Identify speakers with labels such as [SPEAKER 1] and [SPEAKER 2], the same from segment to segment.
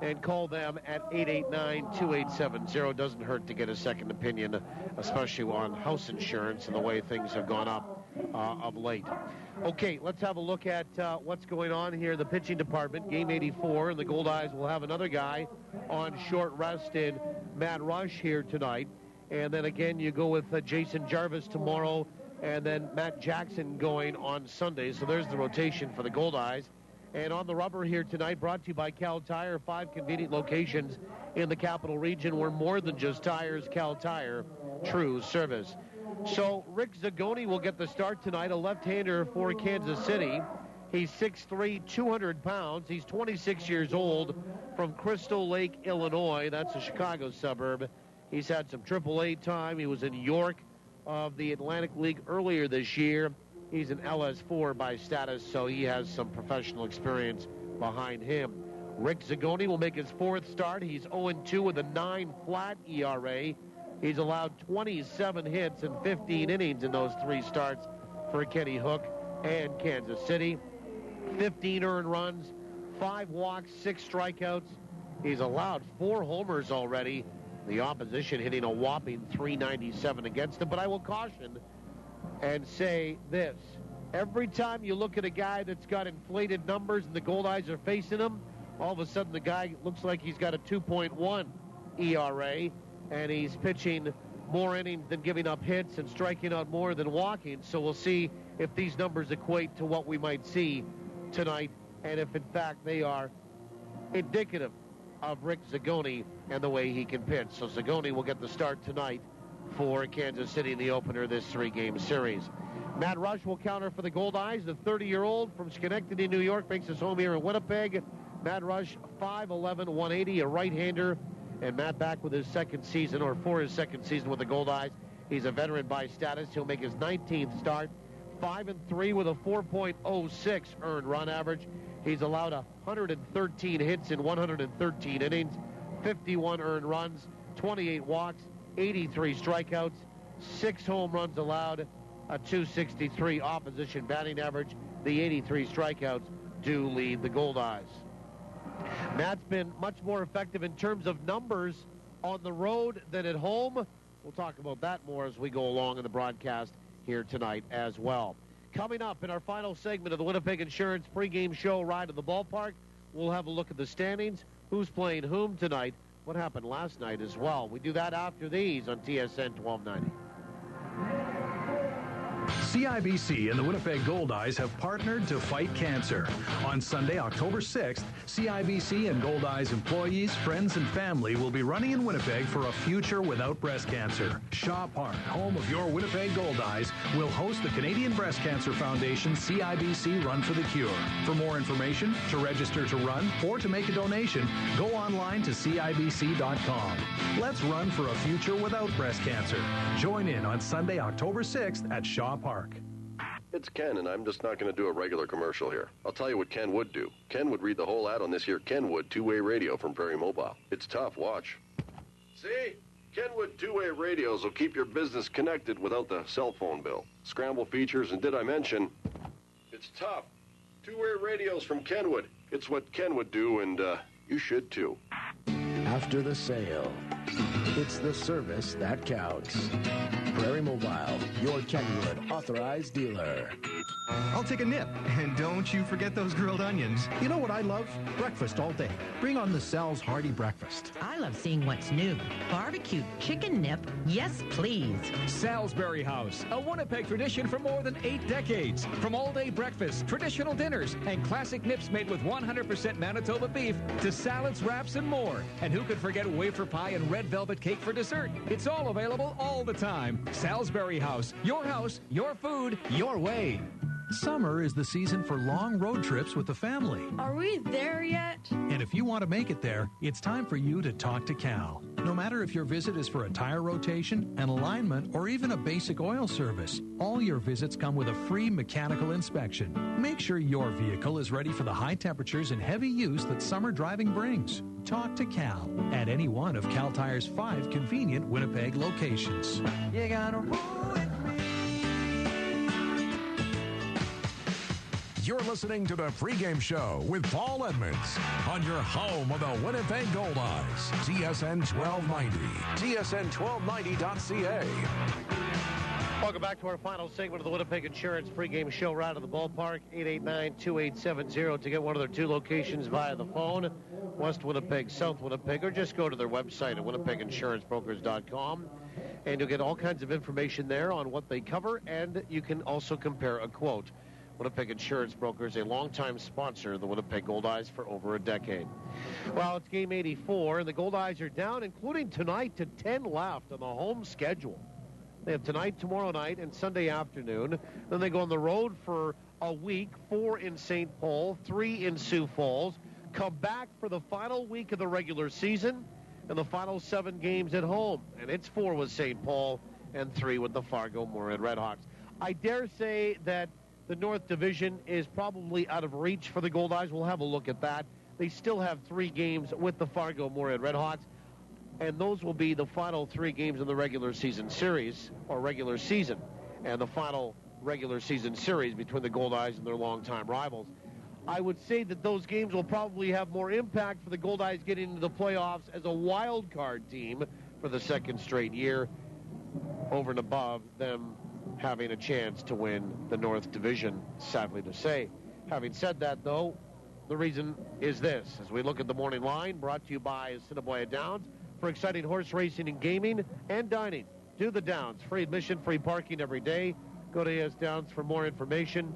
[SPEAKER 1] and call them at 889-2870. Doesn't hurt to get a second opinion, especially on house insurance and the way things have gone up of late. Okay, let's have a look at what's going on here. The pitching department, game 84, and the Goldeyes will have another guy on short rest in Matt Rush here tonight. And then again, you go with Jason Jarvis tomorrow, and then Matt Jackson going on Sunday. So there's the rotation for the Goldeyes. And on the rubber here tonight, brought to you by Cal Tire, 5 convenient locations in the capital region. We're more than just tires. Cal Tire, true service. So Rick Zagoni will get the start tonight, a left-hander for Kansas City. He's 6'3", 200 pounds. He's 26 years old, from Crystal Lake, Illinois. That's a Chicago suburb. He's had some AAA time. He was in York of the Atlantic League earlier this year. He's an LS4 by status, so he has some professional experience behind him. Rick Zagoni will make his 4th start. He's 0-2 with a 9 flat ERA. He's allowed 27 hits and 15 innings in those 3 starts for Kenny Hook and Kansas City. 15 earned runs, 5 walks, 6 strikeouts. He's allowed 4 homers already. The opposition hitting a whopping .397 against him. But I will caution and say this. Every time you look at a guy that's got inflated numbers and the Goldeyes are facing him, all of a sudden the guy looks like he's got a 2.1 ERA, and he's pitching more innings than giving up hits and striking out more than walking. So we'll see if these numbers equate to what we might see tonight, and if in fact they are indicative of Rick Zagoni and the way he can pitch. So Zagoni will get the start tonight for Kansas City in the opener of this 3-game series. Matt Rush will counter for the Goldeyes. The 30-year-old from Schenectady, New York, makes his home here in Winnipeg. Matt Rush, 5'11", 180, a right-hander. And Matt back with his second season, or for his second season with the Goldeyes. He's a veteran by status. He'll make his 19th start. 5-3 with a 4.06 earned run average. He's allowed 113 hits in 113 innings, 51 earned runs, 28 walks, 83 strikeouts, 6 home runs allowed, a .263 opposition batting average. The 83 strikeouts do lead the Goldeyes. Matt's been much more effective in terms of numbers on the road than at home. We'll talk about that more as we go along in the broadcast here tonight as well. Coming up in our final segment of the Winnipeg Insurance pregame show, Ride to the Ballpark, we'll have a look at the standings, who's playing whom tonight, what happened last night as well. We do that after these on TSN 1290.
[SPEAKER 2] CIBC and the Winnipeg Goldeyes have partnered to fight cancer. On Sunday, October 6th, CIBC and Goldeyes employees, friends, and family will be running in Winnipeg for a future without breast cancer. Shaw Park, home of your Winnipeg Goldeyes, will host the Canadian Breast Cancer Foundation CIBC Run for the Cure. For more information, to register to run, or to make a donation, go online to CIBC.com. Let's run for a future without breast cancer. Join in on Sunday, October 6th at Shaw Park.
[SPEAKER 3] It's Ken, and I'm just not going to do a regular commercial here. I'll tell you what Ken would do. Ken would read the whole ad on this here Kenwood two-way radio from Prairie Mobile. It's tough. Watch. See? Kenwood two-way radios will keep your business connected without the cell phone bill. Scramble features, and did I mention, it's tough. Two-way radios from Kenwood. It's what Ken would do, and you should too.
[SPEAKER 4] After the sale, it's the service that counts. Prairie Mobile, your Kenwood authorized dealer.
[SPEAKER 5] I'll take a nip. And don't you forget those grilled onions.
[SPEAKER 6] You know what I love? Breakfast all day. Bring on the Sal's Hearty Breakfast.
[SPEAKER 7] I love seeing what's new. Barbecued chicken nip. Yes, please.
[SPEAKER 8] Salisbury House, a Winnipeg tradition for more than 8 decades. From all-day breakfasts, traditional dinners, and classic nips made with 100% Manitoba beef to salads, wraps, and more. And who could forget wafer pie and red velvet cake for dessert? It's all available all the time. Salisbury House, your food, your way.
[SPEAKER 2] Summer is the season for long road trips with the family.
[SPEAKER 9] Are we there yet?
[SPEAKER 2] And if you want to make it there, it's time for you to talk to Cal. No matter if your visit is for a tire rotation, an alignment, or even a basic oil service, all your visits come with a free mechanical inspection. Make sure your vehicle is ready for the high temperatures and heavy use that summer driving brings. Talk to Cal at any one of Cal Tire's 5 convenient Winnipeg locations.
[SPEAKER 10] You gotta roll with me.
[SPEAKER 11] You're
[SPEAKER 9] listening to the pregame show with Paul Edmonds on your home of the Winnipeg Goldeyes. TSN 1290. TSN1290.ca.
[SPEAKER 1] Welcome back to our final segment of the Winnipeg Insurance pregame show right at the ballpark. 889-2870 to get one of their two locations via the phone. West Winnipeg, South Winnipeg, or just go to their website at winnipeginsurancebrokers.com. And you'll get all kinds of information there on what they cover, and you can also compare a quote. Winnipeg Insurance Brokers, a longtime sponsor of the Winnipeg Goldeyes for over a decade. Well, it's game 84, and the Goldeyes are down, including tonight, to 10 left on the home schedule. They have tonight, tomorrow night, and Sunday afternoon. Then they go on the road for a week, 4 in St. Paul, 3 in Sioux Falls. Come back for the final week of the regular season and the final 7 games at home. And it's 4 with St. Paul and 3 with the Fargo-Moorhead Redhawks. I dare say that the North Division is probably out of reach for the Goldeyes. We'll have a look at that. They still have 3 games with the Fargo-Moorhead Redhawks, and those will be the final 3 games in the regular season series, or regular season, and the final regular season series between the Goldeyes and their longtime rivals. I would say that those games will probably have more impact for the Goldeyes getting into the playoffs as a wild card team for the second straight year, over and above them having a chance to win the North Division, sadly to say. Having said that, though, the reason is this. As we look at the morning line, brought to you by Assiniboia Downs, for exciting horse racing and gaming and dining. Do the Downs. Free admission, free parking every day. Go to AS Downs for more information.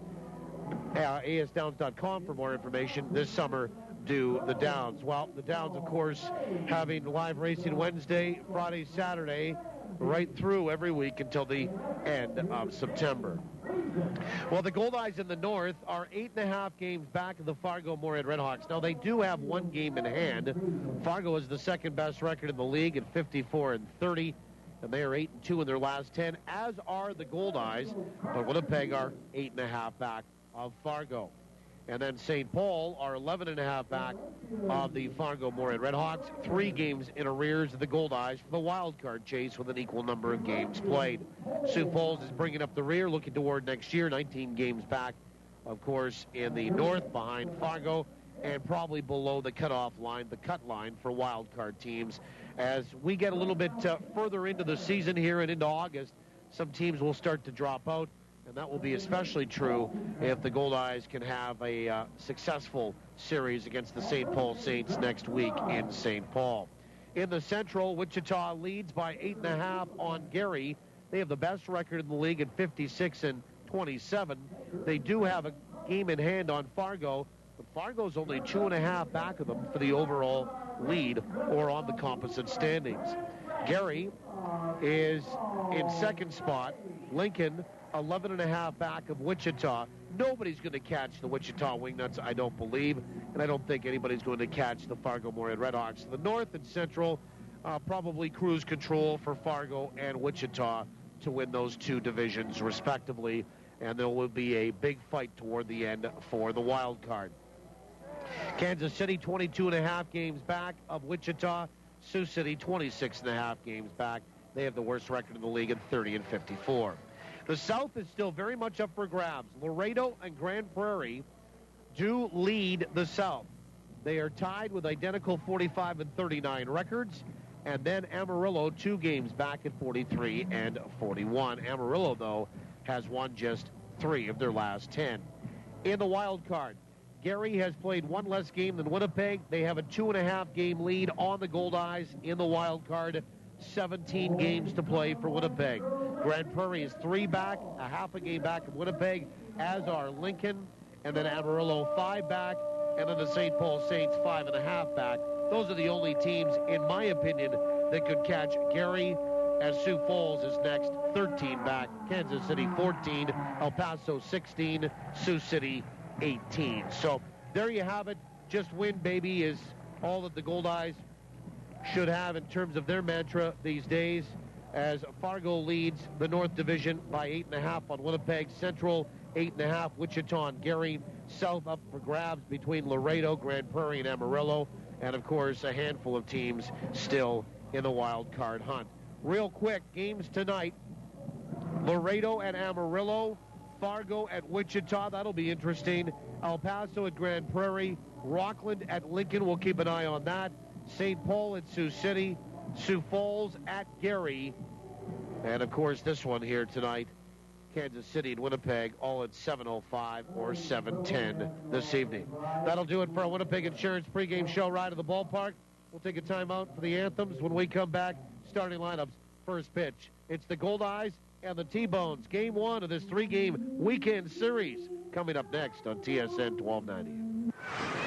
[SPEAKER 1] ASDowns.com for more information. This summer, do the Downs. Well, the Downs, of course, having live racing Wednesday, Friday, Saturday, right through every week until the end of September. Well, the Goldeyes in the North are 8.5 games back of the Fargo-Moorhead Redhawks. Now, they do have 1 game in hand. Fargo is the second best record in the league at 54-30, and they are 8-2 in their last 10, as are the Goldeyes. But Winnipeg are 8.5 back of Fargo. And then St. Paul are 11.5 back of the Fargo-Moorhead Redhawks, 3 games in arrears of the Goldeyes for the wild card chase with an equal number of games played. Sioux Falls is bringing up the rear, looking toward next year, 19 games back, of course, in the north behind Fargo, and probably below the cutoff line, the cut line for wild card teams. As we get a little bit further into the season here and into August, some teams will start to drop out. And that will be especially true if the Goldeyes can have a successful series against the St. Paul Saints next week in St. Paul. In the Central, Wichita leads by 8.5 on Gary. They have the best record in the league at 56-27. They do have a game in hand on Fargo, but Fargo's only 2.5 back of them for the overall lead or on the composite standings. Gary is in second spot. Lincoln 11.5 back of Wichita. Nobody's going to catch the Wichita Wingnuts, I don't believe, and I don't think anybody's going to catch the Fargo-Moorhead Redhawks. The North and Central, probably cruise control for Fargo and Wichita to win those 2 divisions, respectively, and there will be a big fight toward the end for the wild card. Kansas City, 22.5 games back of Wichita. Sioux City, 26.5 games back. They have the worst record in the league at 30-54. The South is still very much up for grabs. Laredo and Grand Prairie do lead the South. They are tied with identical 45-39 records. And then Amarillo, 2 games back at 43-41. Amarillo, though, has won just 3 of their last 10. In the wild card, Gary has played 1 less game than Winnipeg. They have a 2.5 game lead on the Goldeyes in the wild card. 17 games to play for Winnipeg. Grand Prairie is 3 back, a half a game back of Winnipeg, as are Lincoln, and then Amarillo 5 back, and then the St. Paul Saints 5.5 back. Those are the only teams, in my opinion, that could catch Gary, as Sioux Falls is next, 13 back, Kansas City 14, El Paso 16, Sioux City 18. So there you have it. Just win, baby, is all that the Goldeyes should have in terms of their mantra these days, as Fargo leads the North Division by 8.5 on Winnipeg. Central 8.5, Wichita and Gary. South up for grabs between Laredo, Grand Prairie, and Amarillo. And, of course, a handful of teams still in the wild card hunt. Real quick, games tonight. Laredo and Amarillo Fargo at Wichita. That'll be interesting. El Paso at Grand Prairie. Rockland at Lincoln. We'll keep an eye on that. St. Paul at Sioux City. Sioux Falls at Gary. And, of course, this one here tonight, Kansas City and Winnipeg, all at 7:05 or 7:10 this evening. That'll do it for our Winnipeg Insurance pregame show ride to the ballpark. We'll take a timeout for the anthems. When we come back, starting lineups, first pitch. It's the Goldeyes and the T-Bones. Game 1 of this 3-game weekend series coming up next on TSN 1290.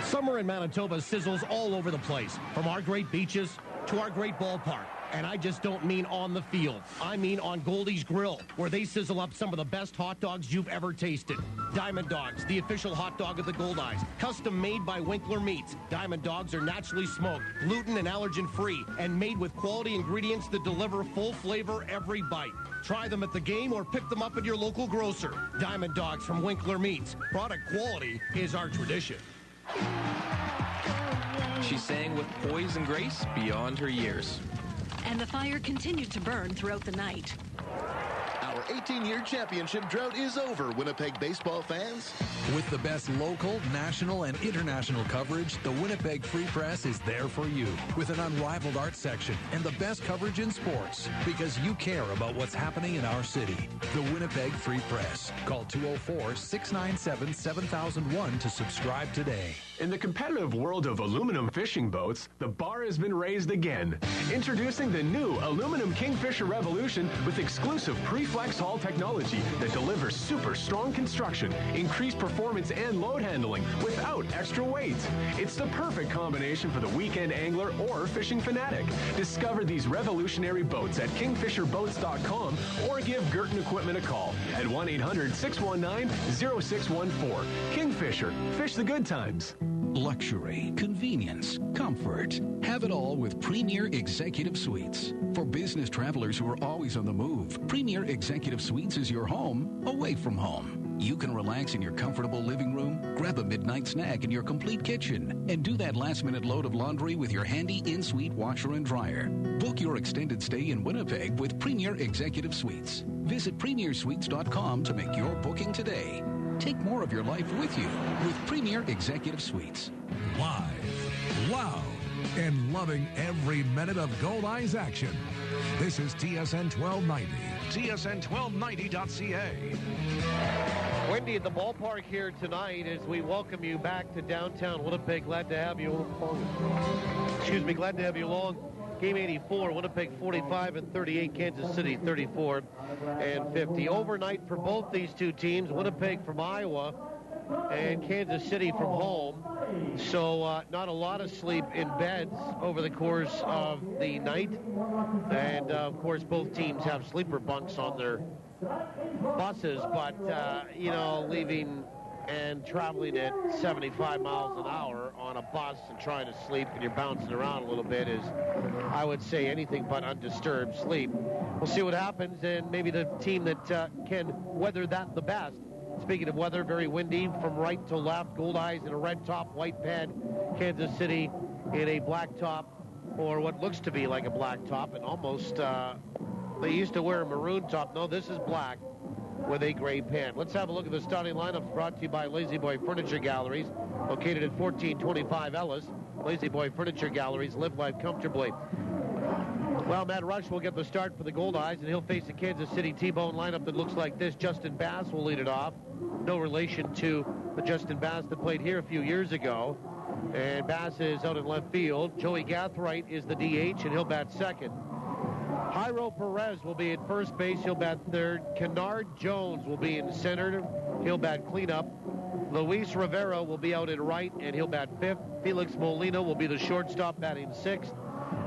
[SPEAKER 10] Summer in Manitoba sizzles all over the place, from our great beaches to our great ballpark. And I just don't mean on the field. I mean on Goldeyes Grill, where they sizzle up some of the best hot dogs you've ever tasted. Diamond Dogs, the official hot dog of the Goldeyes. Custom made by Winkler Meats. Diamond Dogs are naturally smoked, gluten and allergen-free, and made with quality ingredients that deliver full flavor every bite. Try them at the game or pick them up at your local grocer. Diamond Dogs from Winkler Meats. Product quality is our tradition.
[SPEAKER 11] She sang with poise and grace beyond her years.
[SPEAKER 12] And the fire continued to burn throughout the night.
[SPEAKER 13] Our 18-year championship drought is over, Winnipeg baseball fans.
[SPEAKER 2] With the best local, national, and international coverage, the Winnipeg Free Press is there for you. With an unrivaled art section and the best coverage in sports, because you care about what's happening in our city. The Winnipeg Free Press. Call 204-697-7001 to subscribe today.
[SPEAKER 14] In the competitive world of aluminum fishing boats, the bar has been raised again. Introducing the new Aluminum Kingfisher Revolution with exclusive pre-flex hull technology that delivers super strong construction, increased performance, and load handling without extra weight. It's the perfect combination for the weekend angler or fishing fanatic. Discover these revolutionary boats at kingfisherboats.com or give Girton Equipment a call at 1-800-619-0614. Kingfisher, fish the good times.
[SPEAKER 15] Luxury, convenience, comfort. Have it all with Premier Executive Suites. For business travelers who are always on the move, Premier Executive Suites is your home away from home. You can relax in your comfortable living room, grab a midnight snack in your complete kitchen, and do that last-minute load of laundry with your handy in-suite washer and dryer. Book your extended stay in Winnipeg with Premier Executive Suites. Visit premiersuites.com to make your booking today. Take more of your life with you with Premier Executive Suites.
[SPEAKER 9] Live, loud, and loving every minute of Goldeyes action. This is TSN 1290. TSN1290.ca.
[SPEAKER 1] Windy at the ballpark here tonight as we welcome you back to downtown Winnipeg. Glad to have you along. Game 84, Winnipeg 45 and 38, Kansas City 34 and 50. Overnight for both these two teams, Winnipeg from Iowa and Kansas City from home. So not a lot of sleep in beds over the course of the night. And, of course, both teams have sleeper bunks on their buses. But, leaving and traveling at 75 miles an hour on a bus and trying to sleep and you're bouncing around a little bit is, I would say, anything but undisturbed sleep. We'll see what happens, and maybe the team that can weather that the best. Speaking of weather, very windy from right to left. Goldeyes in a red top, white pad. Kansas City in a black top, or what looks to be like a black top, and almost, they used to wear a maroon top. No, this is black with a gray pant. Let's have a look at the starting lineups brought to you by Lazy Boy Furniture Galleries, located at 1425 Ellis. Lazy Boy Furniture Galleries, live life comfortably. Well, Matt Rush will get the start for the Goldeyes, and he'll face a Kansas City T-Bone lineup that looks like this. Justin Bass will lead it off. No relation to the Justin Bass that played here a few years ago. And Bass is out in left field. Joey Gathright is the DH, and he'll bat second. Jairo Perez will be at first base. He'll bat third. Kennard Jones will be in center. He'll bat cleanup. Luis Rivera will be out in right, and he'll bat fifth. Felix Molina will be the shortstop, batting sixth.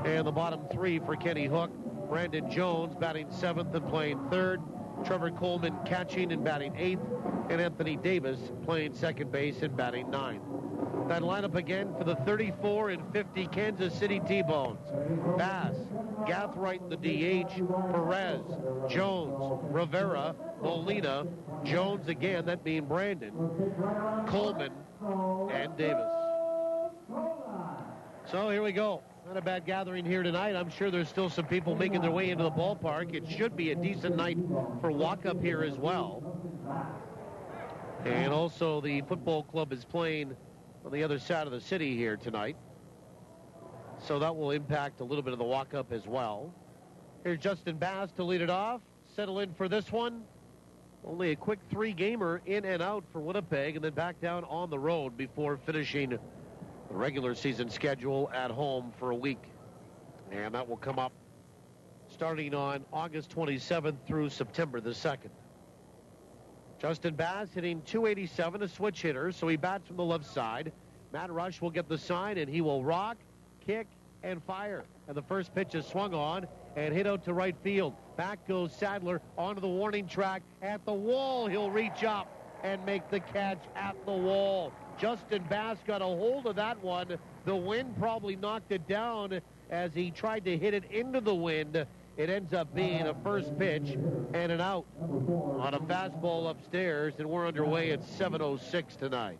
[SPEAKER 1] And the bottom three for Kenny Hook. Brandon Jones batting seventh and playing third. Trevor Coleman catching and batting eighth. And Anthony Davis playing second base and batting ninth. That lineup again for the 34 and 50 Kansas City T-Bones. Bass, Gathright the DH, Perez, Jones, Rivera, Molina, Jones again, that being Brandon, Coleman, and Davis. So here we go. Not a bad gathering here tonight. I'm sure there's still some people making their way into the ballpark. It should be a decent night for walk-up here as well. And also the football club is playing on the other side of the city here tonight. So that will impact a little bit of the walk-up as well. Here's Justin Bass to lead it off. Settle in for this one. Only a quick 3-gamer in and out for Winnipeg, and then back down on the road before finishing the regular season schedule at home for a week. And that will come up starting on August 27th through September the 2nd. Justin Bass hitting .287, a switch hitter, so he bats from the left side. Matt Rush will get the sign, and he will rock, kick, and fire. And the first pitch is swung on and hit out to right field. Back goes Sadler onto the warning track. At the wall, he'll reach up and make the catch at the wall. Justin Bass got a hold of that one. The wind probably knocked it down as he tried to hit it into the wind. It ends up being a first pitch and an out on a fastball upstairs, and we're underway at 7:06 tonight.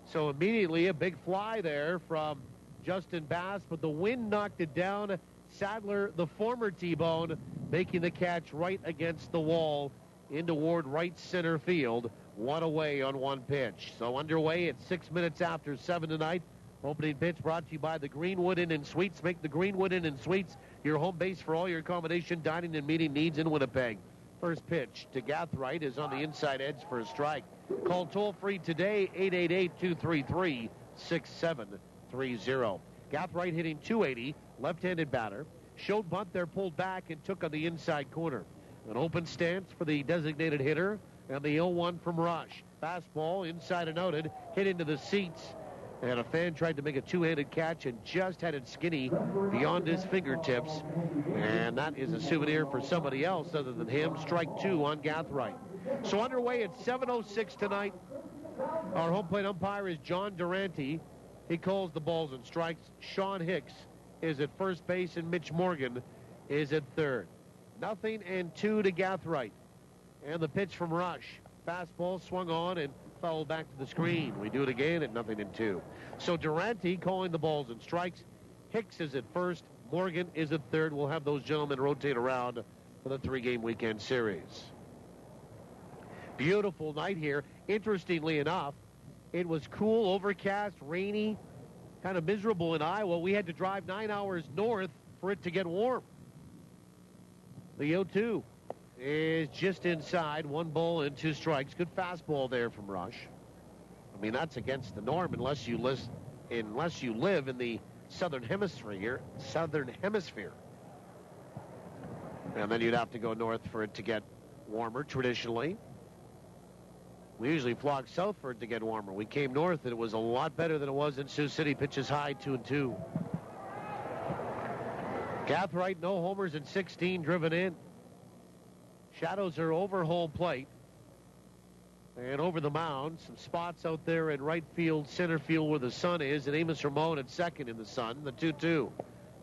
[SPEAKER 1] So immediately a big fly there from Justin Bass, but the wind knocked it down. Sadler, the former T-Bone, making the catch right against the wall into Ward right center field. One away on one pitch. So underway at 6 minutes after 7 tonight. Opening pitch brought to you by the Greenwood Inn and Suites. Make the Greenwood Inn and Suites your home base for all your accommodation, dining, and meeting needs in Winnipeg. First pitch to Gathright is on the inside edge for a strike. Call toll-free today, 888-233-6730. Gathright hitting .280, left-handed batter. Showed bunt there, pulled back, and took on the inside corner. An open stance for the designated hitter, and the 0-1 from Rush. Fastball, inside and outed, hit into the seats. And a fan tried to make a two-handed catch and just had it skinny beyond his fingertips. And that is a souvenir for somebody else other than him. Strike 2 on Gathright. So underway at 7:06 tonight. Our home plate umpire is John Durante. He calls the balls and strikes. Sean Hicks is at first base, and Mitch Morgan is at third. 0-2 to Gathright. And the pitch from Rush. Fastball swung on and fouled back to the screen. We do it again at 0-2. So Durante calling the balls and strikes. Hicks is at first. Morgan is at third. We'll have those gentlemen rotate around for the 3-game weekend series. Beautiful night here. Interestingly enough, it was cool, overcast, rainy, kind of miserable in Iowa. We had to drive 9 hours north for it to get warm. The 0-2 is just inside. 1 ball and 2 strikes. Good fastball there from Rush. I mean, that's against the norm unless you live in the southern hemisphere. And then you'd have to go north for it to get warmer traditionally. We usually flock south for it to get warmer. We came north and it was a lot better than it was in Sioux City. Pitches high, 2-2. Gathright, no homers at 16, driven in. Shadows are over home plate and over the mound. Some spots out there in right field, center field where the sun is, and Amos Ramon at second in the sun. The 2-2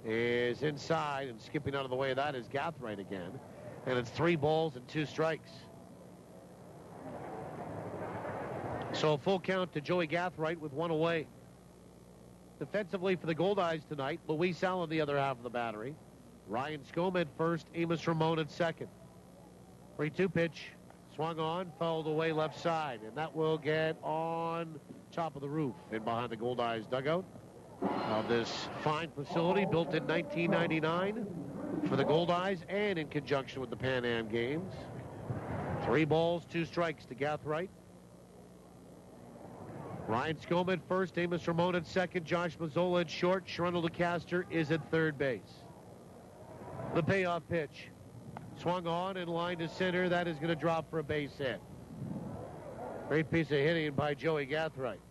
[SPEAKER 1] is inside, and skipping out of the way of that is Gathright again. And it's 3 balls and 2 strikes. So a full count to Joey Gathright with 1 away. Defensively for the Goldeyes tonight, Luis Allen the other half of the battery. Ryan Scome at first, Amos Ramon at second. 3-2 pitch, swung on, fouled away left side, and that will get on top of the roof in behind the Goldeyes dugout of this fine facility built in 1999 for the Goldeyes and in conjunction with the Pan Am Games. 3 balls, 2 strikes to Gathright. Ryan Scome at first, Amos Ramon at second, Josh Mazzola at short, Shrundle DeCaster is at third base. The payoff pitch. Swung on and line to center. That is going to drop for a base hit. Great piece of hitting by Joey Gathright.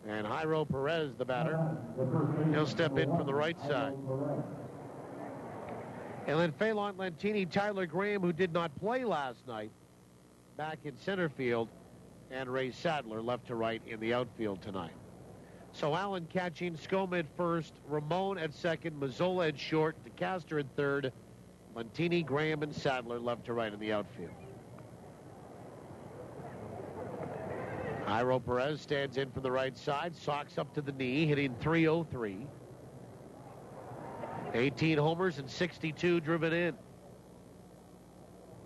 [SPEAKER 1] And Jairo Perez, the batter. He'll step in from the right side. And then Phelan Lentini, Tyler Graham, who did not play last night, back in center field. And Ray Sadler left to right in the outfield tonight. So Allen catching, Scome at first, Ramon at second, Mazzola at short, DeCaster at third, Montini, Graham, and Sadler left to right in the outfield. Jairo Perez stands in from the right side, socks up to the knee, hitting .303. 18 homers and 62 driven in.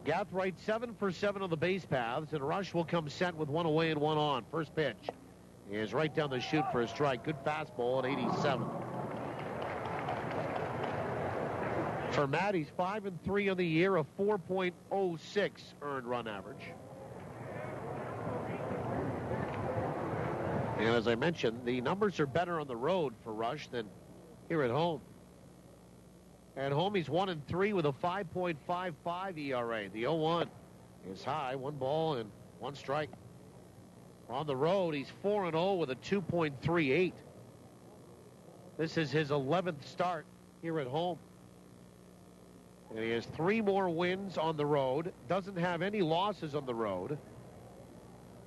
[SPEAKER 1] Gathright 7 for 7 on the base paths, and Rush will come set with one away and one on. First pitch is right down the chute for a strike. Good fastball at 87. For Matt, he's 5-3 on the year, a 4.06 earned run average. And as I mentioned, the numbers are better on the road for Rush than here at home. At home, he's 1-3 with a 5.55 ERA. The 0-1 is high, 1 ball and 1 strike. On the road, he's 4-0 with a 2.38. This is his 11th start here at home. And he has 3 more wins on the road, doesn't have any losses on the road.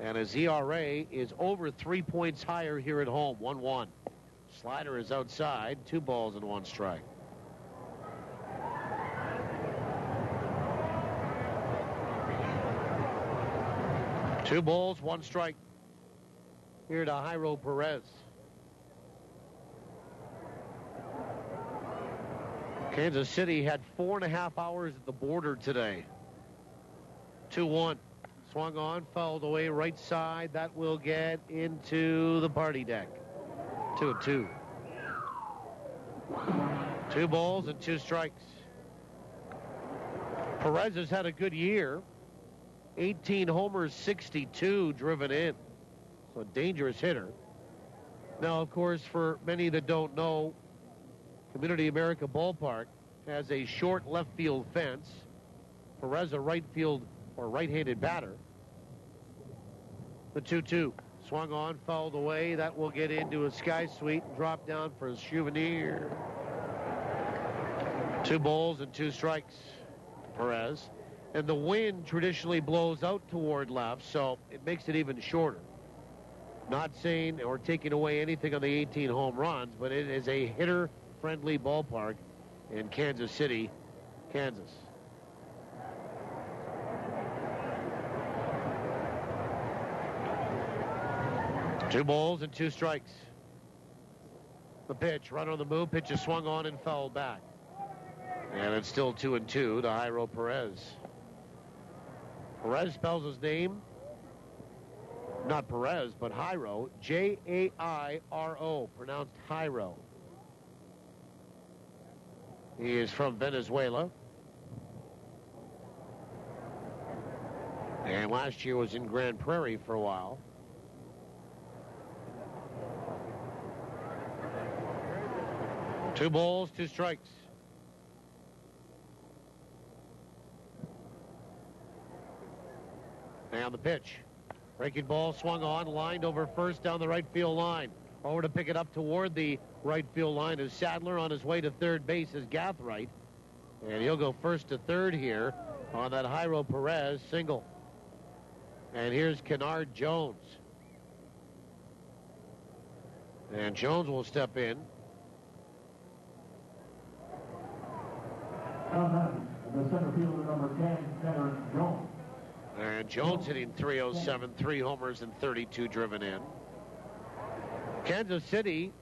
[SPEAKER 1] And his ERA is over 3 points higher here at home, 1-1. Slider is outside, 2 balls and 1 strike. Two balls, 1 strike. Here to Jairo Perez. Kansas City had 4.5 hours at the border today. 2-1. Swung on, fouled away, right side. That will get into the party deck. 2-2. 2 balls and 2 strikes. Perez has had a good year. 18 homers, 62 driven in. So a dangerous hitter. Now, of course, for many that don't know, Community America Ballpark has a short left field fence. Perez, a right field or right-handed batter. The 2-2. Swung on, fouled away. That will get into a sky suite and drop down for a souvenir. 2 balls and 2 strikes. Perez. And the wind traditionally blows out toward left, so it makes it even shorter. Not saying or taking away anything on the 18 home runs, but it is a hitter-friendly ballpark in Kansas City, Kansas. Two balls and 2 strikes. The pitch, run on the move, pitch is swung on and fouled back. And it's still 2-2 to Jairo Perez. Perez spells his name, not Perez, but Jairo, J-A-I-R-O, pronounced Jairo. He is from Venezuela. And last year was in Grand Prairie for a while. Two balls, 2 strikes. And the pitch. Breaking ball swung on, lined over first down the right field line. Over to pick it up toward the right field line is Sadler. On his way to third base is Gathright. And he'll go first to third here on that Jairo Perez single. And here's Kennard Jones. And Jones will step in.
[SPEAKER 16] The center fielder, number 10, Kennard Jones.
[SPEAKER 1] And Jones hitting .307, 3 homers and 32 driven in. Kansas City,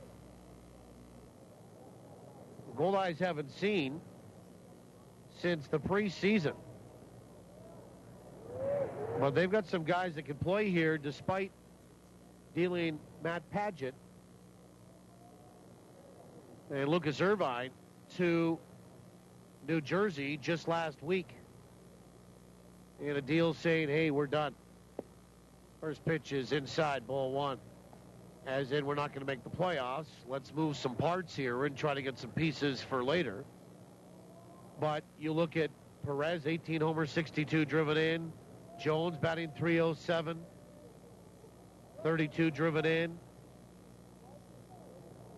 [SPEAKER 1] Goldeyes haven't seen since the preseason. But they've got some guys that can play here despite dealing Matt Padgett and Lucas Irvine to New Jersey just last week in a deal saying, hey, we're done. First pitch is inside, ball 1. As in, we're not going to make the playoffs. Let's move some parts here and try to get some pieces for later. But you look at Perez, 18 homers, 62 driven in. Jones batting .307, 32 driven in.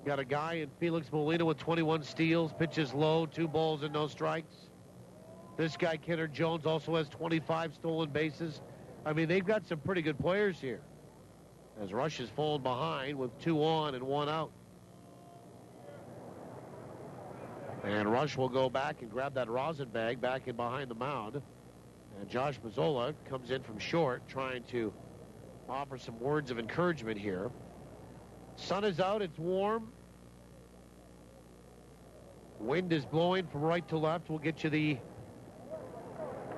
[SPEAKER 1] Got a guy in Felix Molina with 21 steals, pitches low, 2 balls and no strikes. This guy, Kennard Jones, also has 25 stolen bases. I mean, they've got some pretty good players here. As Rush has fallen behind with 2 on and 1 out. And Rush will go back and grab that rosin bag back in behind the mound. And Josh Mazzola comes in from short, trying to offer some words of encouragement here. Sun is out, it's warm. Wind is blowing from right to left. We'll get you the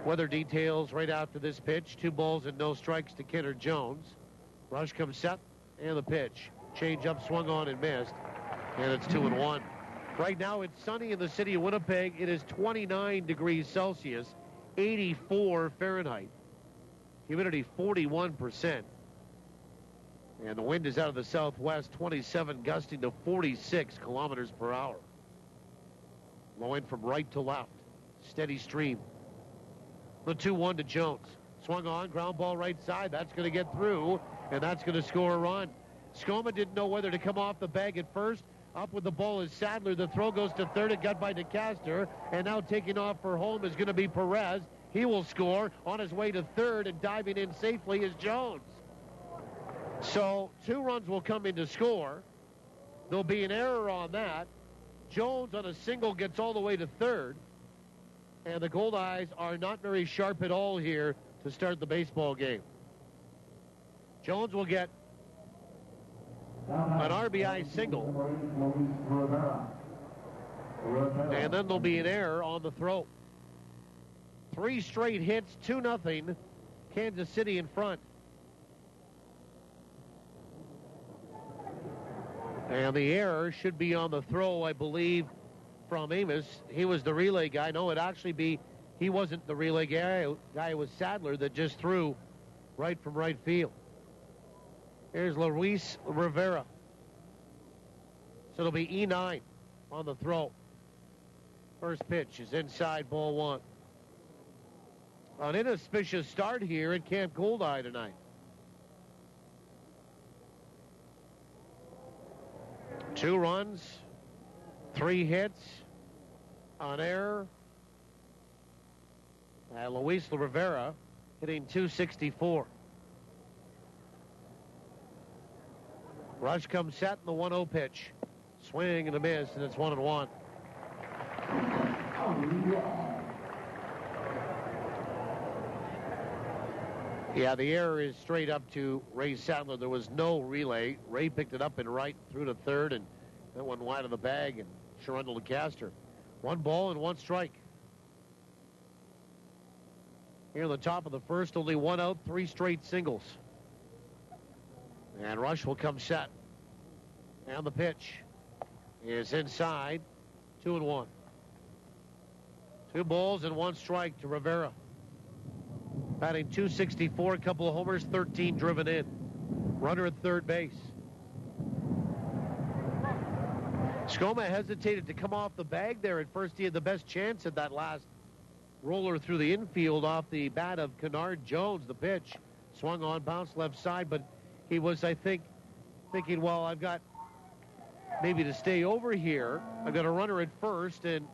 [SPEAKER 1] Weather details right after this pitch. 2 balls and no strikes to Kennard Jones. Rush comes set, and the pitch. Change up, swung on and missed, and it's 2-1. Right now it's sunny in the city of Winnipeg. It is 29 degrees Celsius, 84 Fahrenheit. Humidity 41%. And the wind is out of the southwest, 27, gusting to 46 kilometers per hour. Blowing from right to left. Steady stream. The 2-1 to Jones. Swung on, ground ball right side. That's going to get through, and that's going to score a run. Skoma didn't know whether to come off the bag at first. Up with the ball is Sadler. The throw goes to third. It got by DeCaster. And now taking off for home is going to be Perez. He will score. On his way to third and diving in safely is Jones. So 2 runs will come in to score. There'll be an error on that. Jones on a single gets all the way to third. And the Goldeyes are not very sharp at all here to start the baseball game. Jones will get an RBI single. And then there'll be an error on the throw. 3 straight hits, 2-0. Kansas City in front. And the error should be on the throw, I believe, from Amos. He was the relay guy. No, it'd actually be, he wasn't the relay guy. It was Sadler that just threw right from right field. Here's Luis Rivera. So it'll be E9 on the throw. First pitch is inside, ball 1. An inauspicious start here at Camp Goldeye tonight. 2 runs, 3 hits, an error. Luis Rivera hitting .264. Rush comes set in the 1-0 pitch. Swing and a miss, and it's 1-1. Yeah, the error is straight up to Ray Sadler. There was no relay. Ray picked it up and right through to third, and that went wide of the bag, and Sharundle DeCaster. 1 ball and 1 strike. Here in the top of the first, only 1 out, 3 straight singles. And Rush will come set. And the pitch is inside, 2-1. 2 balls and 1 strike to Rivera. Batting .264, a couple of homers, 13 driven in. Runner at third base. Skoma hesitated to come off the bag there at first. He had the best chance at that last roller through the infield off the bat of Kennard Jones. The pitch swung on, bounced left side, but he was, I think, thinking, well, I've got maybe to stay over here. I've got a runner at first, and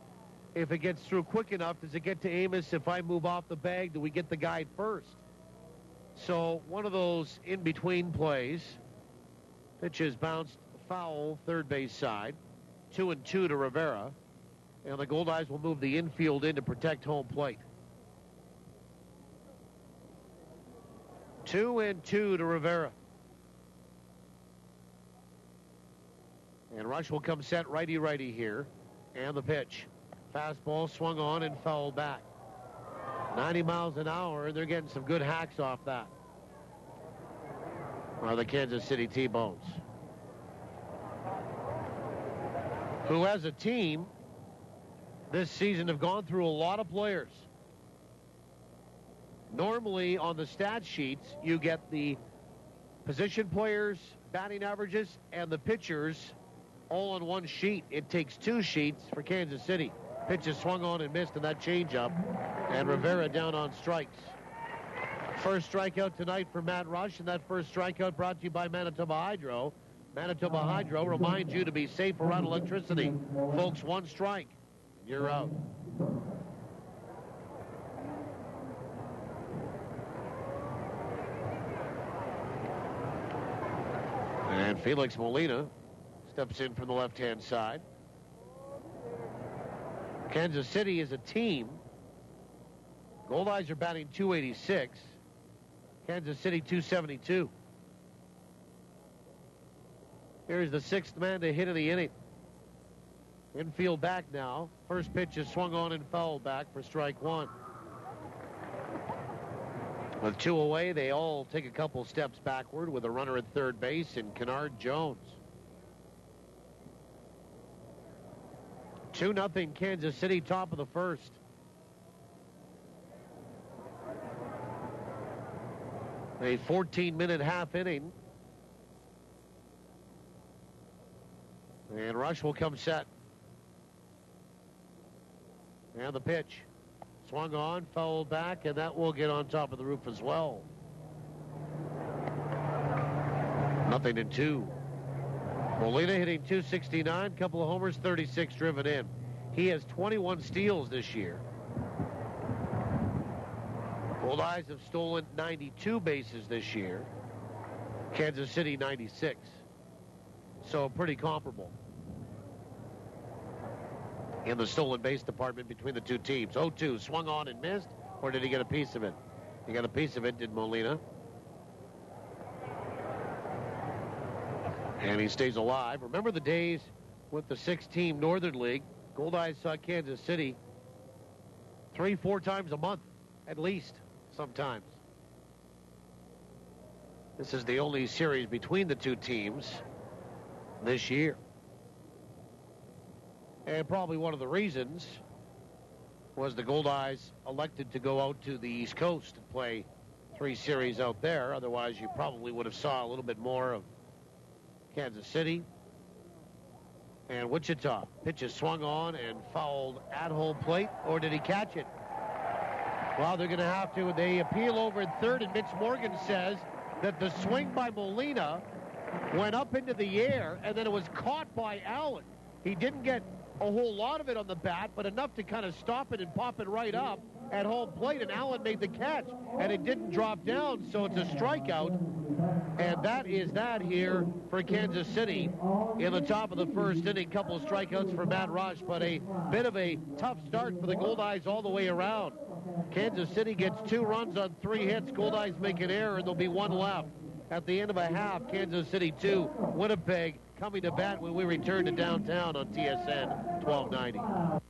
[SPEAKER 1] if it gets through quick enough, does it get to Amos? If I move off the bag, do we get the guy first? So one of those in-between plays. Pitch is bounced foul, third base side. 2-2 to Rivera. And the Goldeyes will move the infield in to protect home plate. 2-2 to Rivera. And Rush will come set righty-righty here. And the pitch. Fastball swung on and fouled back. 90 miles an hour, and they're getting some good hacks off that. Are the Kansas City T-Bones, who as a team this season have gone through a lot of players. Normally on the stat sheets, you get the position players, batting averages, and the pitchers all on one sheet. It takes 2 sheets for Kansas City. Pitch is swung on and missed in that changeup, and Rivera down on strikes. First strikeout tonight for Matt Rush, and that first strikeout brought to you by Manitoba Hydro. Manitoba Hydro reminds you to be safe around electricity. Folks, 1 strike, you're out. And Felix Molina steps in from the left-hand side. Kansas City is a team. Goldeyes are batting .286. Kansas City .272. Here's the 6th man to hit in the inning. Infield back now. First pitch is swung on and fouled back for strike 1. With 2 away, they all take a couple steps backward with a runner at third base in Kennard Jones. 2-0 Kansas City, top of the first. A 14-minute half inning. And Rush will come set. And the pitch. Swung on, fouled back, and that will get on top of the roof as well. 0-2. Molina hitting .269, couple of homers, 36 driven in. He has 21 steals this year. Goldeyes have stolen 92 bases this year. Kansas City 96. So pretty comparable in the stolen base department between the two teams. 0-2, swung on and missed, or did he get a piece of it? He got a piece of it, did Molina. And he stays alive. Remember the days with the 6-team Northern League? Goldeyes saw Kansas City 3-4 times a month, at least, sometimes. This is the only series between the two teams this year. And probably one of the reasons was the Goldeyes elected to go out to the East Coast and play 3 series out there. Otherwise, you probably would have saw a little bit more of Kansas City and Wichita. Pitch is swung on and fouled at home plate, or did he catch it? Well, they're going to have to. They appeal over at third, and Mitch Morgan says that the swing by Molina went up into the air, and then it was caught by Allen. He didn't get a whole lot of it on the bat, but enough to kind of stop it and pop it right up at home plate, and Allen made the catch, and it didn't drop down, so it's a strikeout. And that is that here for Kansas City in the top of the first inning. Couple of strikeouts for Matt Rush, but a bit of a tough start for the Goldeyes all the way around. Kansas City gets 2 runs on 3 hits. Goldeyes make an error, and there'll be 1 left. At the end of a half, Kansas City 2, Winnipeg coming to bat when we return to downtown on TSN 1290.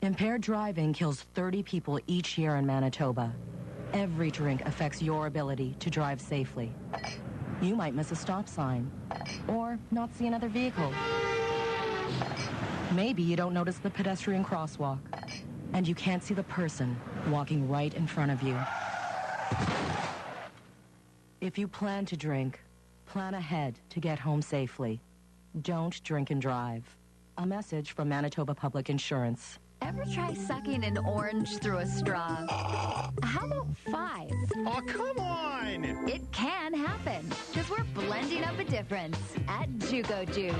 [SPEAKER 17] Impaired driving kills 30 people each year in Manitoba. Every drink affects your ability to drive safely. You might miss a stop sign or not see another vehicle. Maybe you don't notice the pedestrian crosswalk and you can't see the person walking right in front of you. If you plan to drink, plan ahead to get home safely. Don't drink and drive. A message from Manitoba Public Insurance.
[SPEAKER 18] Ever try sucking an orange through a straw? How about 5?
[SPEAKER 10] Oh, come on!
[SPEAKER 18] It can happen, because we're blending up a difference at Jugo Juice.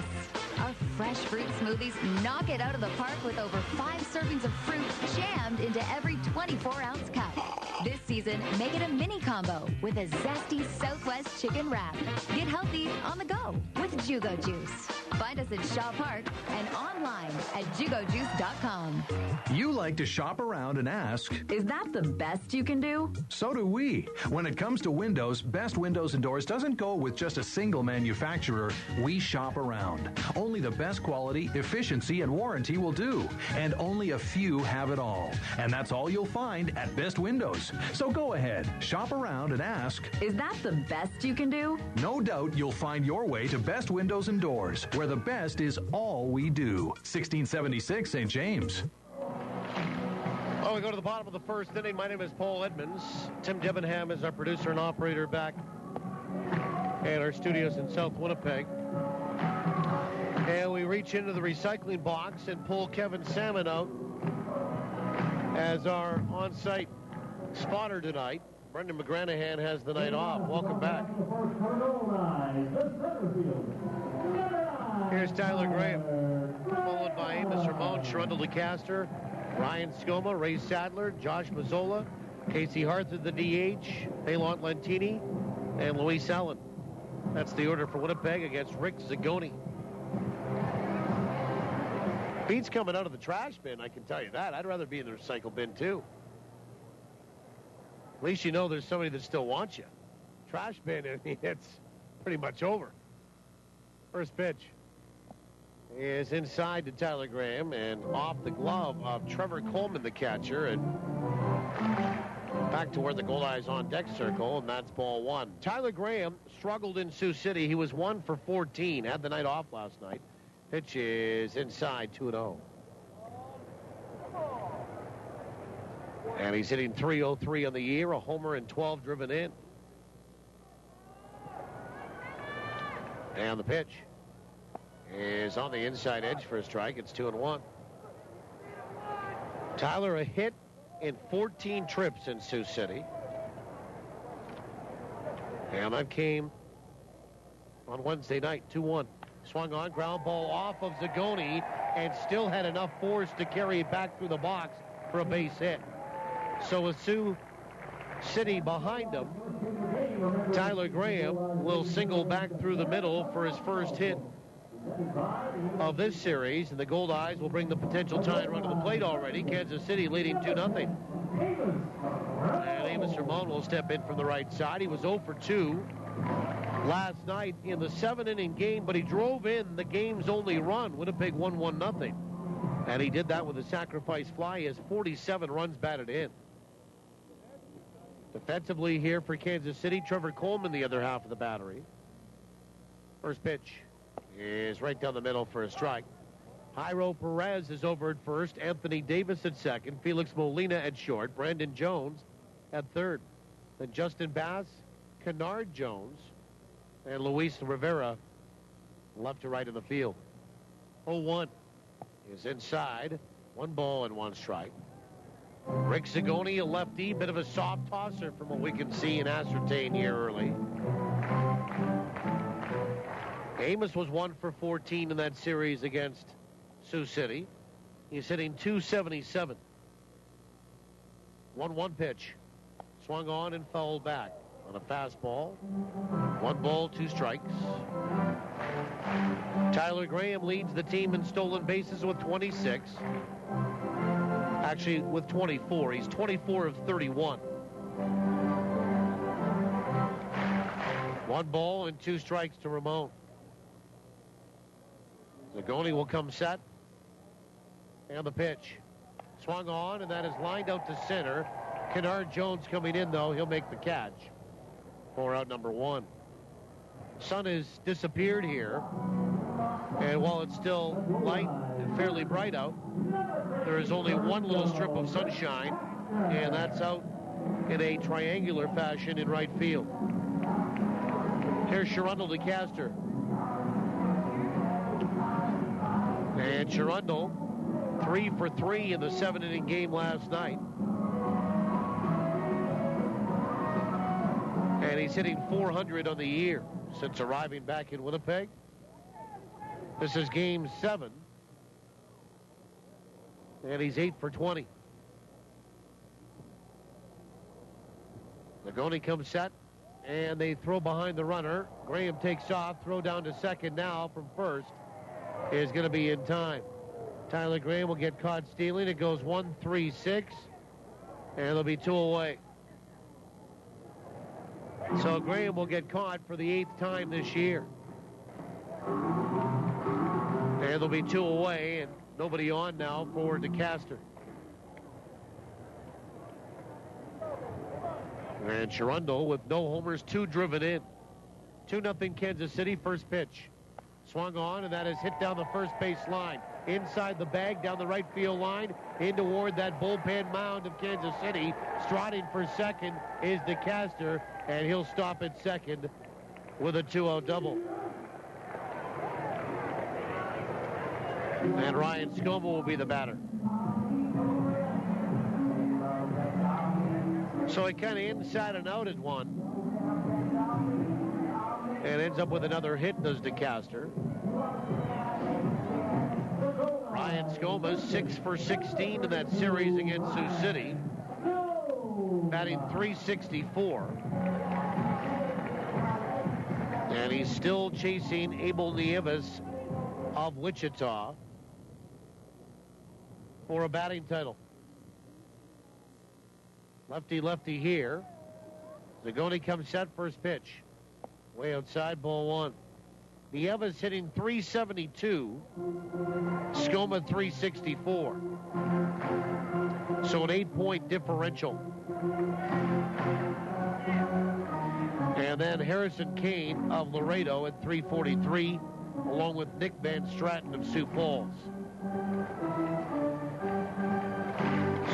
[SPEAKER 18] Our fresh fruit smoothies knock it out of the park with over 5 servings of fruit jammed into every 24-ounce cup. This season, make it a mini combo with a zesty Southwest chicken wrap. Get healthy on the go with Jugo Juice. Find us at Shaw Park and online at jugojuice.com.
[SPEAKER 2] You like to shop around and ask,
[SPEAKER 18] is that the best you can do?
[SPEAKER 2] So do we. When it comes to windows, Best Windows and Doors doesn't go with just a single manufacturer. We shop around. Only the best quality, efficiency, and warranty will do. And only a few have it all. And that's all you'll find at Best Windows. So go ahead, shop around and ask,
[SPEAKER 18] is that the best you can do?
[SPEAKER 2] No doubt you'll find your way to Best Windows and Doors, where the best is all we do. 1676 St. James.
[SPEAKER 1] Oh, we go to the bottom of the first inning. My name is Paul Edmonds. Tim Debenham is our producer and operator back at our studios in South Winnipeg. And we reach into the recycling box and pull Kevin Salmon out as our on-site spotter tonight. Brendan McGranahan has the night off. Welcome back. Here's Tyler Graham, followed by Amos Ramon, Sherundle DeCaster, Ryan Scoma, Ray Sadler, Josh Mazzola, Casey Harth at the DH, Phelan Lentini, and Luis Allen. That's the order for Winnipeg against Rick Zagoni. Beans coming out of the trash bin, I can tell you that. I'd rather be in the recycle bin, too. At least you know there's somebody that still wants you. Trash bin, I mean, it's pretty much over. First pitch is inside to Tyler Graham and off the glove of Trevor Coleman, the catcher. And Back to where the Goldeyes on deck circle, and that's ball one. Tyler Graham struggled in Sioux City. He was 1 for 14. Had the night off last night. Pitch is inside, 2-0. And he's hitting .303 on the year, a homer and 12 driven in. And the pitch is on the inside edge for a strike. It's 2-1. Tyler, a hit in 14 trips in Sioux City. And that came on Wednesday night, 2-1. Swung on, ground ball off of Zagoni, and still had enough force to carry it back through the box for a base hit. So with Sioux City behind him, Tyler Graham will single back through the middle for his first hit of this series, and the Goldeyes will bring the potential tying run to the plate already. Kansas City leading 2-0. And Amos Ramon will step in from the right side. He was 0 for 2 last night in the 7-inning game, but he drove in the game's only run. Winnipeg won 1-0. And he did that with a sacrifice fly. He has 47 runs batted in. Defensively here for Kansas City, Trevor Coleman, the other half of the battery. First pitch is right down the middle for a strike. Jairo Perez is over at first. Anthony Davis at second. Felix Molina at short. Brandon Jones at third. Then Justin Bass, Kennard Jones, and Luis Rivera left to right in the field. 0-1 is inside. 1 ball and 1 strike. Rick Zagoni, a lefty, bit of a soft tosser from what we can see and ascertain here early. Amos was 1 for 14 in that series against Sioux City. He's hitting .277. 1-1 pitch. Swung on and fouled back on a fastball. 1 ball, 2 strikes. Tyler Graham leads the team in stolen bases with 26. Actually, with 24. He's 24 of 31. 1 ball and 2 strikes to Ramon. Zagoni will come set. And the pitch. Swung on, and that is lined out to center. Kennard Jones coming in, though. He'll make the catch for out number 1. Sun has disappeared here. And while it's still light and fairly bright out, there is only one little strip of sunshine, and that's out in a triangular fashion in right field. Here's Sherundle to Castor. And Sherundle, 3 for 3 in the 7-inning game last night. And he's hitting .400 on the year since arriving back in Winnipeg. This is game 7. And he's 8 for 20. Zagoni comes set, and they throw behind the runner. Graham takes off, throw down to second now from first is going to be in time. Tyler Graham will get caught stealing. It goes 1-3-6, and it'll be 2 away. So Graham will get caught for the 8th time this year. And it'll be 2 away, and nobody on now for DeCaster. And Sherundle with no homers, 2 driven in. 2-0 Kansas City, first pitch. Swung on, and that is hit down the first base line. Inside the bag, down the right field line, in toward that bullpen mound of Kansas City. Striding for second is DeCaster, and he'll stop at second with a 2-0 double. And Ryan Skoma will be the batter. So he kind of inside and out at one. And ends up with another hit, does DeCaster. Ryan Skoma, 6 for 16 in that series against Sioux City. Batting .364. And he's still chasing Abel Nieves of Wichita for a batting title. Lefty here. Zagoni comes set, first pitch. Way outside, ball 1. Nieves hitting .372. Skoma .364. So an 8-point differential And then Harrison Kane of Laredo at 343, along with Nick Van Stratton of Sioux Falls.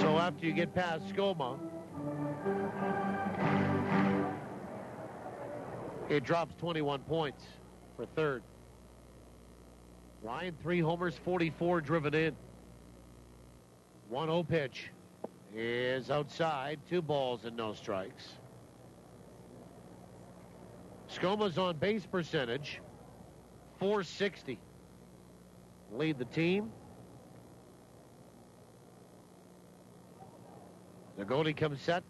[SPEAKER 1] So after you get past Skoma, it drops 21 points for third. Ryan, 3 homers, 44 driven in. 1-0 pitch is outside. 2 balls and no strikes. Skoma's on base percentage, .460. Lead the team. The Goldie comes set.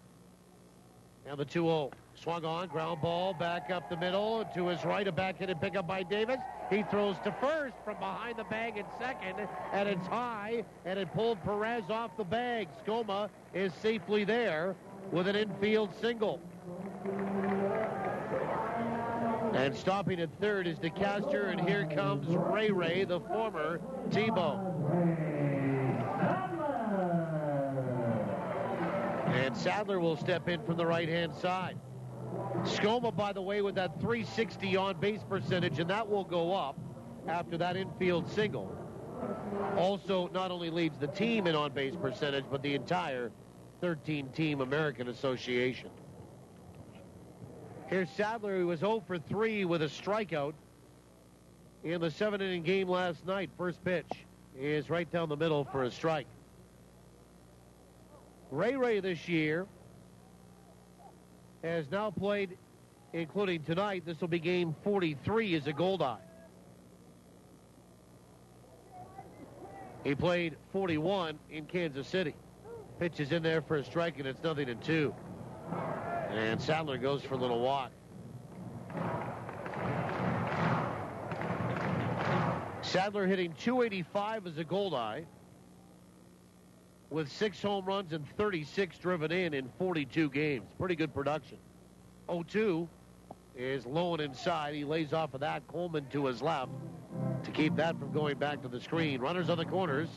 [SPEAKER 1] And the 2-0. Swung on, ground ball, back up the middle. To his right, a backhanded pickup by Davis. He throws to first from behind the bag at second, and it's high, and it pulled Perez off the bag. Skoma is safely there with an infield single. And stopping at third is DeCaster, and here comes Ray, the former Tebow. And Sadler will step in from the right-hand side. Skoma, by the way, with that .360 on-base percentage, and that will go up after that infield single. Also, not only leads the team in on-base percentage, but the entire 13-team American Association. Here's Sadler, who was 0 for 3 with a strikeout in the 7-inning game last night. First pitch is right down the middle for a strike. Ray this year has now played, including tonight, this will be game 43 as a Goldeye. He played 41 in Kansas City. Pitch is in there for a strike, and it's 0-2. And Sadler goes for a little walk. Sadler hitting .285 as a Goldeye, with 6 home runs and 36 driven in 42 games. Pretty good production. 0-2 is low and inside. He lays off of that. Coleman to his left to keep that from going back to the screen. Runners on the corners.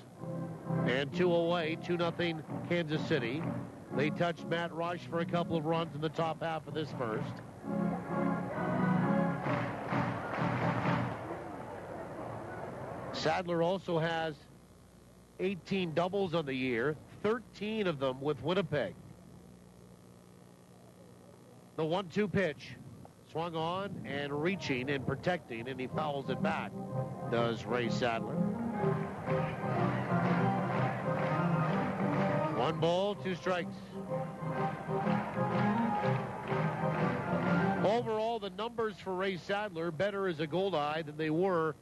[SPEAKER 1] And 2 away, 2-0 Kansas City. They touched Matt Rush for a couple of runs in the top half of this first. Sadler also has 18 doubles on the year, 13 of them with Winnipeg. The 1-2 pitch, swung on and reaching and protecting, and he fouls it back, does Ray Sadler. 1 ball, 2 strikes. Overall, the numbers for Ray Sadler better as a Goldeye than they were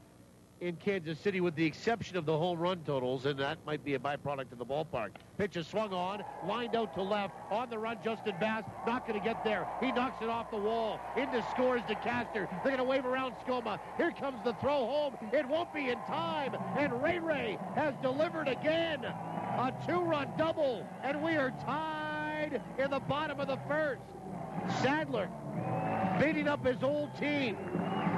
[SPEAKER 1] in Kansas City, with the exception of the home run totals, and that might be a byproduct of the ballpark. Pitch is swung on, lined out to left, on the run, Justin Bass, not going to get there. He knocks it off the wall. Into scores DeCaster. They're going to wave around Skoma. Here comes the throw home. It won't be in time, and Ray has delivered again. A 2-run double, and we are tied in the bottom of the first. Sadler beating up his old team,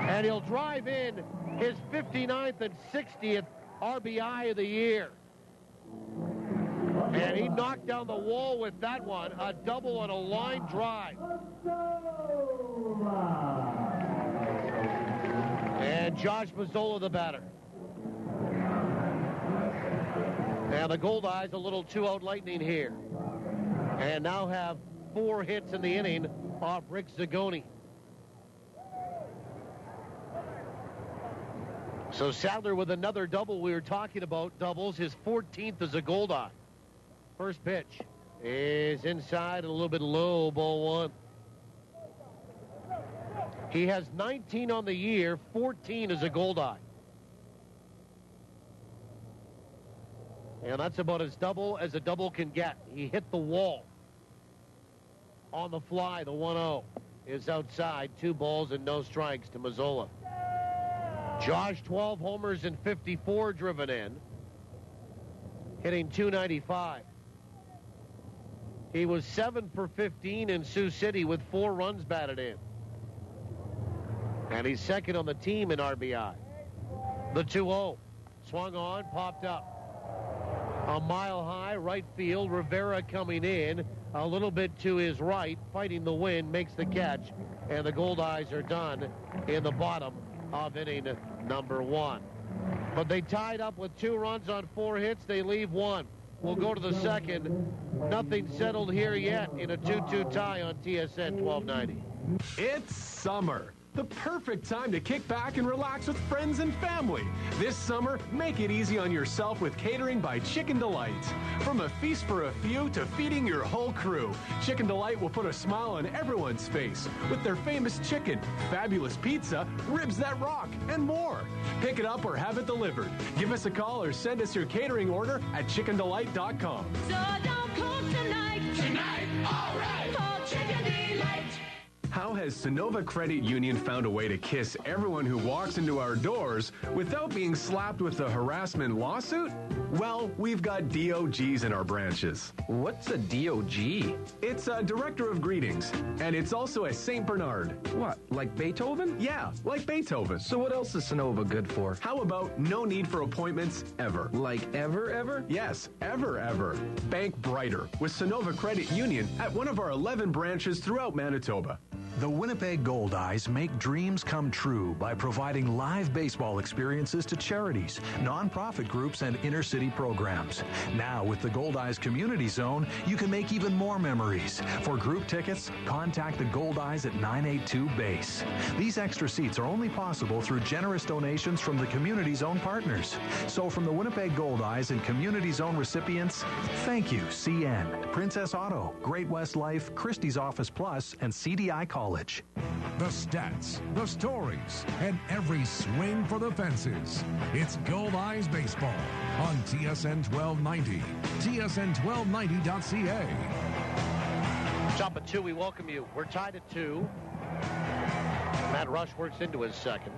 [SPEAKER 1] and he'll drive in his 59th and 60th RBI of the year. And he knocked down the wall with that one, a double on a line drive. And Josh Mazzola, the batter. And the Goldeyes a little 2-out lightning here. And now have 4 hits in the inning off Rick Zagoni. So Sadler with another double. We were talking about doubles. His 14th as a Goldeye. First pitch is inside, a little bit low, ball 1. He has 19 on the year, 14 as a Goldeye. And that's about as double as a double can get. He hit the wall. On the fly, the 1-0 is outside. 2 balls and no strikes to Mazzola. Josh, 12 homers and 54 driven in, hitting .295. He was 7 for 15 in Sioux City with 4 runs batted in. And he's second on the team in RBI. The 2-0 swung on, popped up. A mile high, right field. Rivera coming in a little bit to his right, fighting the wind, makes the catch, and the Goldeyes are done in the bottom of inning number 1. But they tied up with 2 runs on 4 hits. They leave 1. We'll go to the second. Nothing settled here yet in a 2-2 tie on TSN 1290.
[SPEAKER 14] It's summer. The perfect time to kick back and relax with friends and family. This summer, make it easy on yourself with catering by Chicken Delight. From a feast for a few to feeding your whole crew, Chicken Delight will put a smile on everyone's face with their famous chicken, fabulous pizza, ribs that rock, and more. Pick it up or have it delivered. Give us a call or send us your catering order at chickendelight.com.
[SPEAKER 19] So don't cook tonight. Tonight, all right. Call Chicken Delight.
[SPEAKER 14] How has Sonova Credit Union found a way to kiss everyone who walks into our doors without being slapped with a harassment lawsuit? Well, we've got DOGs in our branches.
[SPEAKER 11] What's a DOG?
[SPEAKER 14] It's a Director of Greetings, and it's also a St. Bernard.
[SPEAKER 11] What, like Beethoven?
[SPEAKER 14] Yeah, like Beethoven.
[SPEAKER 11] So what else is Sonova good for?
[SPEAKER 14] How about no need for appointments ever?
[SPEAKER 11] Like ever?
[SPEAKER 14] Yes, ever. Bank brighter with Sonova Credit Union at one of our 11 branches throughout Manitoba.
[SPEAKER 2] The Winnipeg Goldeyes make dreams come true by providing live baseball experiences to charities, nonprofit groups, and inner-city programs. Now, with the Goldeyes Community Zone, you can make even more memories. For group tickets, contact the Goldeyes at 982 Base. These extra seats are only possible through generous donations from the Community Zone partners. So from the Winnipeg Goldeyes and Community Zone recipients, thank you, CN, Princess Auto, Great West Life, Christie's Office Plus, and CDI College.
[SPEAKER 9] The stats, the stories, and every swing for the fences. It's Goldeyes Baseball on TSN 1290, tsn1290.ca.
[SPEAKER 1] Top of 2, we welcome you. We're tied at 2. Matt Rush works into his second.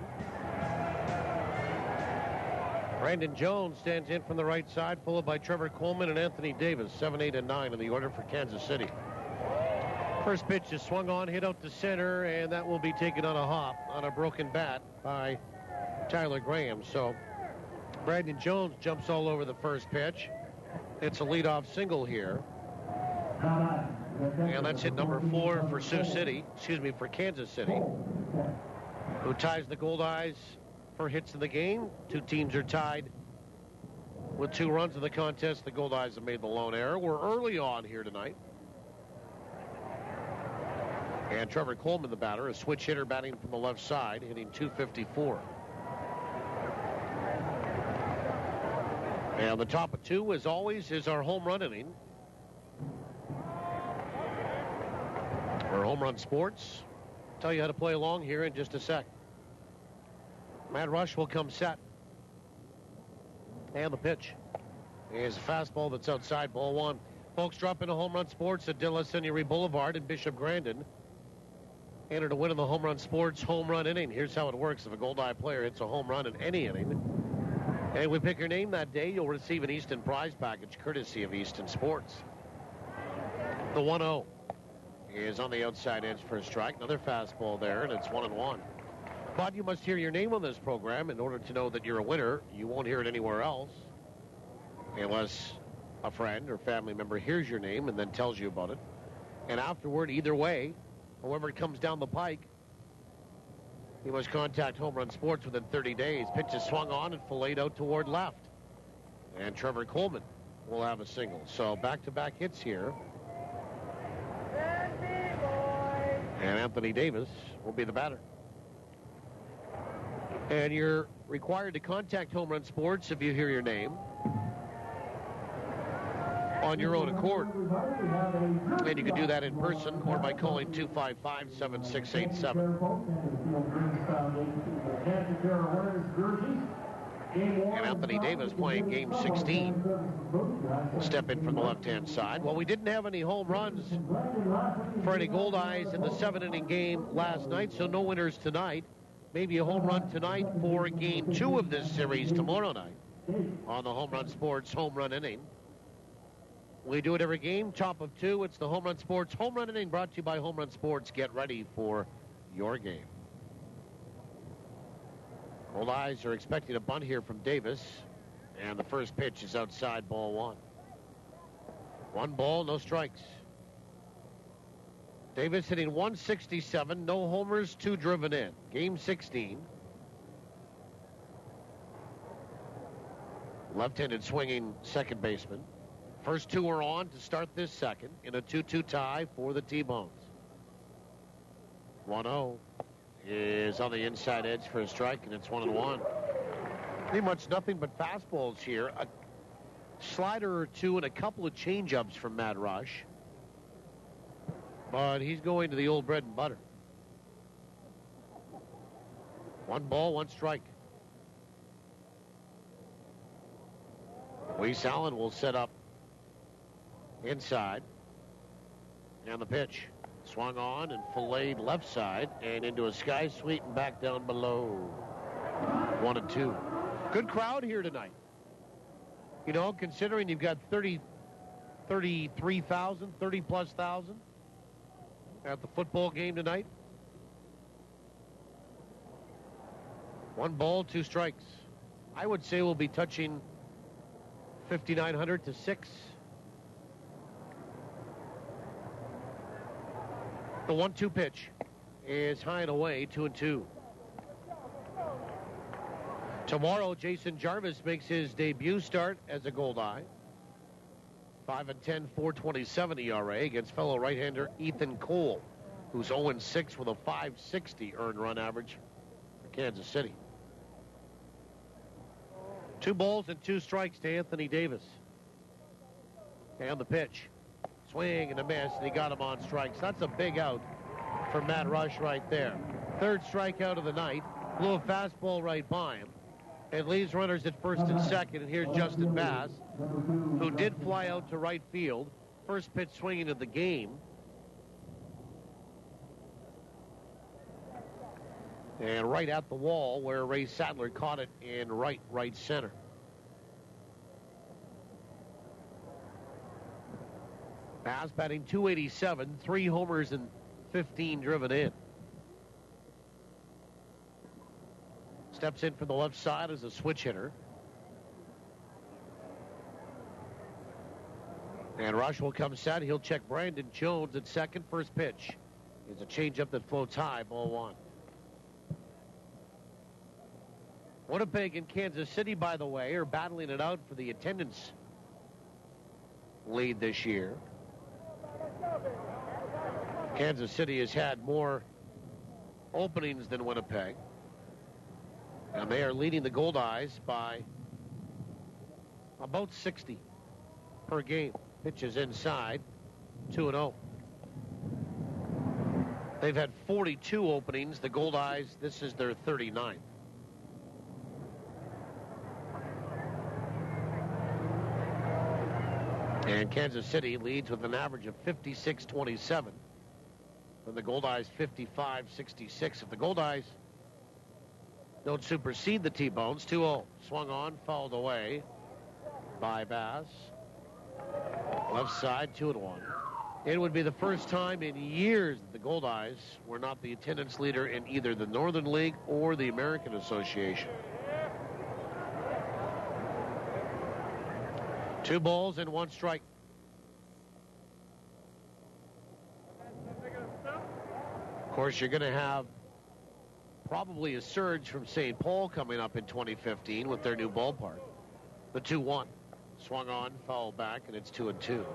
[SPEAKER 1] Brandon Jones stands in from the right side, followed by Trevor Coleman and Anthony Davis, 7, 8, and 9 in the order for Kansas City. First pitch is swung on, hit out to center, and that will be taken on a hop on a broken bat by Tyler Graham. So Brandon Jones jumps all over the first pitch. It's a leadoff single here. And that's hit number 4 for for Kansas City, who ties the Goldeyes for hits in the game. 2 teams are tied with 2 runs in the contest. The Goldeyes have made the lone error. We're early on here tonight. And Trevor Coleman, the batter, a switch hitter batting from the left side, hitting .254. And the top of 2, as always, is our home run inning. Our Home Run Sports. Tell you how to play along here in just a sec. Matt Rush will come set. And the pitch is a fastball that's outside, ball 1. Folks, drop into Home Run Sports at De La Seigneurie Boulevard in Bishop Grandin. Enter to win in the Home Run Sports home run inning. Here's how it works. If a Goldeye player hits a home run in any inning, and we pick your name that day, you'll receive an Easton prize package courtesy of Easton Sports. The 1-0 is on the outside edge for a strike. Another fastball there, and it's 1-1. But you must hear your name on this program in order to know that you're a winner. You won't hear it anywhere else unless a friend or family member hears your name and then tells you about it. And afterward, either way, however it comes down the pike, you must contact Home Run Sports within 30 days. Pitch is swung on and filleted out toward left. And Trevor Coleman will have a single. So back-to-back hits here. And Anthony Davis will be the batter. And you're required to contact Home Run Sports if you hear your name on your own accord. And you can do that in person or by calling 255-7687. And Anthony Davis playing game 16. Step in from the left-hand side. Well, we didn't have any home runs for any Goldeyes in the 7-inning game last night, so no winners tonight. Maybe a home run tonight for game 2 of this series tomorrow night on the Home Run Sports home run inning. We do it every game, top of 2. It's the Home Run Sports home run inning brought to you by Home Run Sports. Get ready for your game. Goldeyes are expecting a bunt here from Davis. And the first pitch is outside, ball one. 1 ball, no strikes. Davis hitting .167, no homers, 2 driven in. Game 16. Left-handed swinging second baseman. First 2 are on to start this second in a 2-2 tie for the T-Bones. 1-0 is on the inside edge for a strike, and it's 1-1. Pretty much nothing but fastballs here. A slider or 2 and a couple of changeups from Matt Rush. But he's going to the old bread and butter. 1 ball, 1 strike. Weiss Allen will set up inside. And the pitch. Swung on and filleted left side and into a sky sweep and back down below. 1-2. Good crowd here tonight. You know, considering you've got 33,000, 30-plus thousand at the football game tonight. 1 ball, 2 strikes. I would say we'll be touching 5,900 to 6. The 1-2 pitch is high and away, 2-2. Tomorrow, Jason Jarvis makes his debut start as a Goldeye. 5-10, 4.27 ERA against fellow right-hander Ethan Cole, who's 0-6 with a .560 earned run average for Kansas City. 2 balls and 2 strikes to Anthony Davis. And the pitch. Swing and a miss, and he got him on strikes. That's a big out for Matt Rush right there. 3rd strikeout of the night. Blew a fastball right by him. And leaves runners at first and second. And here's Justin Bass, who did fly out to right field. First pitch swinging of the game. And right at the wall where Ray Sadler caught it in right center. Bass batting .287, 3 homers and 15 driven in. Steps in from the left side as a switch hitter. And Rush will come set. He'll check Brandon Jones at second. First pitch is a changeup that floats high, ball 1. Winnipeg and Kansas City, by the way, are battling it out for the attendance lead this year. Kansas City has had more openings than Winnipeg. And they are leading the Goldeyes by about 60 per game. Pitches inside, 2-0. They've had 42 openings. The Goldeyes, this is their 39th. And Kansas City leads with an average of 56-27. And the Goldeyes 55-66. If the Goldeyes don't supersede the T-Bones, 2-0. Swung on, fouled away by Bass. Left side, 2-1. It would be the first time in years that the Goldeyes were not the attendance leader in either the Northern League or the American Association. 2 balls and 1 strike. Of course, you're going to have probably a surge from St. Paul coming up in 2015 with their new ballpark. The 2-1. Swung on, fouled back, and it's 2-2.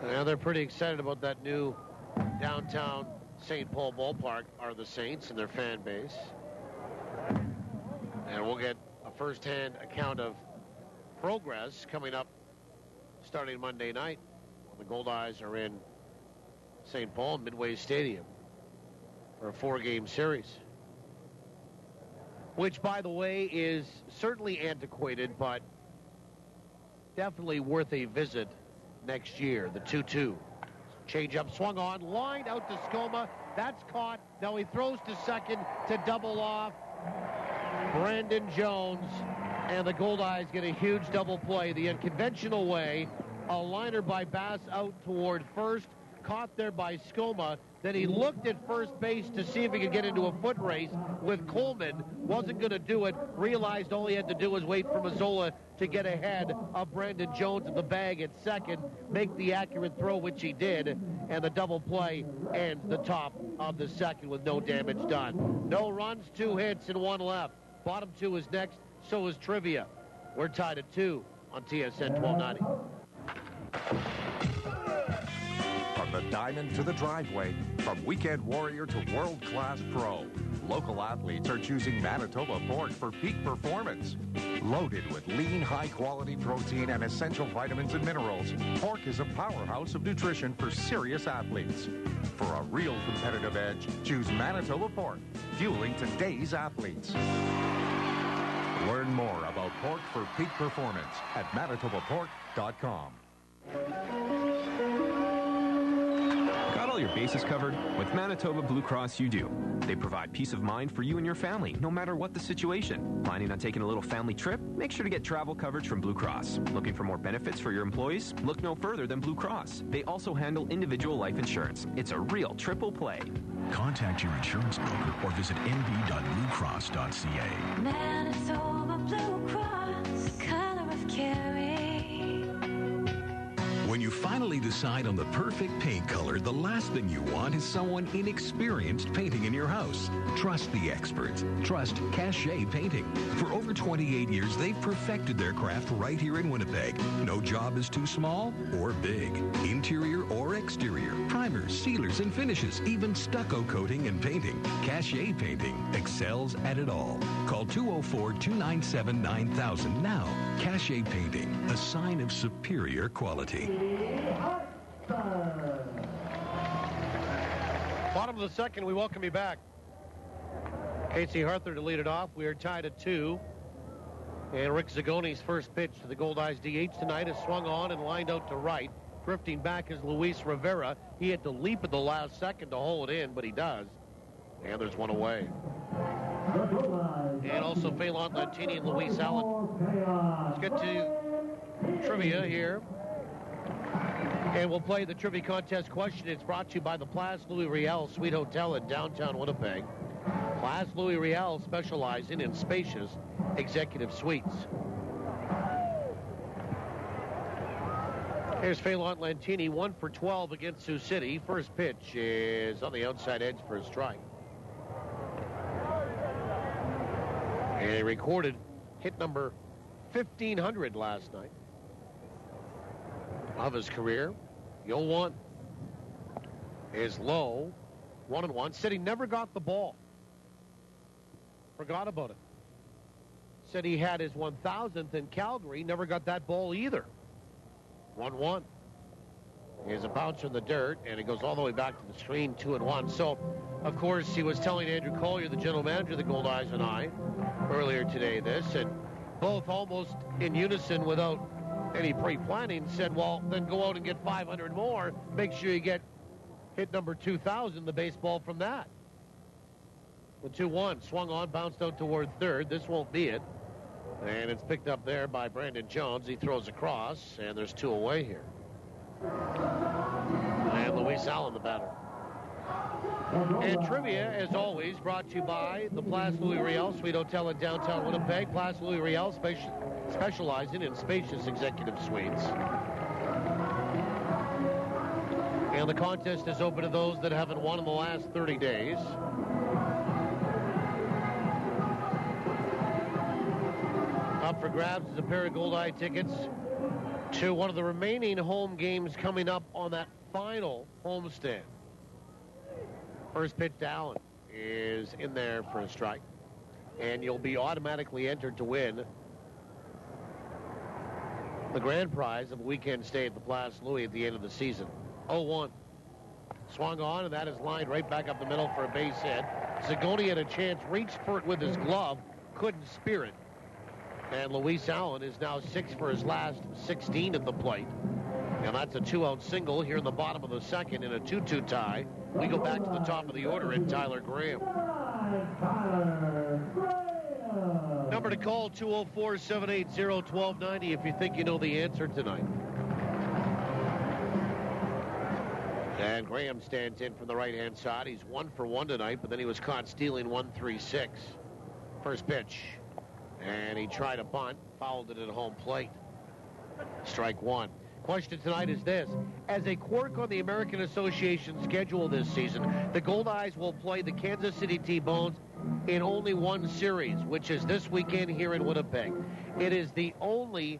[SPEAKER 1] Now they're pretty excited about that new downtown St. Paul ballpark, are the Saints and their fan base. And we'll get a first-hand account of progress coming up starting Monday night when the Goldeyes are in St. Paul Midway Stadium for a 4-game series, which, by the way, is certainly antiquated, but definitely worth a visit next year. The 2-2. Change-up swung on, lined out to Skoma. That's caught. Now he throws to second to double off Brandon Jones, and the Goldeyes get a huge double play the unconventional way. A liner by Bass out toward first, caught there by Skoma, Then he looked at first base to see if he could get into a foot race with Coleman. Wasn't going to do it. Realized all he had to do was wait for Mazzola to get ahead of Brandon Jones at the bag at second, make the accurate throw, which he did, and the double play ends the top of the second with no damage done. No runs, 2 hits, and 1 left. Bottom 2 is next, so is trivia. We're tied at 2 on TSN 1290.
[SPEAKER 20] From the diamond to the driveway, from weekend warrior to world-class pro, local athletes are choosing Manitoba pork for peak performance. Loaded with lean, high-quality protein and essential vitamins and minerals, pork is a powerhouse of nutrition for serious athletes. For a real competitive edge, choose Manitoba pork, fueling today's athletes. Learn more about pork for peak performance at manitobapork.com.
[SPEAKER 11] Got all your bases covered? With Manitoba Blue Cross, you do. They provide peace of mind for you and your family, no matter what the situation. Planning on taking a little family trip? Make sure to get travel coverage from Blue Cross. Looking for more benefits for your employees? Look no further than Blue Cross. They also handle individual life insurance. It's a real triple play.
[SPEAKER 21] Contact your insurance broker or visit nb.bluecross.ca.
[SPEAKER 19] Manitoba Blue Cross, color of caring.
[SPEAKER 15] When you finally decide on the perfect paint color, the last thing you want is someone inexperienced painting in your house. Trust the experts. Trust Cachet Painting. For over 28 years, they've perfected their craft right here in Winnipeg. No job is too small or big. Interior or exterior. Primers, sealers, and finishes. Even stucco coating and painting. Cachet Painting excels at it all. Call 204-297-9000 now. Cachet Painting, a sign of superior quality.
[SPEAKER 1] Bottom of the second, we welcome you back. Casey Harther to lead it off. We are tied at 2. And Rick Zagone's first pitch to the Goldeyes DH tonight is swung on and lined out to right. Drifting back is Luis Rivera. He had to leap at the last second to hold it in, but he does. And there's one away. And also Phelan Lantini and Luis Allen. Let's get to trivia here. And we'll play the trivia contest question. It's brought to you by the Place Louis Riel Suite Hotel in downtown Winnipeg. Place Louis Riel specializing in spacious executive suites. Here's Phelan Lantini, 1 for 12 against Sioux City. First pitch is on the outside edge for a strike. And he recorded hit number 1,500 last night of his career. The 0-1 is low. 1-1. Said he never got the ball. Forgot about it. Said he had his 1,000th in Calgary. Never got that ball either. 1-1. Here's a bouncer in the dirt, and it goes all the way back to the screen, 2-1. So, of course, he was telling Andrew Collier, the general manager of the Goldeyes, and I, earlier today this, and both almost in unison without any pre-planning, said, well, then go out and get 500 more. Make sure you get hit number 2,000, the baseball from that. The 2-1 swung on, bounced out toward third. This won't be it. And it's picked up there by Brandon Jones. He throws across, and there's 2 away here. And Luis Allen, the batter. And trivia, as always, brought to you by the Place Louis Riel Suite Hotel in downtown Winnipeg. Place Louis Riel specializing in spacious executive suites. And the contest is open to those that haven't won in the last 30 days. Up for grabs is a pair of Goldeye tickets to one of the remaining home games coming up on that final homestand. First pitch to Allen is in there for a strike. And you'll be automatically entered to win the grand prize of a weekend stay at the Place Louis at the end of the season. 0-1. Swung on, and that is lined right back up the middle for a base hit. Zagoni had a chance, reached for it with his glove, couldn't spear it. And Luis Allen is now 6 for his last 16 at the plate. And that's a 2-out single here in the bottom of the second in a 2-2 tie. We go back to the top of the order in Tyler Graham. Number to call, 204-780-1290 if you think you know the answer tonight. And Graham stands in from the right-hand side. He's 1 for 1 tonight, but then he was caught stealing 1-3-6. First pitch. And he tried a bunt, fouled it at home plate. Strike one. Question tonight is this. As a quirk on the American Association schedule this season, the Goldeyes will play the Kansas City T-Bones in only one series, which is this weekend here in Winnipeg. It is the only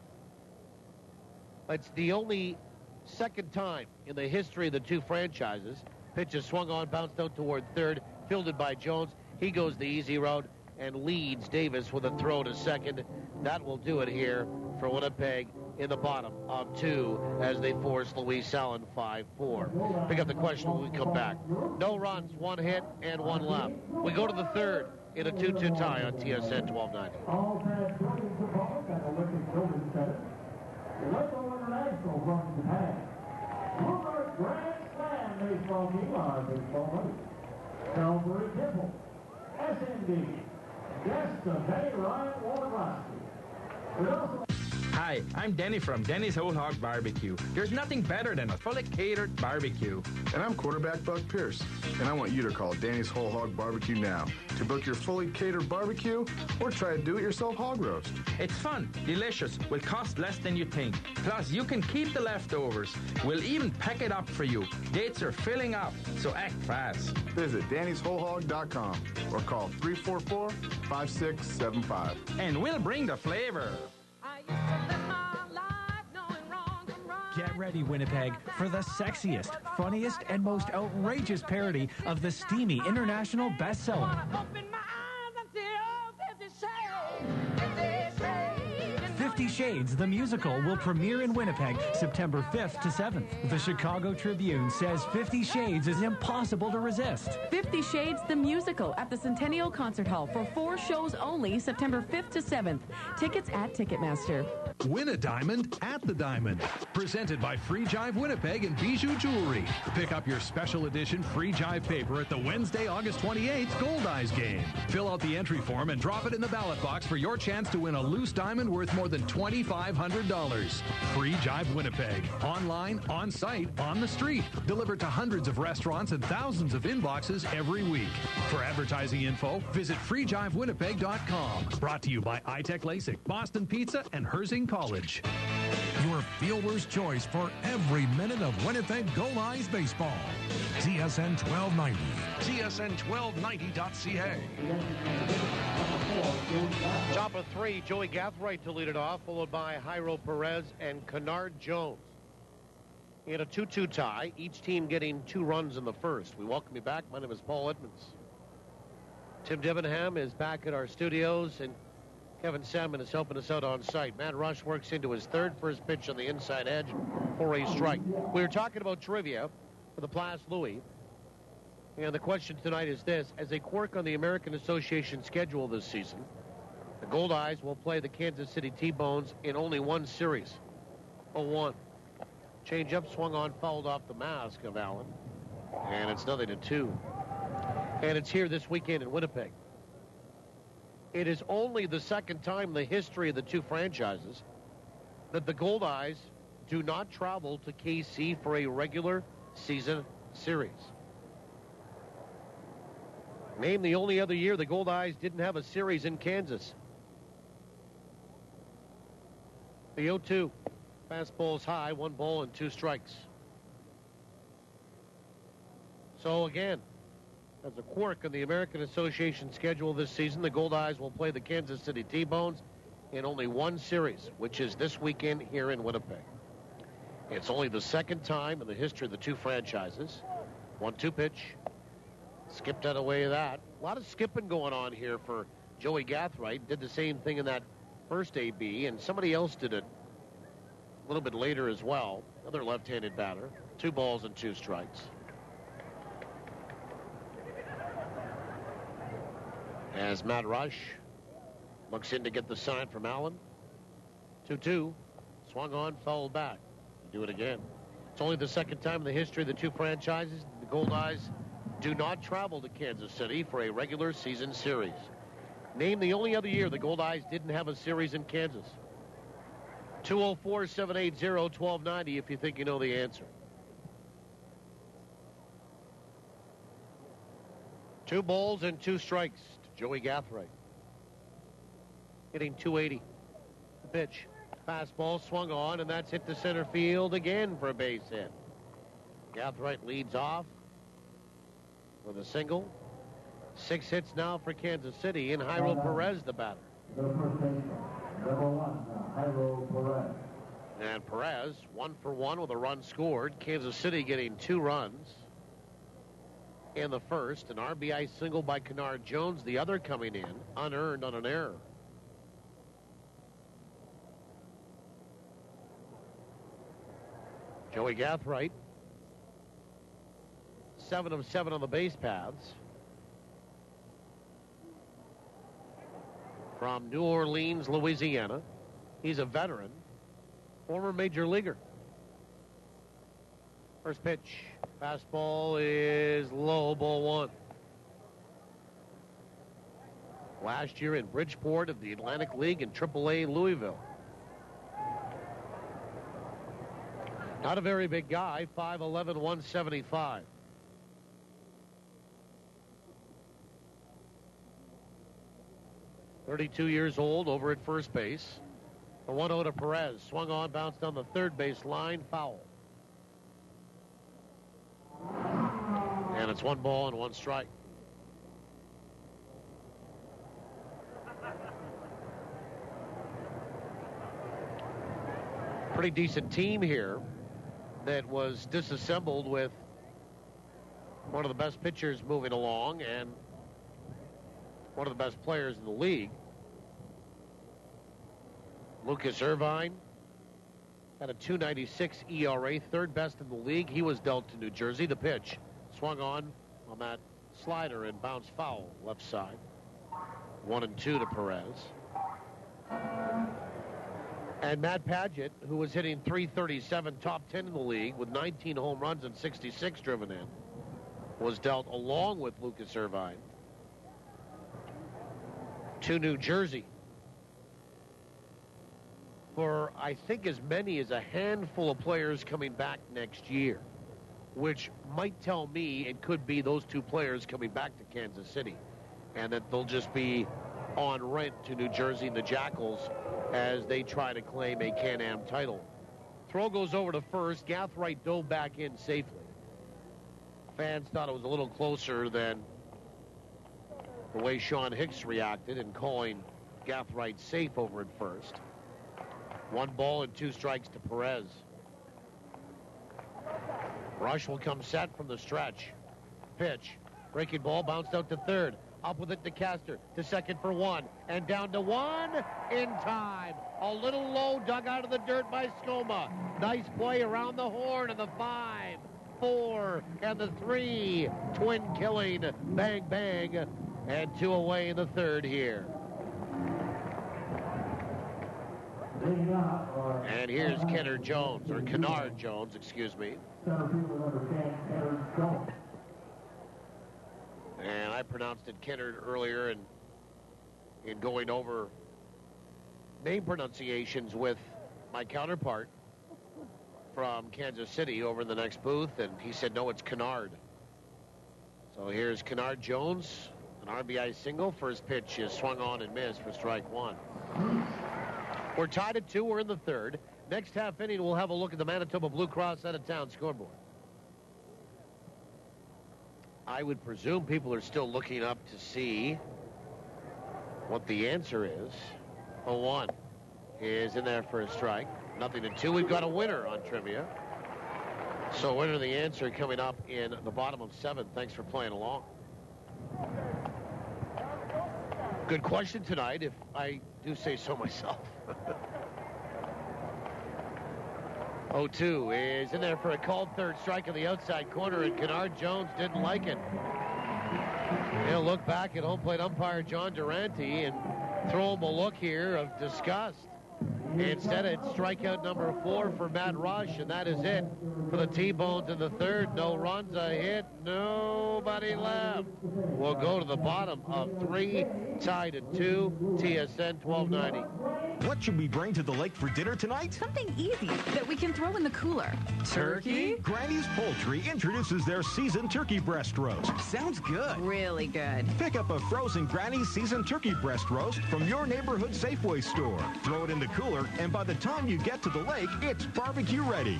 [SPEAKER 1] second time in the history of the two franchises. Pitch is swung on, bounced out toward third, fielded by Jones. He goes the easy route and leads Davis with a throw to second. That will do it here for Winnipeg in the bottom of 2 as they force Louis Allen 5-4. Pick up the question when we come back. No runs, 1 hit, and 1 left. We go to the third in a 2-2 tie on TSN 1290.
[SPEAKER 16] All fans joining the ball at Olympic Children's Center. The local international from Japan. Former Grand Slam baseball team are baseball money. Calvary Temple. SND. Guest of Benny Ryan Wojnarowski.
[SPEAKER 3] Hi, I'm Denny from Denny's Whole Hog Barbecue. There's nothing better than a fully catered barbecue.
[SPEAKER 22] And I'm quarterback Buck Pierce, and I want you to call Danny's Whole Hog Barbecue now to book your fully catered barbecue or try a do-it-yourself hog roast.
[SPEAKER 3] It's fun, delicious, will cost less than you think. Plus, you can keep the leftovers. We'll even pack it up for you. Dates are filling up, so act fast.
[SPEAKER 22] Visit Danny'sWholeHog.com or call 344-5675.
[SPEAKER 3] And we'll bring the flavor.
[SPEAKER 23] Get ready, Winnipeg, for the sexiest, funniest, and most outrageous parody of the steamy international bestseller. 50 Shades, the musical, will premiere in Winnipeg September 5th to 7th. The Chicago Tribune says 50 Shades is impossible to resist.
[SPEAKER 24] 50 Shades, the musical, at the Centennial Concert Hall for 4 shows only, September 5th to 7th. Tickets at Ticketmaster.
[SPEAKER 2] Win a diamond at the Diamond. Presented by Free Jive Winnipeg and Bijou Jewelry. Pick up your special edition Free Jive paper at the Wednesday, August 28th Goldeyes game. Fill out the entry form and drop it in the ballot box for your chance to win a loose diamond worth more than $2,500. Free Jive Winnipeg. Online, on site, on the street. Delivered to hundreds of restaurants and thousands of inboxes every week. For advertising info, visit freejivewinnipeg.com. Brought to you by iTech LASIK, Boston Pizza, and Herzing College.
[SPEAKER 9] Your fielder's choice for every minute of Winnipeg Goldeyes baseball. TSN 1290. TSN1290.ca.
[SPEAKER 1] Top of 3, Joey Gathright to lead it off, followed by Jairo Perez and Kennard Jones. In a 2-2 tie, each team getting 2 runs in the first. We welcome you back. My name is Paul Edmonds. Tim Debenham is back at our studios, and Kevin Salmon is helping us out on site. Matt Rush works into his third, first pitch on the inside edge for a strike. We were talking about trivia for the Place Louis. And the question tonight is this. As a quirk on the American Association schedule this season, the Goldeyes will play the Kansas City T-Bones in only one series. 0-1. Change-up swung on, fouled off the mask of Allen. And it's 0-2. And it's here this weekend in Winnipeg. It is only the second time in the history of the two franchises that the Goldeyes do not travel to KC for a regular season series. Name the only other year the Goldeyes didn't have a series in Kansas. The 0-2. Fastball's high, 1 ball and 2 strikes. So again, as a quirk in the American Association schedule this season, the Goldeyes will play the Kansas City T-Bones in only one series, which is this weekend here in Winnipeg. It's only the second time in the history of the two franchises. 1-2 pitch. Skipped out of the way of that. A lot of skipping going on here for Joey Gathright. Did the same thing in that first AB, and somebody else did it a little bit later as well. Another left-handed batter. 2 balls and 2 strikes. As Matt Rush looks in to get the sign from Allen. 2-2. Swung on, fouled back. Do it again. It's only the second time in the history of the two franchises the Goldeyes do not travel to Kansas City for a regular season series. Name the only other year the Goldeyes didn't have a series in Kansas. 204-780-1290 if you think you know the answer. 2 balls and 2 strikes to Joey Gathright. Hitting .280. The pitch. Fastball swung on, and that's hit to center field again for a base hit. Gathright leads off with a single. 6 hits now for Kansas City, and Jairo Perez, the batter.
[SPEAKER 16] Number 1, Jairo Perez.
[SPEAKER 1] And Perez, 1 for 1 with a run scored. Kansas City getting 2 runs in the first. An RBI single by Kennard Jones, the other coming in, unearned on an error. Joey Gathright, 7 of 7 on the base paths. From New Orleans, Louisiana. He's a veteran, former major leaguer. First pitch, fastball is low, ball 1. Last year in Bridgeport of the Atlantic League in AAA Louisville. Not a very big guy, 5'11", 175. .32 years old, over at first base. The 1-0 to Perez. Swung on, bounced down the third base line, foul. And it's 1 ball and 1 strike. Pretty decent team here that was disassembled with one of the best pitchers moving along and one of the best players in the league. Lucas Irvine had a .296 ERA, 3rd best in the league. He was dealt to New Jersey. The pitch swung on that slider and bounced foul left side. 1-2 to Perez. And Matt Padgett, who was hitting .337, top 10 in the league with 19 home runs and 66 driven in, was dealt along with Lucas Irvine to New Jersey for, I think, as many as a handful of players coming back next year, which might tell me it could be those 2 players coming back to Kansas City, and that they'll just be on rent to New Jersey and the Jackals as they try to claim a Can-Am title. Throw goes over to first. Gathright dove back in safely. Fans thought it was a little closer than the way Sean Hicks reacted in calling Gathright safe over at first. 1 ball and 2 strikes to Perez. Rush will come set from the stretch. Pitch. Breaking ball, bounced out to third. Up with it to Castor, to second for 1, and down to 1 in time. A little low, dug out of the dirt by Skoma. Nice play around the horn, and the 5, 4, and the 3. Twin killing, bang, bang, and 2 away in the third here. And here's Kennard Jones, excuse me. And I pronounced it Kennard earlier in going over name pronunciations with my counterpart from Kansas City over in the next booth, and he said, no, it's Kennard. So here's Kennard Jones, an RBI single. First pitch is swung on and missed for strike 1. We're tied at 2. We're in the third. Next half inning, we'll have a look at the Manitoba Blue Cross out-of-town scoreboard. I would presume people are still looking up to see what the answer is. 0-1 is in there for a strike. 0-2. We've got a winner on trivia. So winner of the answer coming up in the bottom of 7. Thanks for playing along. Good question tonight, if I do say so myself. 0-2 is in there for a called third strike on the outside corner, and Kennard Jones didn't like it. He'll look back at home plate umpire John Durante and throw him a look here of disgust. Instead, it's strikeout number 4 for Matt Rush, and that is it for the T-Bones in the third. No runs, a hit, nobody left. We'll go to the bottom of 3, tied at 2, TSN 1290.
[SPEAKER 4] What should we bring to the lake for dinner tonight?
[SPEAKER 12] Something easy that we can throw in the cooler.
[SPEAKER 4] Turkey? Granny's Poultry introduces their seasoned turkey breast roast. Sounds good.
[SPEAKER 12] Really good.
[SPEAKER 4] Pick up a frozen Granny's seasoned turkey breast roast from your neighborhood Safeway store. Throw it in the cooler, and by the time you get to the lake, it's barbecue ready.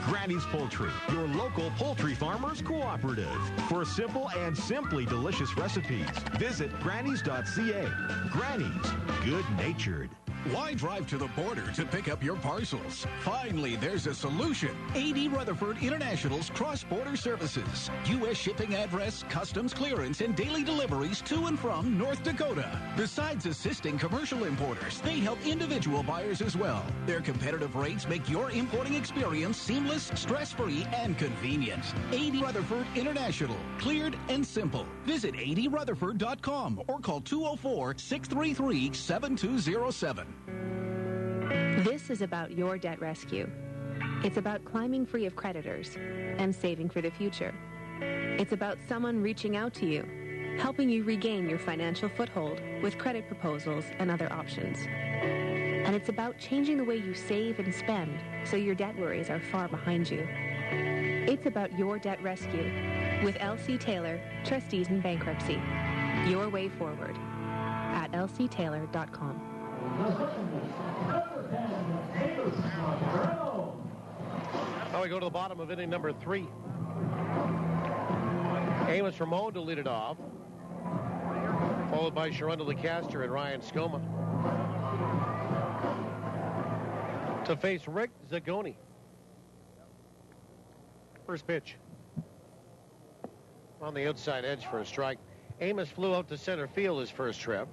[SPEAKER 4] Granny's Poultry, your local poultry farmers cooperative. For simple and simply delicious recipes, visit grannys.ca. Granny's, good-natured.
[SPEAKER 15] Why drive to the border to pick up your parcels? Finally, there's a solution. A.D. Rutherford International's cross-border services. U.S. shipping address, customs clearance, and daily deliveries to and from North Dakota. Besides assisting commercial importers, they help individual buyers as well. Their competitive rates make your importing experience seamless, stress-free, and convenient. A.D. Rutherford International. Cleared and simple. Visit adrutherford.com or call 204-633-7207.
[SPEAKER 5] This is about your debt rescue. It's about climbing free of creditors and saving for the future. It's about someone reaching out to you, helping you regain your financial foothold with credit proposals and other options. And it's about changing the way you save and spend so your debt worries are far behind you. It's about your debt rescue with L.C. Taylor, Trustees in Bankruptcy. Your way forward at lctaylor.com.
[SPEAKER 1] Now we go to the bottom of inning number 3. Amos Ramon to lead it off, followed by Sharonda Lecaster and Ryan Skoma to face Rick Zagoni. First pitch on the outside edge for a strike. Amos flew out to center field his first trip,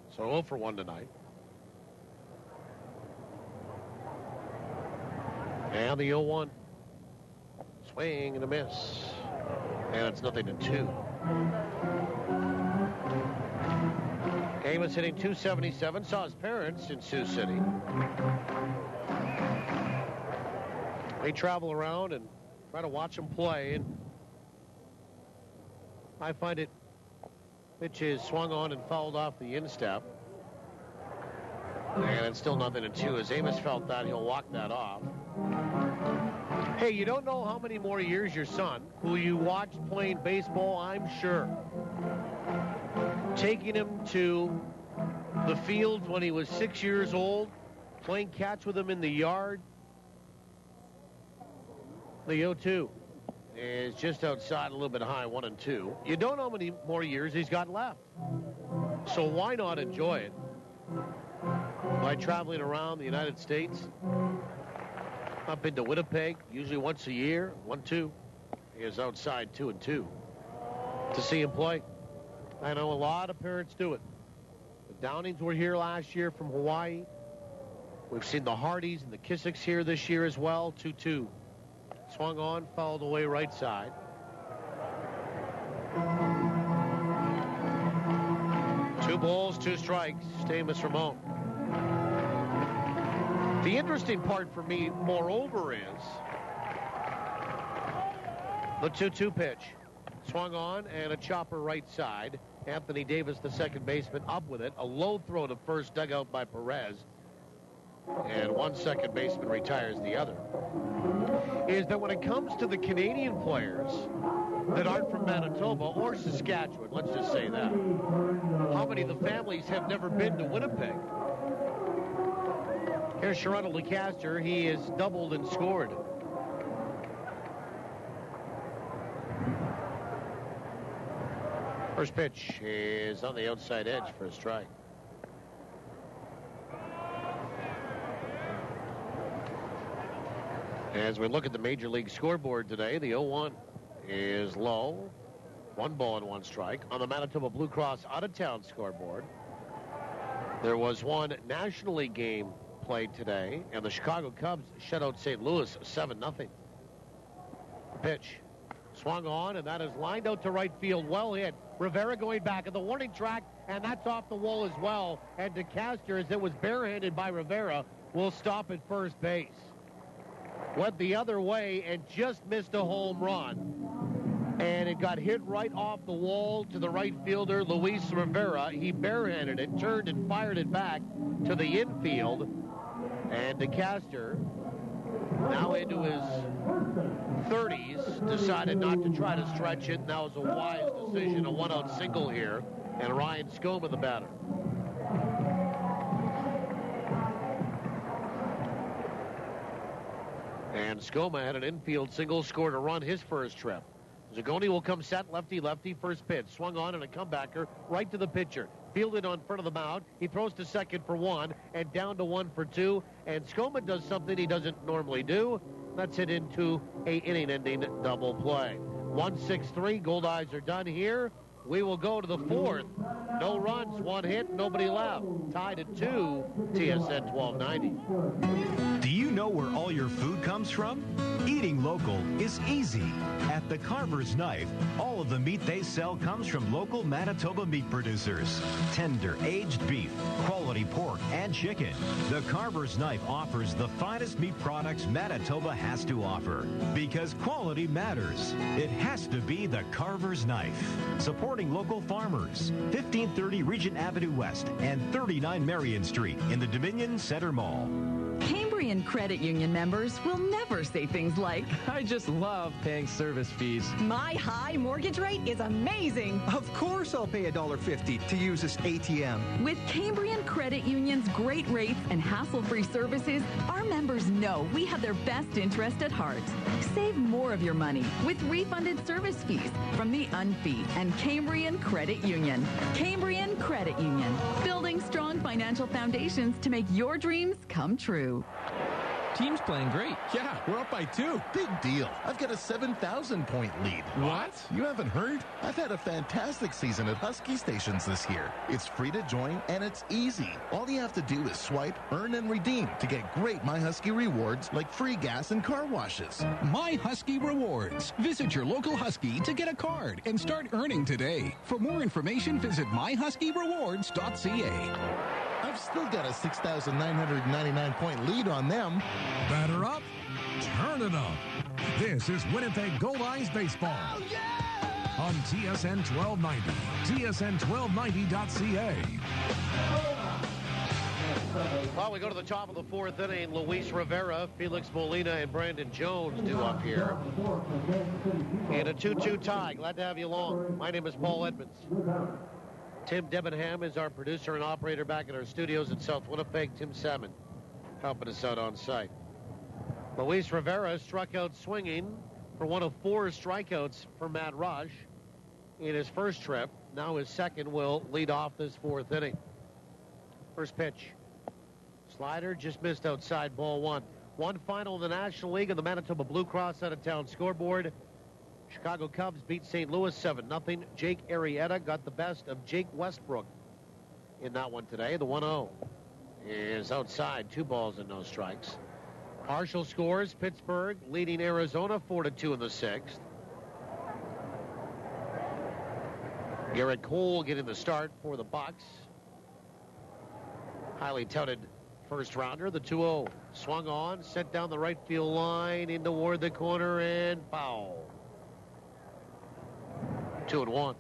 [SPEAKER 1] so 0 for 1 tonight. And the 0-1. Swing and a miss. And it's 0-2. Amos hitting .277. Saw his parents in Sioux City. They travel around and try to watch him play. And I find it, pitch is swung on and fouled off the instep. And it's still 0-2. As Amos felt that, he'll walk that off. Hey, you don't know how many more years your son, who you watched playing baseball, I'm sure, taking him to the field when he was 6 years old, playing catch with him in the yard. The 0-2 is just outside, a little bit high, 1-2. You don't know how many more years he's got left. So why not enjoy it by traveling around the United States? Up into Winnipeg, usually once a year, 1-2. He is outside 2-2 to see him play. I know a lot of parents do it. The Downings were here last year from Hawaii. We've seen the Hardys and the Kissicks here this year as well, 2-2. Swung on, fouled away right side. Two balls, two strikes, Amos Ramon. The interesting part for me, moreover, is the 2-2 pitch. Swung on and a chopper right side. Anthony Davis, the second baseman, up with it. A low throw to first, dug out by Perez. And one second baseman retires the other. Is that when it comes to the Canadian players that aren't from Manitoba or Saskatchewan, let's just say that, how many of the families have never been to Winnipeg? Here's Sharonda Lecaster. He has doubled and scored. First pitch is on the outside edge for a strike. As we look at the Major League scoreboard today, the 0-1 is low. 1 ball and 1 strike. On the Manitoba Blue Cross out-of-town scoreboard, there was one National League game played today, and the Chicago Cubs shut out St. Louis 7-0. Pitch swung on, and that is lined out to right field. Well hit. Rivera going back at the warning track, and that's off the wall as well. And DeCaster, as it was barehanded by Rivera, will stop at first base. Went the other way and just missed a home run. And it got hit right off the wall to the right fielder, Luis Rivera. He barehanded it, turned and fired it back to the infield. And DeCaster, now into his 30s, decided not to try to stretch it. And that was a wise decision, a one-out single here. And Ryan Skoma, the batter. And Skoma had an infield single, scored a run his first trip. Zagoni will come set, lefty, first pitch. Swung on and a comebacker right to the pitcher. Fielded on front of the mound. He throws to second for one and down to one for two. And Skoma does something he doesn't normally do. That's it into a inning-ending double play. 1-6-3. Goldeyes are done here. We will go to the fourth. No runs, one hit, nobody left. Tied at 2, TSN 1290.
[SPEAKER 4] Do you know where all your food comes from? Eating local is easy. At the Carver's Knife, all of the meat they sell comes from local Manitoba meat producers. Tender, aged beef, quality pork, and chicken. The Carver's Knife offers the finest meat products Manitoba has to offer. Because quality matters. It has to be the Carver's Knife. Supporting local farmers. 1530 Regent Avenue West and 39 Marion Street in the Dominion Center Mall.
[SPEAKER 24] Cambrian Credit Union members will never say things like,
[SPEAKER 3] I just love paying service fees.
[SPEAKER 6] My high mortgage rate is amazing.
[SPEAKER 7] Of course I'll pay $1.50 to use this ATM.
[SPEAKER 24] With Cambrian Credit Union's great rates and hassle-free services, our members know we have their best interest at heart. Save more of your money with refunded service fees from the UNFI and Cambrian Credit Union. Cambrian Credit Union, building strong financial foundations to make your dreams come true.
[SPEAKER 3] Team's playing great.
[SPEAKER 8] Yeah, we're up by 2. Big deal. I've got a 7,000-point lead.
[SPEAKER 3] What?
[SPEAKER 8] You haven't heard? I've had a fantastic season at Husky Stations this year. It's free to join, and it's easy. All you have to do is swipe, earn, and redeem to get great My Husky rewards like free gas and car washes.
[SPEAKER 15] My Husky Rewards. Visit your local Husky to get a card and start earning today. For more information, visit myhuskyrewards.ca.
[SPEAKER 8] I've still got a 6,999-point lead on them.
[SPEAKER 9] Batter up, turn it up. This is Winnipeg Goldeyes Baseball.
[SPEAKER 19] Oh, yeah!
[SPEAKER 9] On TSN 1290, TSN1290.ca.
[SPEAKER 1] Well, we go to the top of the fourth inning. Luis Rivera, Felix Molina, and Brandon Jones due up here. And a 2-2 tie. Glad to have you along. My name is Paul Edmonds. Tim Debenham is our producer and operator back at our studios in South Winnipeg. Tim Salmon helping us out on site. Luis Rivera struck out swinging for one of 4 strikeouts for Matt Rush in his first trip. Now his second will lead off this fourth inning. First pitch. Slider just missed outside, ball 1. One final in the National League on the Manitoba Blue Cross out-of-town scoreboard. Chicago Cubs beat St. Louis 7-0. Jake Arrieta got the best of Jake Westbrook in that one today. The 1-0 is outside. 2 balls and no strikes. Partial scores. Pittsburgh leading Arizona 4-2 in the 6th. Garrett Cole getting the start for the Bucks. Highly touted first rounder. The 2-0 swung on, sent down the right field line in toward the corner and foul. 2-1.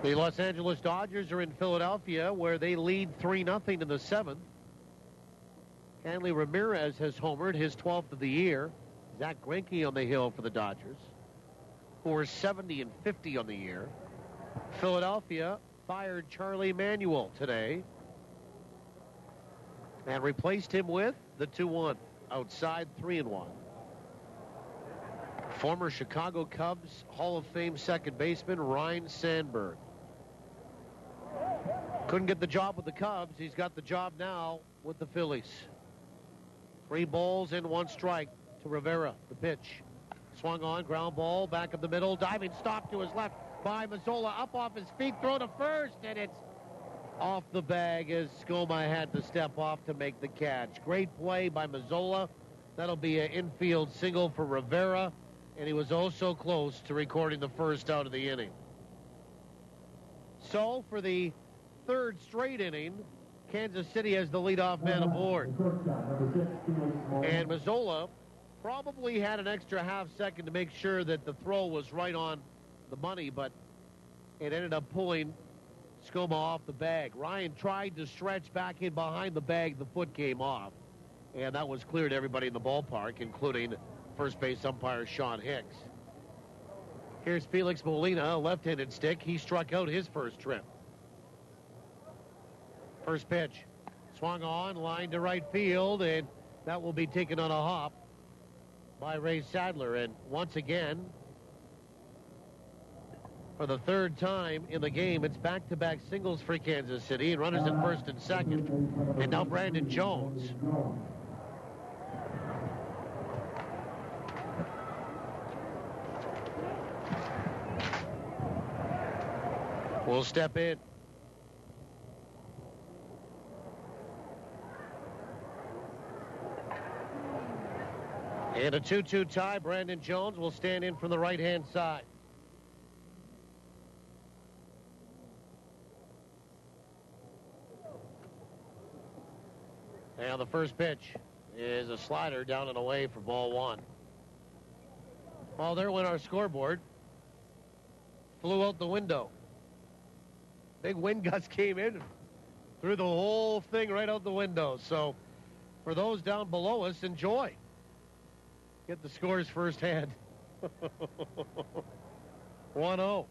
[SPEAKER 1] The Los Angeles Dodgers are in Philadelphia, where they lead 3-0 in the 7th. Hanley Ramirez has homered, his 12th of the year. Zach Greinke on the hill for the Dodgers, who are 70 and 50 on the year. Philadelphia fired Charlie Manuel today and replaced him with the 2-1 outside 3-1. Former Chicago Cubs Hall of Fame second baseman Ryne Sandberg. Couldn't get the job with the Cubs. He's got the job now with the Phillies. 3 balls and 1 strike to Rivera. The pitch. Swung on, ground ball, back of the middle, diving stop to his left by Mazzola, up off his feet, throw to first, and it's off the bag as Skoma had to step off to make the catch. Great play by Mazzola. That'll be an infield single for Rivera, and he was also close to recording the first out of the inning. So for the 3rd straight inning, Kansas City has the leadoff man aboard. And Mazzola probably had an extra half second to make sure that the throw was right on the money, but it ended up pulling Skoma off the bag. Ryan tried to stretch back in behind the bag. The foot came off. And that was clear to everybody in the ballpark, including first base umpire Sean Hicks. Here's Felix Molina, a left-handed stick. He struck out his first trip. First pitch. Swung on, line to right field, and that will be taken on a hop by Ray Sadler. And once again, for the third time in the game, it's back-to-back singles for Kansas City, and runners at first and second. And now Brandon Jones. Will step in. And a 2-2 tie. Brandon Jones will stand in from the right-hand side. Now the first pitch is a slider down and away for ball one. Well, there went our scoreboard. Flew out the window. Big wind gusts came in, threw the whole thing right out the window. So for those down below us, enjoy. Get the scores firsthand. 1-0.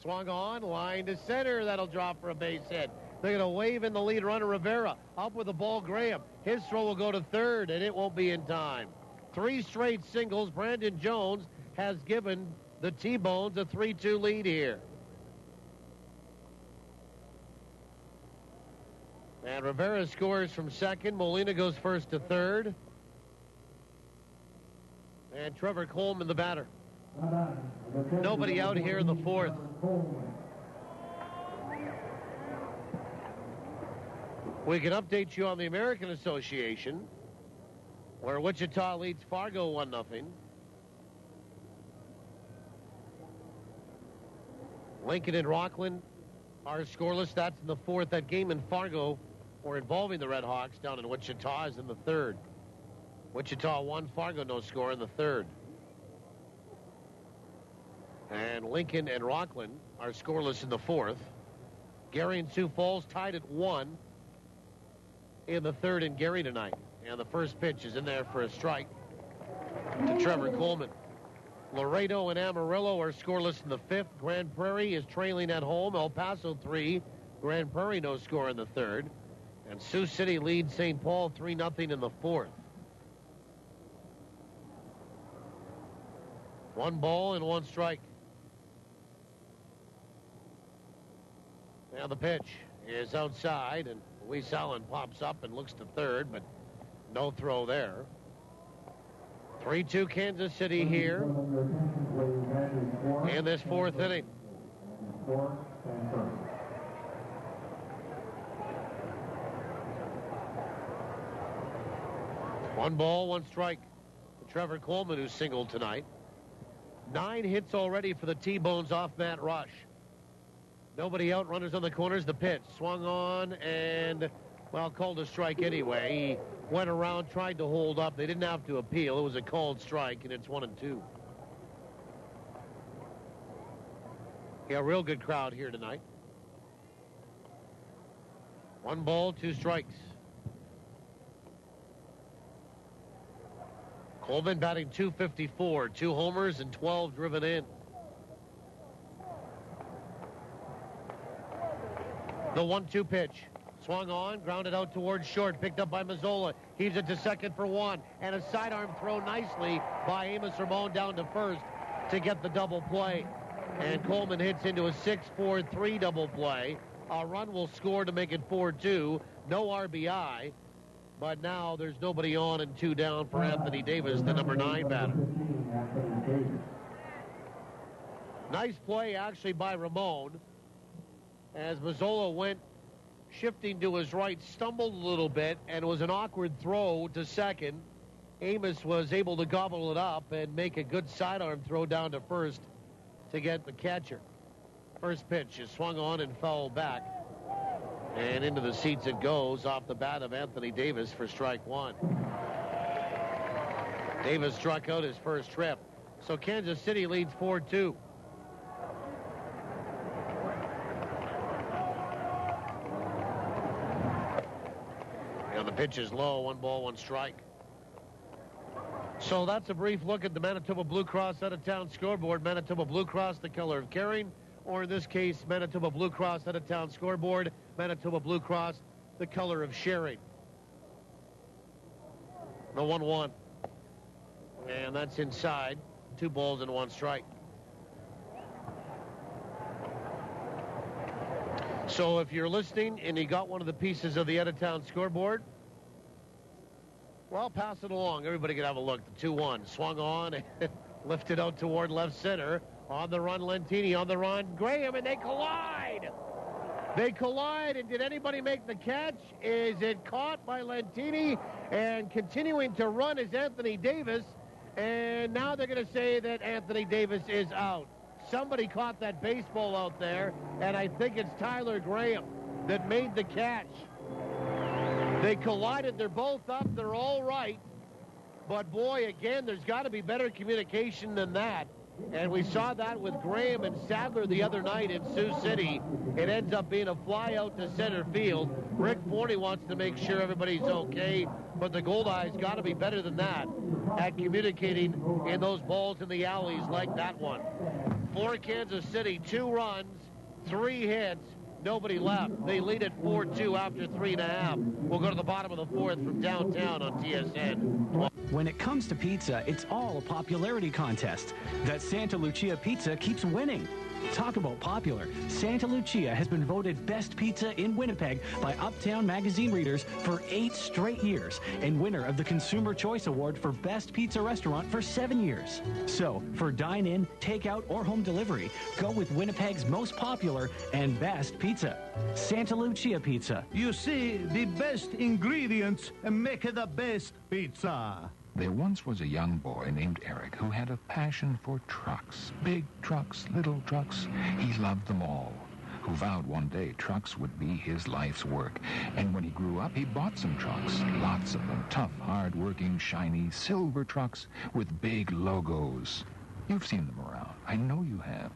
[SPEAKER 1] Swung on, line to center. That'll drop for a base hit. They're going to wave in the lead runner, Rivera. Up with the ball, Graham. His throw will go to third, and it won't be in time. 3 straight singles. Brandon Jones has given the T-Bones a 3-2 lead here. And Rivera scores from second. Molina goes first to third. And Trevor Coleman, the batter. Nobody out here in the fourth. We can update you on the American Association, where Wichita leads Fargo 1-0. Lincoln and Rockland are scoreless. That's in the fourth. That game in Fargo, or involving the Red Hawks down in Wichita, is in the third. Wichita 1, Fargo no score in the third. And Lincoln and Rockland are scoreless in the fourth. Gary and Sioux Falls tied at 1 in the third in Gary tonight. And the first pitch is in there for a strike to Trevor Coleman. Laredo and Amarillo are scoreless in the fifth. Grand Prairie is trailing at home. El Paso 3. Grand Prairie no score in the third. And Sioux City leads St. Paul 3-0 in the fourth. 1 ball and 1 strike. Now the pitch is outside, and Luis Allen pops up and looks to third, but no throw there. 3-2 Kansas City here in this fourth inning. 1 ball, 1 strike for Trevor Coleman, who singled tonight. 9 hits already for the T-Bones off Matt Rush. Nobody out, runners on the corners. The pitch swung on and, well, called a strike anyway. He went around, tried to hold up. They didn't have to appeal. It was a called strike, and it's 1-2. Yeah, a real good crowd here tonight. 1 ball, 2 strikes. Coleman batting .254, 2 homers and 12 driven in. The 1-2 pitch. Swung on, grounded out towards short, picked up by Mazzola. Heaves it to second for 1, and a sidearm throw nicely by Amos Ramon down to first to get the double play. And Coleman hits into a 6-4-3 double play. A run will score to make it 4-2. No RBI. But now there's nobody on and 2 down for Anthony Davis, the number 9 batter. Nice play actually by Ramon as Mazzola went shifting to his right, stumbled a little bit, and it was an awkward throw to second. Amos was able to gobble it up and make a good sidearm throw down to first to get the catcher. First pitch is swung on and fouled back. And into the seats it goes off the bat of Anthony Davis for strike one. Davis struck out his first trip. So Kansas City leads 4-2. And the pitch is low, 1 ball, 1 strike. So that's a brief look at the Manitoba Blue Cross out-of-town scoreboard. Manitoba Blue Cross, the color of caring, or in this case, Manitoba Blue Cross out-of-town scoreboard. Manitoba Blue Cross, the color of sharing. The 1-1. And that's inside. 2 balls and 1 strike. So if you're listening and you got one of the pieces of the out-of-town scoreboard, well, pass it along. Everybody can have a look. The 2-1 swung on and lifted out toward left center. On the run, Lentini. On the run, Graham, and they collide. They collide, and did anybody make the catch? Is it caught by Lentini? And continuing to run is Anthony Davis. And now they're going to say that Anthony Davis is out. Somebody caught that baseball out there, and I think it's Tyler Graham that made the catch. They collided. They're both up. They're all right. But, boy, again, there's got to be better communication than that. And we saw that with Graham and Sadler the other night in Sioux City. It ends up being a fly out to center field. Rick Forney wants to make sure everybody's okay, but the Goldeyes got to be better than that at communicating in those balls in the alleys like that one. For Kansas City, 2 runs, 3 hits, nobody left. They lead at 4-2 after 3.5. We'll go to the bottom of the 4th from downtown on TSN.
[SPEAKER 23] When it comes to pizza, it's all a popularity contest. That Santa Lucia pizza keeps winning. Talk about popular. Santa Lucia has been voted best pizza in Winnipeg by Uptown magazine readers for 8 straight years and winner of the Consumer Choice Award for best pizza restaurant for 7 years. So, for dine-in, takeout, or home delivery, go with Winnipeg's most popular and best pizza. Santa Lucia Pizza.
[SPEAKER 10] You see, the best ingredients make the best pizza.
[SPEAKER 13] There once was a young boy named Eric who had a passion for trucks. Big trucks, little trucks. He loved them all. Who vowed one day trucks would be his life's work. And when he grew up, he bought some trucks. Lots of them. Tough, hard-working, shiny, silver trucks with big logos. You've seen them around. I know you have.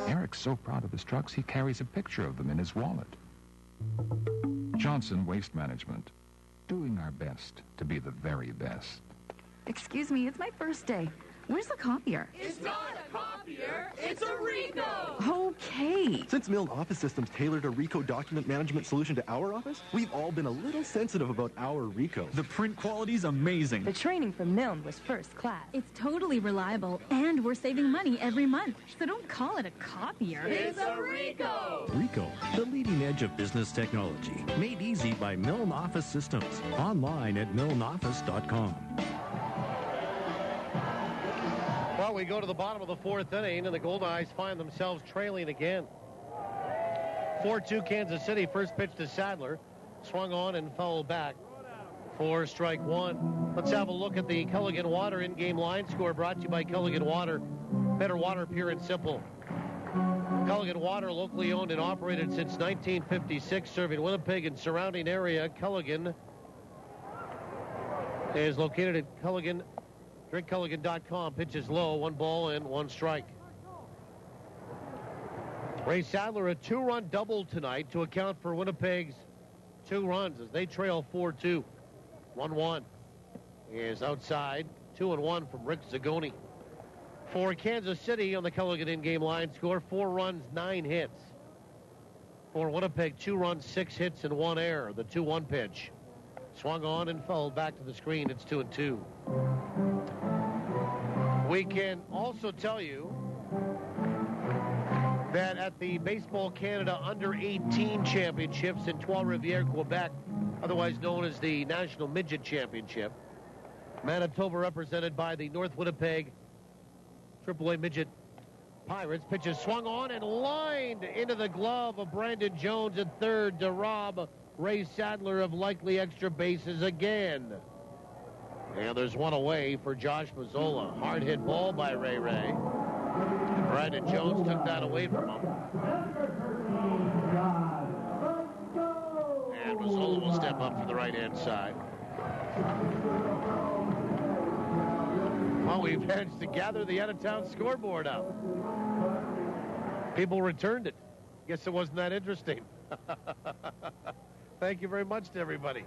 [SPEAKER 13] Eric's so proud of his trucks, he carries a picture of them in his wallet. Johnson Waste Management. Doing our best to be the very best.
[SPEAKER 24] Excuse me, it's my first day. Where's the copier?
[SPEAKER 19] It's not a copier, it's a Rico!
[SPEAKER 24] Okay.
[SPEAKER 17] Since Milne Office Systems tailored a Rico document management solution to our office, we've all been a little sensitive about our Rico.
[SPEAKER 23] The print quality's amazing.
[SPEAKER 18] The training from Milne was first class.
[SPEAKER 25] It's totally reliable, and we're saving money every month. So don't call it a copier.
[SPEAKER 19] It's a Rico!
[SPEAKER 26] Rico, the leading edge of business technology. Made easy by Milne Office Systems. Online at milneoffice.com.
[SPEAKER 1] Well, we go to the bottom of the 4th inning, and the Goldeyes find themselves trailing again. 4-2 Kansas City. First pitch to Sadler. Swung on and fouled back for strike 1. Let's have a look at the Culligan Water in-game line score brought to you by Culligan Water. Better water, pure and simple. Culligan Water, locally owned and operated since 1956, serving Winnipeg and surrounding area. Culligan is located at Culligan. DrinkCulligan.com. Pitches low, 1 ball and 1 strike. Ray Sadler, a 2-run double tonight to account for Winnipeg's 2 runs as they trail 4-2. 1-1 is outside. 2-1 from Rick Zagoni. For Kansas City on the Culligan in-game line score, 4 runs, 9 hits. For Winnipeg, 2 runs, 6 hits, and 1 error. The 2-1 pitch. Swung on and fouled back to the screen. It's 2-2. We can also tell you that at the Baseball Canada Under-18 Championships in Trois-Rivières, Quebec, otherwise known as the National Midget Championship, Manitoba represented by the North Winnipeg AAA Midget Pirates. Pitches swung on and lined into the glove of Brandon Jones at third to rob Ray Sadler of likely extra bases again. And there's one away for Josh Mazzola. Hard hit ball by Ray. And Brandon Jones took that away from him. And Mazzola will step up from the right-hand side. Well, we've managed to gather the out-of-town scoreboard up. People returned it. Guess it wasn't that interesting. Thank you very much to everybody.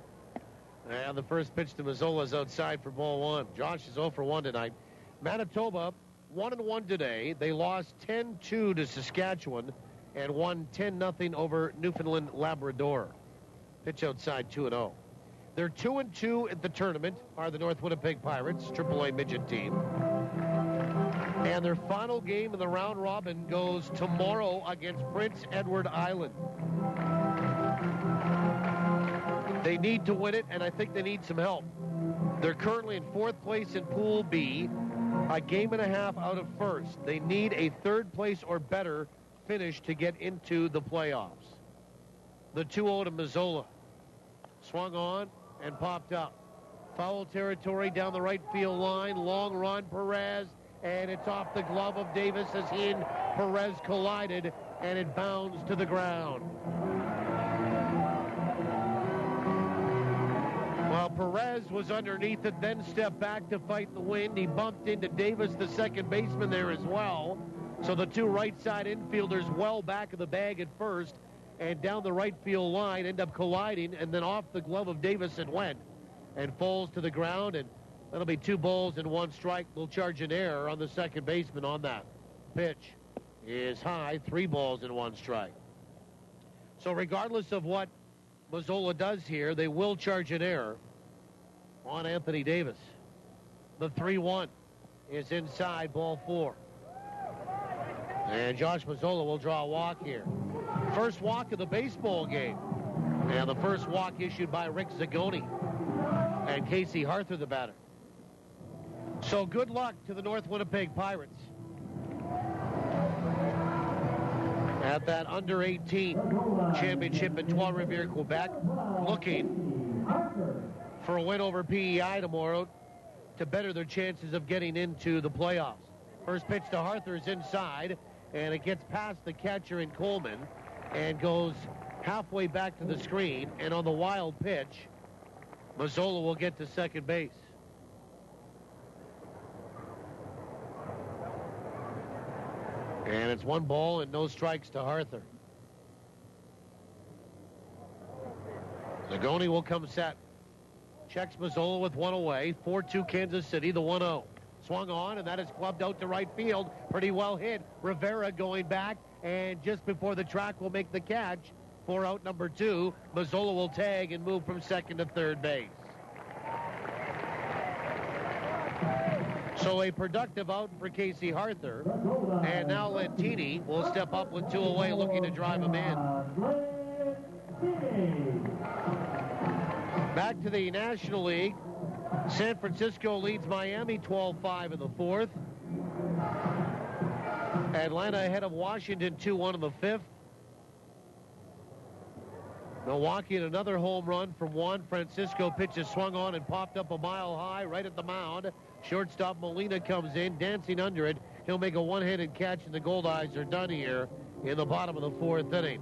[SPEAKER 1] And the first pitch to Mazzola is outside for ball one. Josh is 0 for 1 tonight. Manitoba, 1-1 today. They lost 10-2 to Saskatchewan and won 10-0 over Newfoundland Labrador. Pitch outside 2-0. They're 2-2 at the tournament, are the North Winnipeg Pirates, AAA midget team. And their final game in the round robin goes tomorrow against Prince Edward Island. They need to win it, and I think they need some help. They're currently in 4th place in Pool B, a game and a half out of first. They need a 3rd place or better finish to get into the playoffs. The 2-0 to Mazzola. Swung on and popped up. Foul territory down the right field line. Long run, Perez, and it's off the glove of Davis as he and Perez collided, and it bounds to the ground. Well, Perez was underneath it, then stepped back to fight the wind. He bumped into Davis, the second baseman, there as well. So the two right side infielders well back of the bag at first, and down the right field line, end up colliding, and then off the glove of Davis it went, and falls to the ground, and that'll be 2 balls and 1 strike. They'll charge an error on the second baseman on that. Pitch is high, 3 balls and 1 strike. So regardless of what Mazzola does here, they will charge an error on Anthony Davis. The 3-1 is inside, ball 4. And Josh Mazzola will draw a walk here. First walk of the baseball game. And the first walk issued by Rick Zagoni. And Casey Harther, the batter. So good luck to the North Winnipeg Pirates at that under-18 championship in Trois-Rivières, Quebec, looking for a win over PEI tomorrow to better their chances of getting into the playoffs. First pitch to Harther is inside, and it gets past the catcher in Coleman and goes halfway back to the screen, and on the wild pitch, Mazzola will get to second base. And it's 1 ball and no strikes to Harther. Zagoni will come set. Checks Mazzola with 1 away. 4-2 Kansas City, the 1-0. Swung on, and that is clubbed out to right field. Pretty well hit. Rivera going back, and just before the track will make the catch for out number 2. Mazzola will tag and move from second to third base. So a productive out for Casey Harther. And now Lentini will step up with 2 away, looking to drive him in. Back to the National League. San Francisco leads Miami 12-5 in the 4th. Atlanta ahead of Washington 2-1 in the 5th. Milwaukee in another home run from Juan Francisco. Pitches swung on and popped up a mile high right at the mound. Shortstop Molina comes in, dancing under it. He'll make a one-handed catch, and the Goldeyes are done here in the bottom of the 4th inning.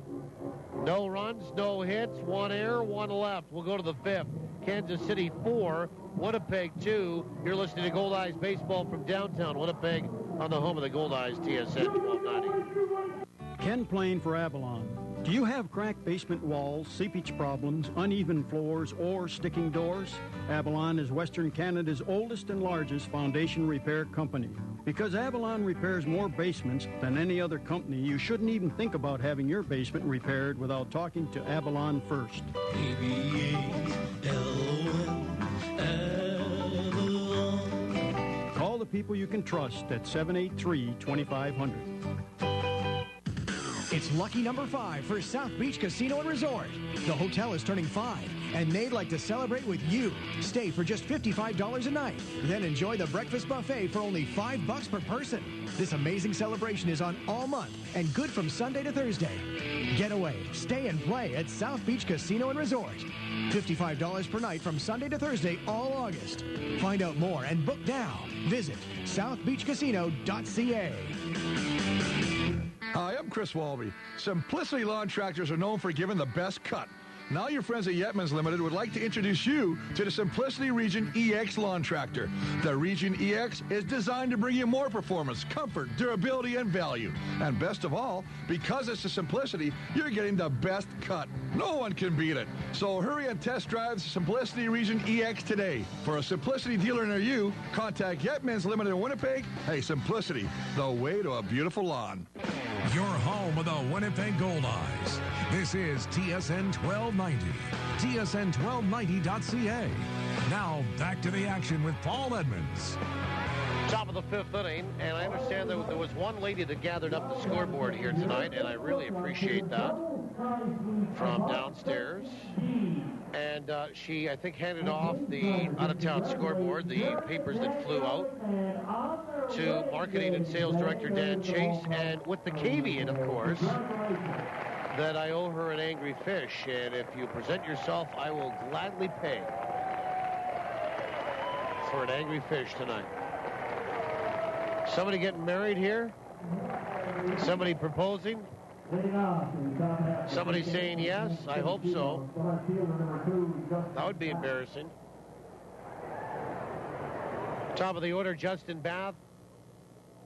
[SPEAKER 1] No runs, no hits, 1 error, 1 left. We'll go to the 5th. Kansas City 4, Winnipeg 2. You're listening to Goldeyes Baseball from downtown Winnipeg on the home of the Goldeyes, TSN 1290.
[SPEAKER 2] Ken Plain for Avalon. Do you have cracked basement walls, seepage problems, uneven floors, or sticking doors? Avalon is Western Canada's oldest and largest foundation repair company. Because Avalon repairs more basements than any other company, you shouldn't even think about having your basement repaired without talking to Avalon first. Avalon. Call the people you can trust at 783-2500.
[SPEAKER 11] It's lucky number 5 for South Beach Casino and Resort. The hotel is turning 5, and they'd like to celebrate with you. Stay for just $55 a night. Then enjoy the breakfast buffet for only $5 per person. This amazing celebration is on all month and good from Sunday to Thursday. Get away, stay and play at South Beach Casino and Resort. $55 per night from Sunday to Thursday all August. Find out more and book now. Visit southbeachcasino.ca.
[SPEAKER 14] Hi, I'm Chris Walby. Simplicity Lawn Tractors are known for giving the best cut.
[SPEAKER 12] Now your friends at Yetmans Limited would like to introduce you to the Simplicity Region EX lawn tractor. The Region EX is designed to bring you more performance, comfort, durability, and value. And best of all, because it's the Simplicity, you're getting the best cut. No one can beat it. So hurry and test drive the Simplicity Region EX today. For a Simplicity dealer near you, contact Yetmans Limited in Winnipeg. Hey, Simplicity, the way to a beautiful lawn.
[SPEAKER 9] Your home of the Winnipeg Goldeyes. This is TSN 1290. TSN1290.ca. Now back to the action with Paul Edmonds.
[SPEAKER 1] Top of the fifth inning, and I understand that there was one lady that gathered up the scoreboard here tonight, and I really appreciate that, from downstairs. And she, I think, handed off the out-of-town scoreboard, the papers that flew out, to Marketing and Sales Director Dan Chase, and with the caveat, of course, that I owe her an angry fish, and if you present yourself, I will gladly pay for an angry fish tonight. Somebody getting married here? Somebody proposing? Somebody saying yes? I hope so. That would be embarrassing. Top of the order, Justin Bath,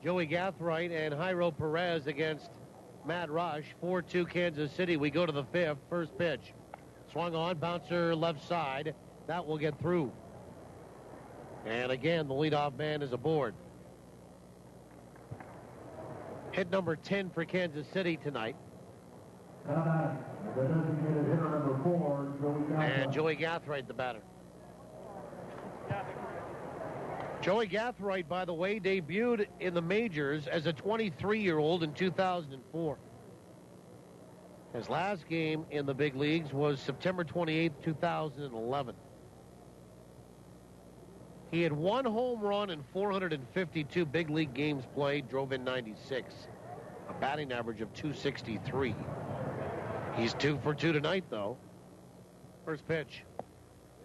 [SPEAKER 1] Joey Gathright, and Jairo Perez against Matt Rush. 4-2 Kansas City. We go to the fifth. First pitch. Swung on, bouncer left side. That will get through. And again, the leadoff man is aboard. Hit number 10 for Kansas City tonight. And Joey Gathright, the batter. Joey Gathright, by the way, debuted in the majors as a 23-year-old in 2004. His last game in the big leagues was September 28, 2011. He had one home run in 452 big league games played, drove in 96, a batting average of 263. He's 2 for 2 tonight, though. First pitch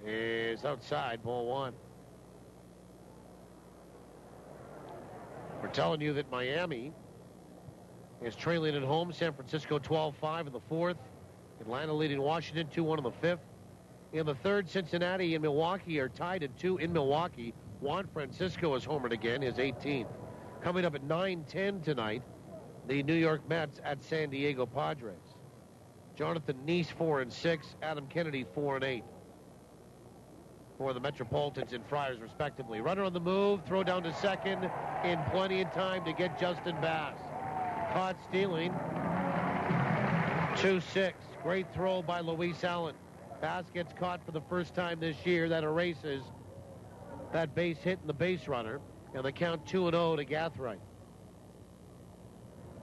[SPEAKER 1] is outside, ball one. We're telling you that Miami is trailing at home. San Francisco 12-5 in the fourth. Atlanta leading Washington 2-1 in the fifth. In the third, Cincinnati and Milwaukee are tied at 2 in Milwaukee. Juan Francisco is homered again, his 18th. Coming up at 9:10 tonight, the New York Mets at San Diego Padres. Jonathan Neese 4-6, Adam Kennedy 4-8 for the Metropolitans and Friars, respectively. Runner on the move, throw down to second in plenty of time to get Justin Bass. Caught stealing. 2-6. Great throw by Luis Allen. Bass gets caught for the first time this year. That erases that base hit and the base runner. And the count 2-0 to Gathright.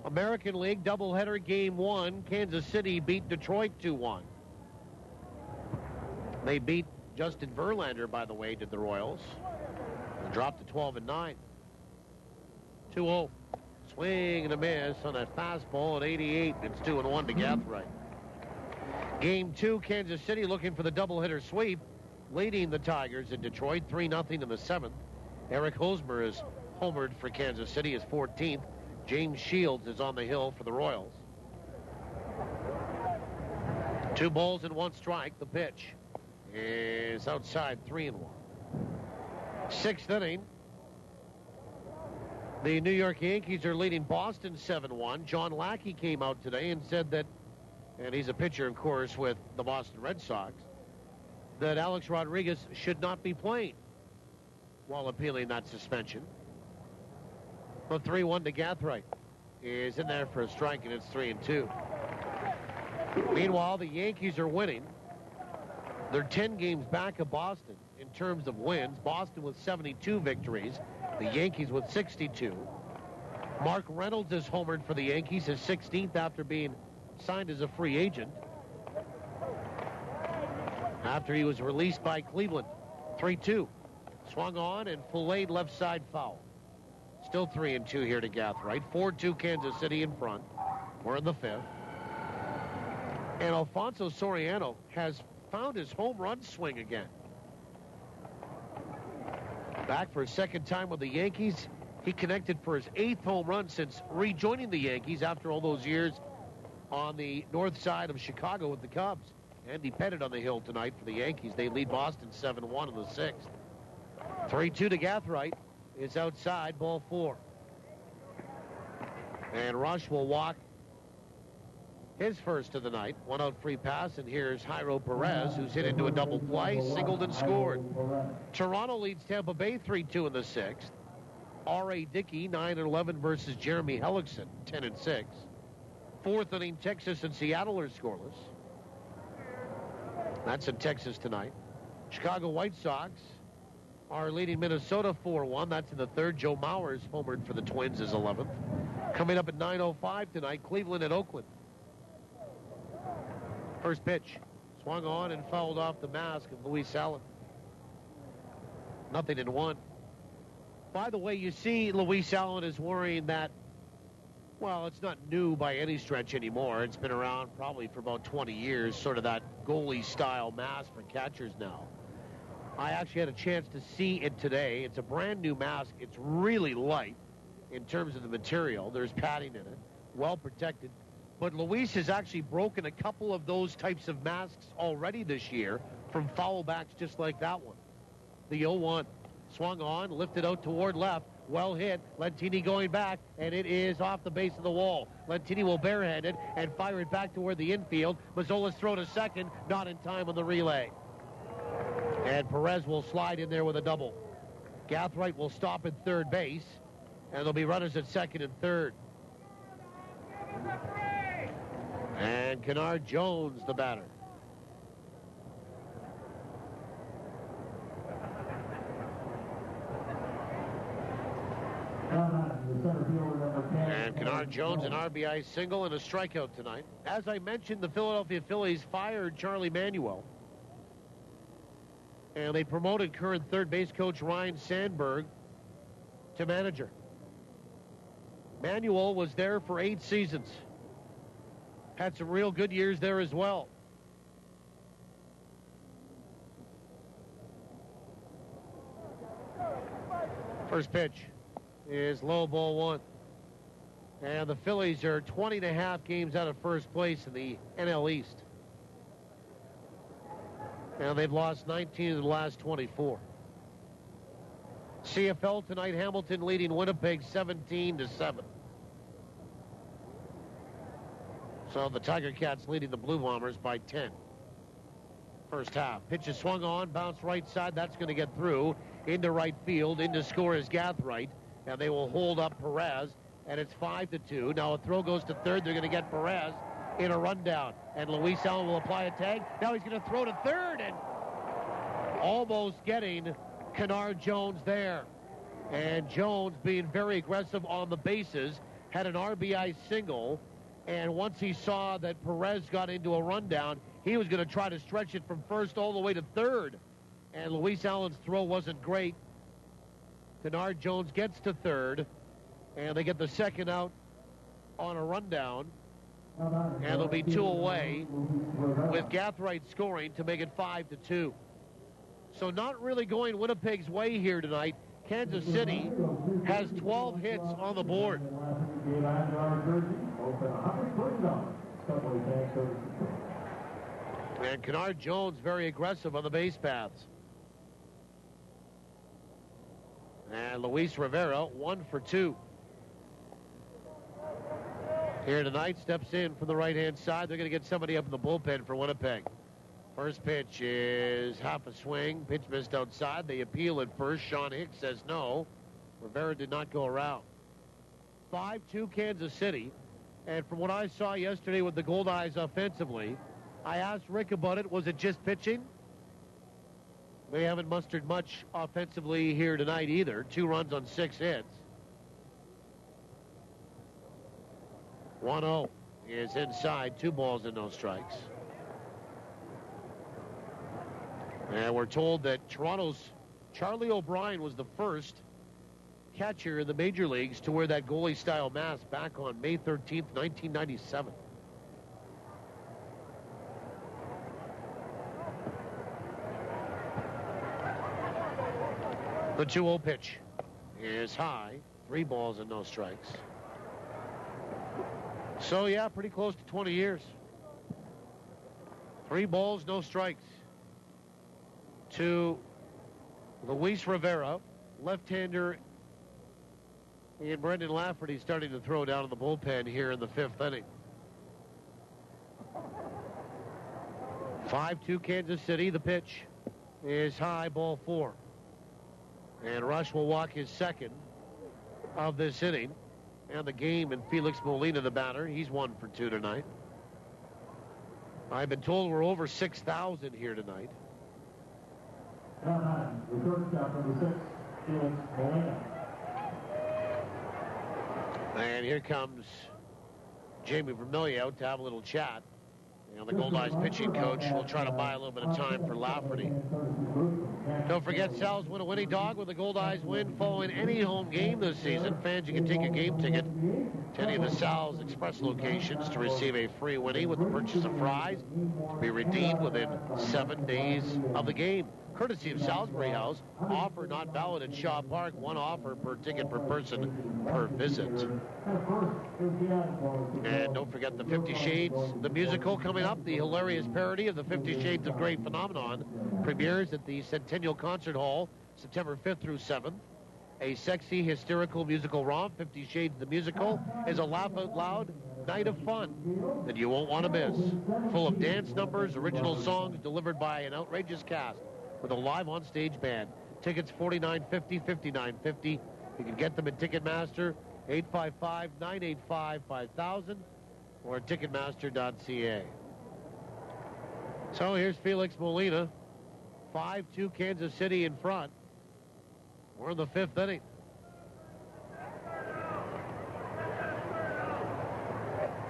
[SPEAKER 1] American League doubleheader game one. Kansas City beat Detroit 2-1. They beat Justin Verlander, by the way, did the Royals. And dropped to 12-9. 2-0. Swing and a miss on that fastball at 88. It's 2-1 to Gathright. Game two, Kansas City looking for the doubleheader sweep, leading the Tigers in Detroit 3-0 in the seventh. Eric Hosmer is homered for Kansas City, his 14th. James Shields is on the hill for the Royals. 2 balls and 1 strike. The pitch is outside, 3-1. Sixth inning. The New York Yankees are leading Boston 7-1. John Lackey came out today and said that, and he's a pitcher, of course, with the Boston Red Sox, that Alex Rodriguez should not be playing while appealing that suspension. The 3-1 to Gathright is in there for a strike, and it's 3-2. Meanwhile, the Yankees are winning. They're 10 games back of Boston in terms of wins. Boston with 72 victories, the Yankees with 62. Mark Reynolds is homered for the Yankees, his 16th after being signed as a free agent after he was released by Cleveland. 3-2. Swung on and filleted left side foul. Still 3-2 here to Gathright. 4-2 Kansas City in front. We're in the fifth. And Alfonso Soriano has found his home run swing again. Back for a second time with the Yankees. He connected for his 8th home run since rejoining the Yankees after all those years on the north side of Chicago with the Cubs. and dependent on the hill tonight for the Yankees. They lead Boston 7-1 in the 6th. 3-2 to Gathright. Is outside, ball 4. And Rush will walk his first of the night. 1 out free pass, and here's Jairo Perez, who's hit into a double play, singled and scored. Toronto leads Tampa Bay 3-2 in the 6th. R.A. Dickey, 9-11 versus Jeremy Hellickson, 10-6. 4th inning, Texas and Seattle are scoreless. That's in Texas tonight. Chicago White Sox are leading Minnesota 4-1. That's in the 3rd. Joe Mauer's homered for the Twins is 11th. Coming up at 9:05 tonight, Cleveland and Oakland. First pitch. Swung on and fouled off the mask of Luis Allen. 0-1. By the way, you see Luis Allen is worrying that, well, it's not new by any stretch anymore. It's been around probably for about 20 years, sort of that goalie-style mask for catchers now. I actually had a chance to see it today. It's a brand new mask. It's really light in terms of the material. There's padding in it, well protected. But Luis has actually broken a couple of those types of masks already this year from foul backs just like that one. The 0-1. Swung on, lifted out toward left. Well hit. Lentini going back, and it is off the base of the wall. Lentini will barehand it and fire it back toward the infield. Mazzolla's throw to second, not in time on the relay. And Perez will slide in there with a double. Gathright will stop at third base, and there'll be runners at second and third. And Kennard Jones, the batter. And Kennard Jones, an RBI single and a strikeout tonight. As I mentioned, the Philadelphia Phillies fired Charlie Manuel. And they promoted current third base coach Ryan Sandberg to manager. Manuel was there for 8 seasons. Had some real good years there as well. First pitch is low, ball 1. And the Phillies are 20.5 games out of first place in the NL East. And they've lost 19 of the last 24. CFL tonight, Hamilton leading Winnipeg 17-7. So the Tiger Cats leading the Blue Bombers by 10. First half. Pitch is swung on, bounce right side. That's going to get through into right field. In to score is Gathright. And they will hold up Perez. And it's 5-2. Now a throw goes to third. They're going to get Perez in a rundown. And Luis Allen will apply a tag. Now he's going to throw to third. And almost getting Kennard Jones there. And Jones, being very aggressive on the bases, had an RBI single. And once he saw that Perez got into a rundown, he was going to try to stretch it from first all the way to third. And Luis Allen's throw wasn't great. Kennard Jones gets to third, and they get the second out on a rundown. And they'll be 2 away with Gathright scoring to make it 5-2. So not really going Winnipeg's way here tonight. Kansas City has 12 hits on the board. And Kennard Jones very aggressive on the base paths. And Luis Rivera 1 for 2. Here tonight, steps in from the right-hand side. They're going to get somebody up in the bullpen for Winnipeg. First pitch is half a swing. Pitch missed outside. They appeal at first. Sean Hicks says no. Rivera did not go around. 5-2 Kansas City. And from what I saw yesterday with the Goldeyes offensively, I asked Rick about it. Was it just pitching? They haven't mustered much offensively here tonight either. 2 runs on 6 hits. 1-0 is inside. 2 balls and no strikes. And we're told that Toronto's Charlie O'Brien was the first catcher in the major leagues to wear that goalie-style mask back on May 13th, 1997. The 2-0 pitch is high. 3 balls and no strikes. So, yeah, pretty close to 20 years. 3 balls, no strikes to Luis Rivera, left-hander, and Brendan Lafferty starting to throw down in the bullpen here in the 5th inning. 5-2 Kansas City. The pitch is high, ball 4. And Rush will walk his second of this inning. And the game, and Felix Molina, the batter. He's 1 for 2 tonight. I've been told we're over 6,000 here tonight. And here comes Jamie Vermillion out to have a little chat. And the Goldeyes pitching coach will try to buy a little bit of time for Lafferty. Don't forget, Sal's win a winning dog with the Goldeyes win following any home game this season. Fans, you can take a game ticket to any of the Sal's Express locations to receive a free winnie with the purchase of fries to be redeemed within 7 days of the game. Courtesy of Salisbury House. Offer not valid at Shaw Park. 1 offer per ticket per person per visit. And don't forget the 50 Shades, the musical coming up. The hilarious parody of the 50 Shades of Grey phenomenon premieres at the Centennial Concert Hall September 5th through 7th. A sexy, hysterical musical romp. 50 Shades the musical is a laugh-out-loud night of fun that you won't want to miss. Full of dance numbers, original songs delivered by an outrageous cast with a live on-stage band. Tickets $49.50, $59.50. You can get them at Ticketmaster, 855-985-5000 or Ticketmaster.ca. So here's Felix Molina. 5-2 Kansas City in front. We're in the 5th inning.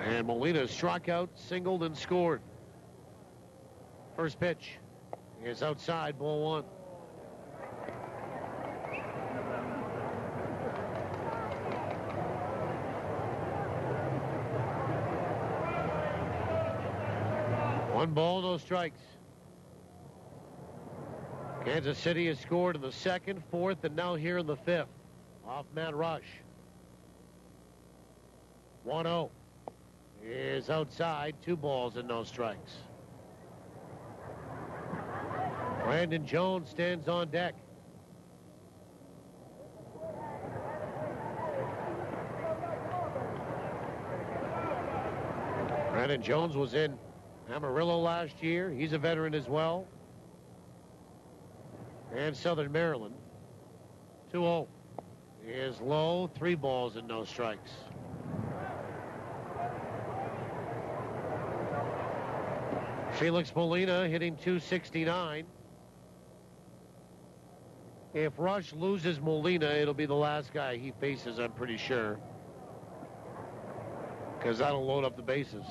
[SPEAKER 1] And Molina struck out, singled, and scored. First pitch is outside, ball 1. One ball, no strikes. Kansas City has scored in the 2nd, 4th, and now here in the 5th. Off Matt Rush. 1-0 is outside, 2 balls and no strikes. Brandon Jones stands on deck. Brandon Jones was in Amarillo last year. He's a veteran as well. And Southern Maryland. 2-0 is low, 3 balls and no strikes. Felix Molina hitting .269. If Rush loses Molina, it'll be the last guy he faces, I'm pretty sure. Because that'll load up the bases.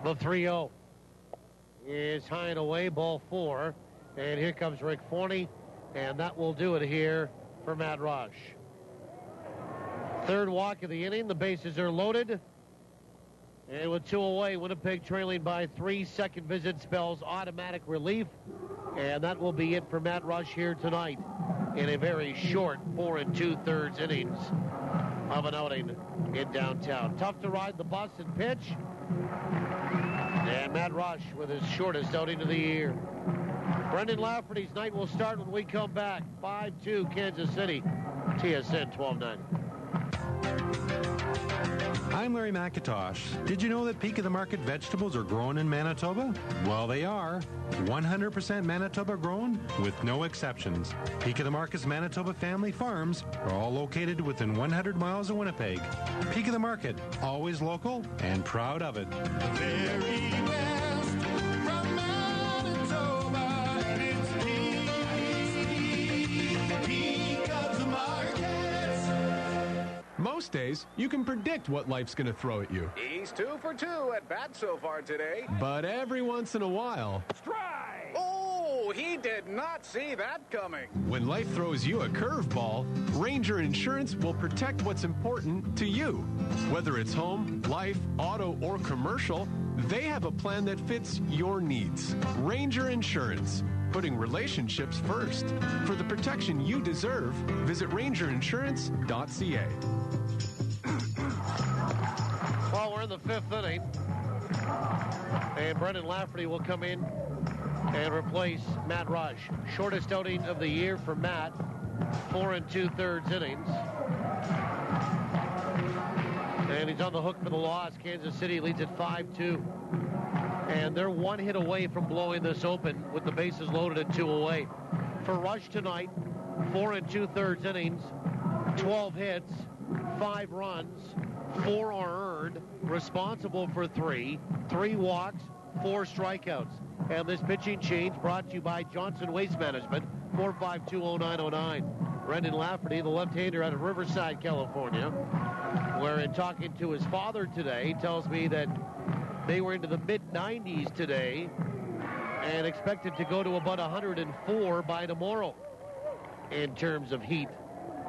[SPEAKER 1] The 3-0 is high and away, ball 4. And here comes Rick Forney, and that will do it here for Matt Rush. 3rd walk of the inning. The bases are loaded. And with 2 away, Winnipeg trailing by 3. Second visit spells automatic relief. And that will be it for Matt Rush here tonight in a very short 4 2/3 innings of an outing in downtown. Tough to ride the bus and pitch. And Matt Rush with his shortest outing of the year. Brendan Lafferty's night will start when we come back. 5-2 Kansas City. TSN 1290.
[SPEAKER 26] I'm Larry McIntosh. Did you know that Peak of the Market vegetables are grown in Manitoba? Well, they are. 100% Manitoba grown with no exceptions. Peak of the Market's Manitoba family farms are all located within 100 miles of Winnipeg. Peak of the Market, always local and proud of it.
[SPEAKER 19] The very best from Manitoba, and it's Peak of the Market.
[SPEAKER 5] Most days, you can predict what life's going to throw at you.
[SPEAKER 14] He's 2 for 2 at bat so far today.
[SPEAKER 5] But every once in a while...
[SPEAKER 14] Strike! Oh, he did not see that coming.
[SPEAKER 5] When life throws you a curveball, Ranger Insurance will protect what's important to you. Whether it's home, life, auto, or commercial, they have a plan that fits your needs. Ranger Insurance, putting relationships first. For the protection you deserve, visit rangerinsurance.ca.
[SPEAKER 1] Well, we're in the 5th inning. And Brendan Lafferty will come in and replace Matt Rush. Shortest outing of the year for Matt, 4 2/3 innings. And he's on the hook for the loss. Kansas City leads at 5-2. And they're one hit away from blowing this open with the bases loaded and 2 away. For Rush tonight, 4 2/3 innings, 12 hits, 5 runs, 4 are earned, responsible for 3 walks, 4 strikeouts. And this pitching change brought to you by Johnson Waste Management, 4520909. Brendan Lafferty, the left-hander out of Riverside, California, where in talking to his father today, he tells me that they were into the mid-90s today and expected to go to about 104 by tomorrow in terms of heat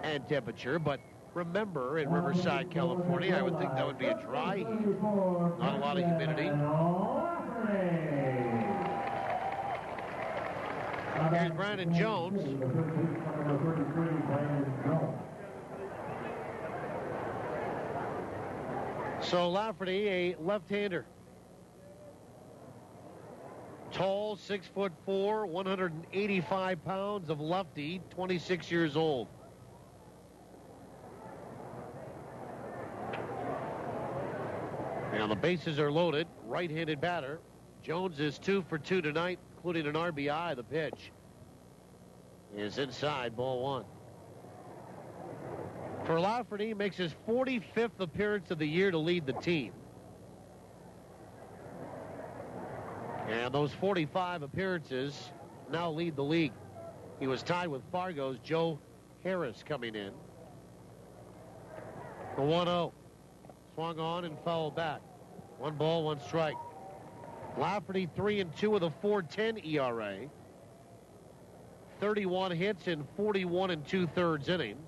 [SPEAKER 1] and temperature. But remember, in Riverside, California, I would think that would be a dry heat, not a lot of humidity. Here's Brandon Jones. So Lafferty, a left-hander. Tall, 6'4", 185 pounds of lefty, 26 years old. Now the bases are loaded. Right-handed batter. Jones is 2 for 2 tonight, including an RBI. The pitch is inside, ball 1. For Lafferty, makes his 45th appearance of the year to lead the team. And those 45 appearances now lead the league. He was tied with Fargo's Joe Harris coming in. The 1-0. Swung on and fouled back. 1 ball, 1 strike. Lafferty 3-2 with a 4.10 ERA. 31 hits in 41 2/3 innings.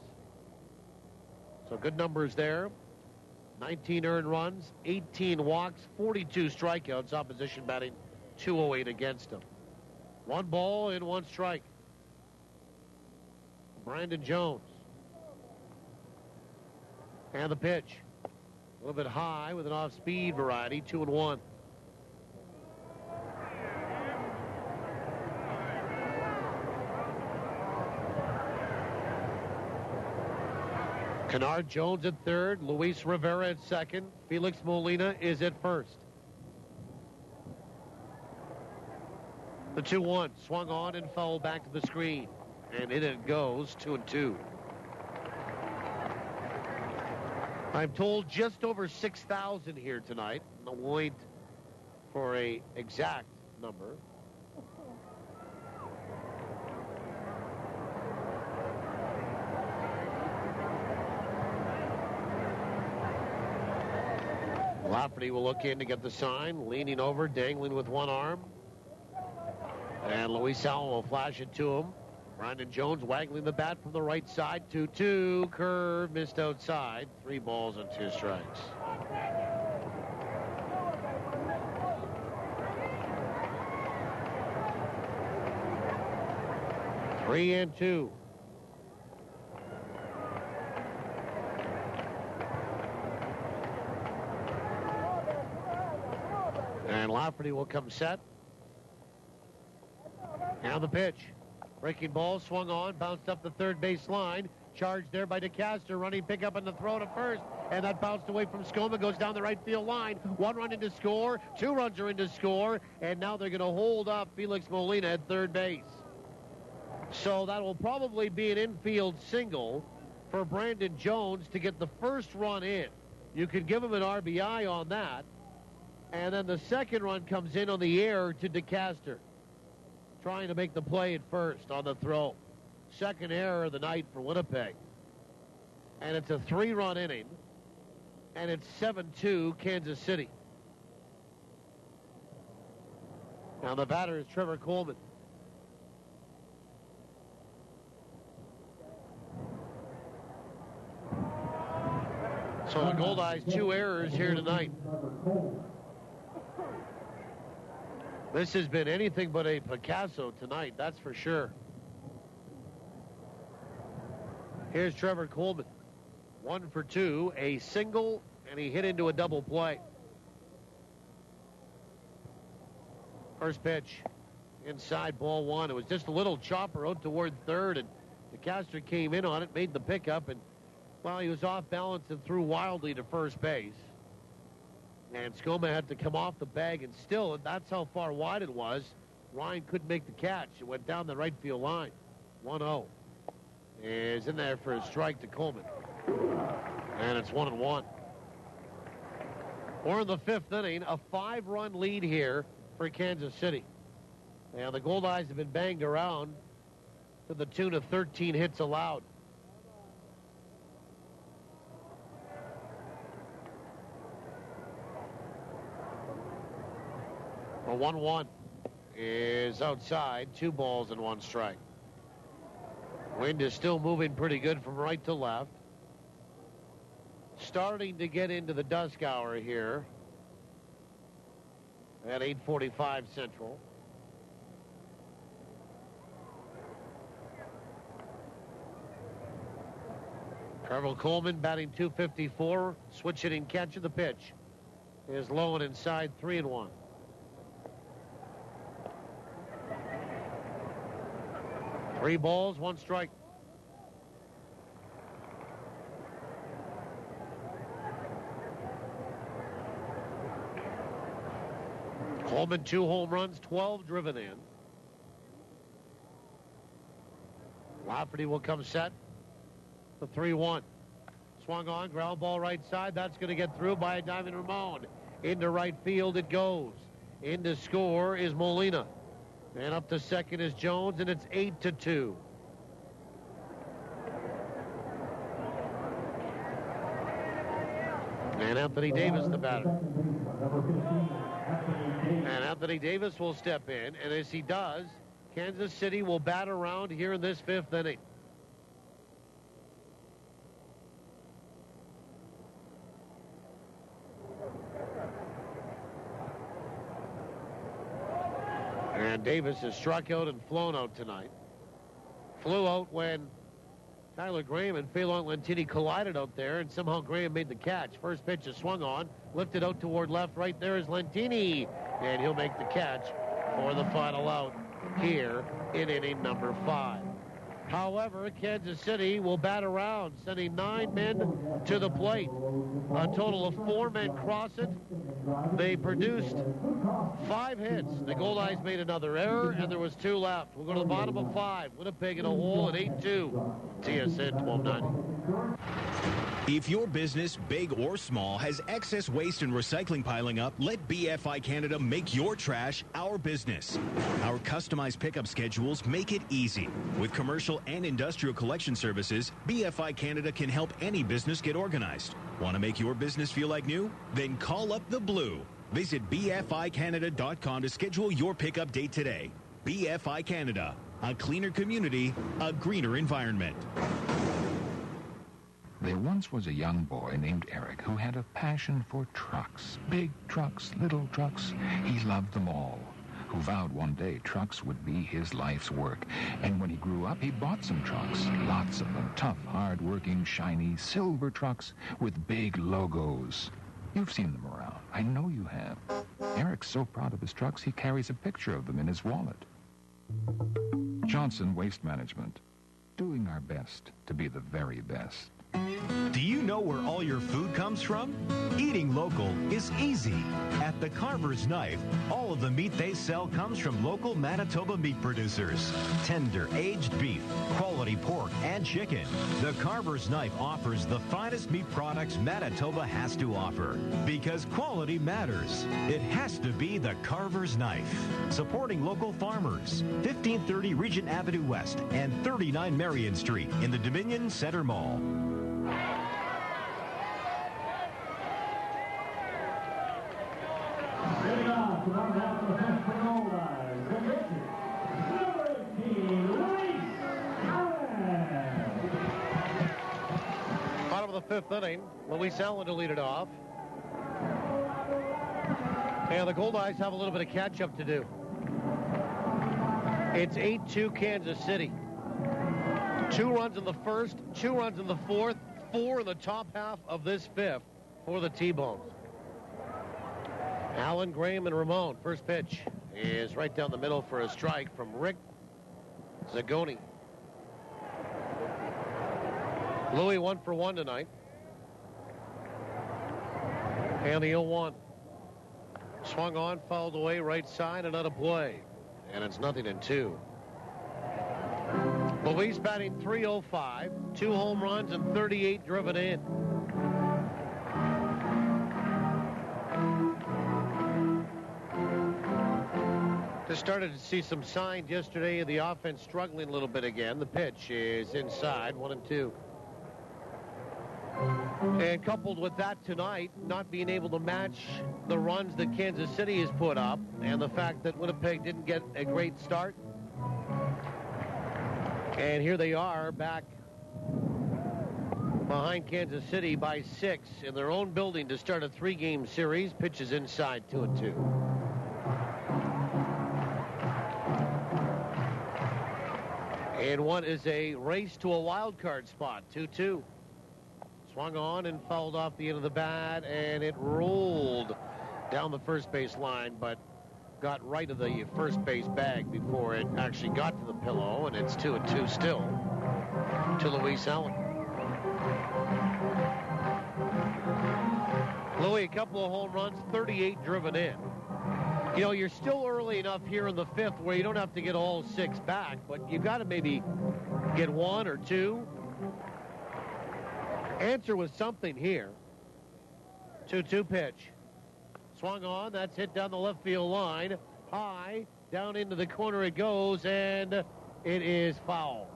[SPEAKER 1] So good numbers there. 19 earned runs, 18 walks, 42 strikeouts. Opposition batting 208 against him. 1 ball and 1 strike. Brandon Jones. And the pitch. A little bit high with an off-speed variety, 2-1. Kennard Jones at third, Luis Rivera at second, Felix Molina is at first. The 2-1 swung on and fouled back to the screen, and in it goes, 2-2. I'm told just over 6,000 here tonight. I'll wait for a exact number. Lafferty will look in to get the sign, leaning over, dangling with one arm. And Luis Allen will flash it to him. Brandon Jones waggling the bat from the right side. 2-2, curve, missed outside. 3 balls and 2 strikes. Three and 2. And Lafferty will come set. Now the pitch. Breaking ball, swung on, bounced up the third base line. Charged there by DeCaster, running pickup in the throw to first. And that bounced away from Skoma, goes down the right field line. 1 run into score, 2 runs are into score. And now they're going to hold up Felix Molina at third base. So that will probably be an infield single for Brandon Jones to get the first run in. You could give him an RBI on that. And then the second run comes in on the air to DeCaster, trying to make the play at first on the throw. Second error of the night for Winnipeg. And it's a 3-run inning. And it's 7-2 Kansas City. Now the batter is Trevor Coleman. So the Goldeyes 2 errors here tonight. This has been anything but a Picasso tonight, that's for sure. Here's Trevor Coleman. 1 for 2, a single, and he hit into a double play. First pitch. Inside, ball one. It was just a little chopper out toward third, and DeCastro came in on it, made the pickup, and, well, he was off balance and threw wildly to first base. And Skoma had to come off the bag, and still, that's how far wide it was. Ryan couldn't make the catch. It went down the right field line. 1-0. Is in there for a strike to Coleman. And it's 1-1. We're in the fifth inning, a 5-run lead here for Kansas City. And the Goldeyes have been banged around to the tune of 13 hits allowed. A 1-1 is outside, 2 balls and 1 strike. Wind is still moving pretty good from right to left. Starting to get into the dusk hour here at 8:45 Central. Trevor Coleman batting .254, switch hitting catch of the pitch is low and inside, 3-1. Three balls, 1 strike. Coleman 2 home runs, 12 driven in. Lafferty will come set. The 3-1. Swung on, ground ball right side. That's going to get through by Diamond Ramon. Into right field it goes. In to score is Molina. And up to second is Jones, and it's 8-2. And Anthony Davis, the batter. And Anthony Davis will step in, and as he does, Kansas City will bat around here in this fifth inning. And Davis has struck out and flown out tonight. Flew out when Tyler Graham and Phelan Lentini collided out there, and somehow Graham made the catch. First pitch is swung on, lifted out toward left. Right there is Lentini, and he'll make the catch for the final out here in inning number 5. However, Kansas City will bat around, sending 9 men to the plate. A total of 4 men cross it. They produced 5 hits. The Goldeyes made another error, and there was 2 left. We'll go to the bottom of 5. Winnipeg in a hole at 8-2. TSN 1290.
[SPEAKER 4] If your business, big or small, has excess waste and recycling piling up, let BFI Canada make your trash our business. Our customized pickup schedules make it easy. With commercial and industrial collection services, BFI Canada can help any business get organized. Want to make your business feel like new? Then call up the Blue. Visit BFICanada.com to schedule your pickup date today. BFI Canada, a cleaner community, a greener environment.
[SPEAKER 13] There once was a young boy named Eric who had a passion for trucks. Big trucks, little trucks. He loved them all. Who vowed one day trucks would be his life's work. And when he grew up, he bought some trucks. Lots of them. Tough, hard-working, shiny, silver trucks with big logos. You've seen them around. I know you have. Eric's so proud of his trucks, he carries a picture of them in his wallet. Johnson Waste Management. Doing our best to be the very best.
[SPEAKER 6] Do you know where all your food comes from? Eating local is easy. At the Carver's Knife, all of the meat they sell comes from local Manitoba meat producers. Tender, aged beef, quality pork, and chicken. The Carver's Knife offers the finest meat products Manitoba has to offer. Because quality matters. It has to be the Carver's Knife. Supporting local farmers. 1530 Regent Avenue West and 39 Marion Street in the Dominion Center Mall.
[SPEAKER 1] Bottom of the fifth inning, Luis Allen to lead it off. And the Goldeyes have a little bit of catch-up to do. It's 8-2 Kansas City. 2 runs in the first, 2 runs in the fourth, 4 in the top half of this fifth for the T-Bones. Allen, Graham, and Ramon. First pitch is right down the middle for a strike from Rick Zagoni. Louis 1 for 1 tonight. And the 0-1. Swung on, fouled away, right side, and out of play. And it's 0-2. Luis batting .305, 2 home runs and 38 driven in. Just started to see some signs yesterday of the offense struggling a little bit again. The pitch is inside, 1-2. And coupled with that tonight, not being able to match the runs that Kansas City has put up, and the fact that Winnipeg didn't get a great start. And here they are back behind Kansas City by 6 in their own building to start a 3-game series. Pitches inside, 2-2. And what is a race to a wild card spot, 2-2. Swung on and fouled off the end of the bat, and it rolled down the first base line, but got right of the first base bag before it actually got to the pillow, and it's 2-2 still to Luis Allen. Louis, a couple of home runs, 38 driven in. You know, you're still early enough here in the 5th where you don't have to get all 6 back, but you've got to maybe get 1 or 2. Answer was something here. 2-2 pitch. Swung on. That's hit down the left field line. High. Down into the corner it goes, and it is foul.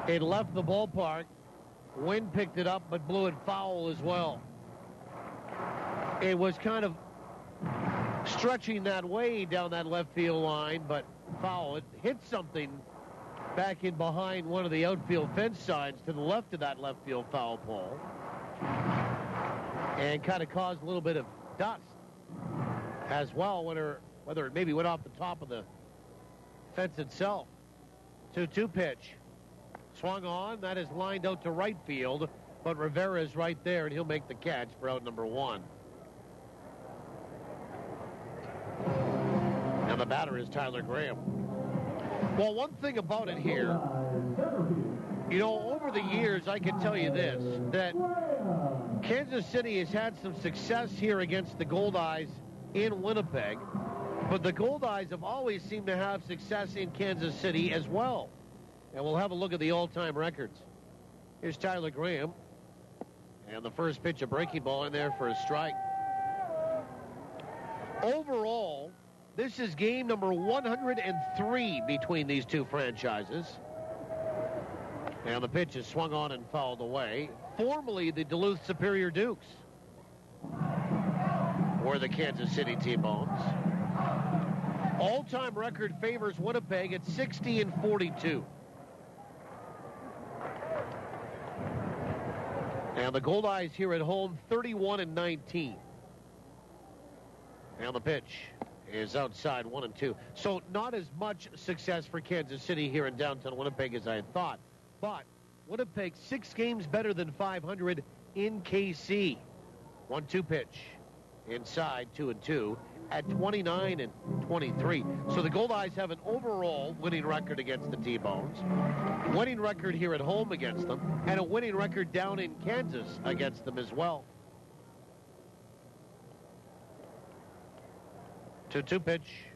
[SPEAKER 1] It left the ballpark. Wind picked it up, but blew it foul as well. It was kind of stretching that way down that left field line, but foul. It hit something back in behind one of the outfield fence signs to the left of that left field foul pole, and kind of caused a little bit of dust as well, whether it maybe went off the top of the fence itself. 2-2 pitch. Swung on. That is lined out to right field, but Rivera is right there, and he'll make the catch for out number 1. And the batter is Tyler Graham. Well, one thing about it here, you know, over the years, I can tell you this, that Kansas City has had some success here against the Goldeyes in Winnipeg, but the Goldeyes have always seemed to have success in Kansas City as well. And we'll have a look at the all-time records. Here's Tyler Graham. And the first pitch, a breaking ball in there for a strike. Overall, this is game number 103 between these two franchises. And the pitch is swung on and fouled away. Formerly the Duluth Superior Dukes were the Kansas City T-Bones. All-time record favors Winnipeg at 60-42. And the Goldeyes here at home, 31-19. And the pitch is outside, 1-2. So not as much success for Kansas City here in downtown Winnipeg as I had thought. But Winnipeg 6 games better than 500 in KC. 1-2 pitch. Inside, 2-2 at 29-23. So the Goldeyes have an overall winning record against the T-Bones, winning record here at home against them, and a winning record down in Kansas against them as well. 2-2 pitch.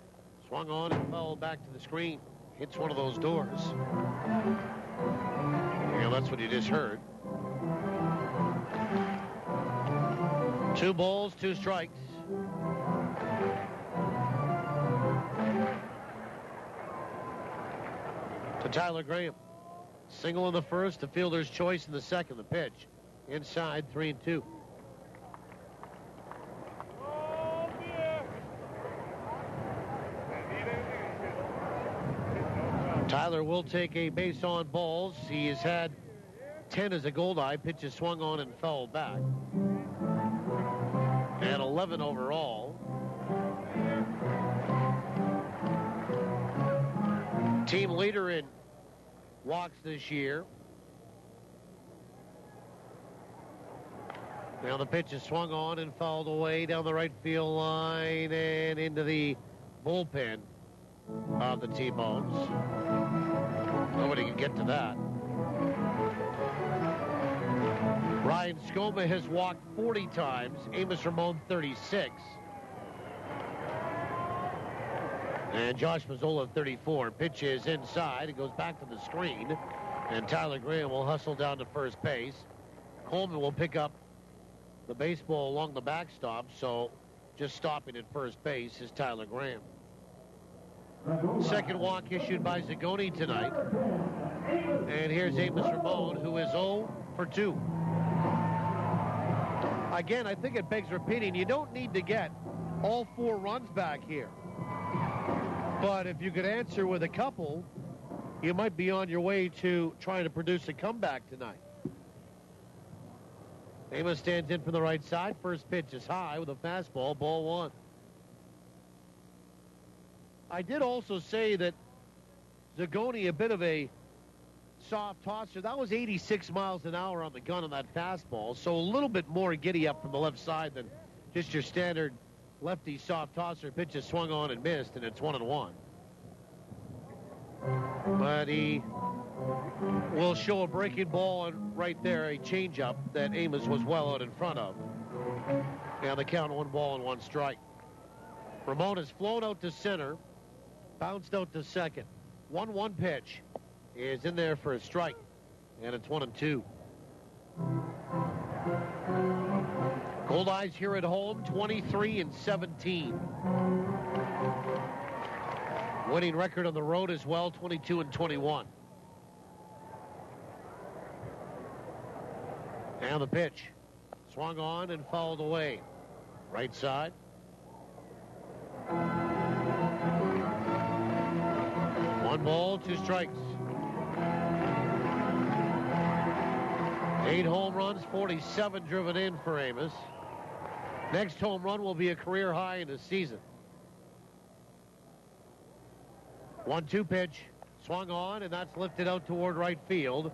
[SPEAKER 1] Swung on and fouled back to the screen. Hits one of those doors. Yeah, that's what you just heard. 2 balls, 2 strikes. To Tyler Graham. Single in the first, the fielder's choice in the second. The pitch. Inside, 3-2. Tyler will take a base on balls. He has had 10 as a Goldeye. Pitches swung on and fouled back. And 11 overall. Team leader in walks this year. Now the pitch is swung on and fouled away down the right field line and into the bullpen of the T-Bones. Nobody can get to that. Ryan Skoma has walked 40 times. Amos Ramon 36. And Josh Mazzola 34. Pitch is inside. It goes back to the screen. And Tyler Graham will hustle down to first base. Coleman will pick up the baseball along the backstop. So just stopping at first base is Tyler Graham. Second walk issued by Zagoni tonight. And here's Amos Ramon, who is 0 for 2. Again, I think it begs repeating, you don't need to get all 4 runs back here. But if you could answer with a couple, you might be on your way to trying to produce a comeback tonight. Amos stands in from the right side. First pitch is high with a fastball, ball 1. I did also say that Zagoni, a bit of a soft tosser. That was 86 miles an hour on the gun on that fastball, so a little bit more giddy up from the left side than just your standard lefty soft tosser. Pitch is swung on and missed, and it's 1-1. But he will show a breaking ball, and right there, a changeup that Amos was well out in front of. And the count 1 ball and 1 strike. Ramon has flown out to center, bounced out to second. 1-1 pitch is in there for a strike, and it's 1-2. Goldeyes here at home, 23-17. Winning record on the road as well, 22-21. And the pitch swung on and fouled away. Right side. One ball, 2 strikes. 8 home runs, 47 driven in for Amos. Next home run will be a career high in the season. 1-2 pitch, swung on, and that's lifted out toward right field.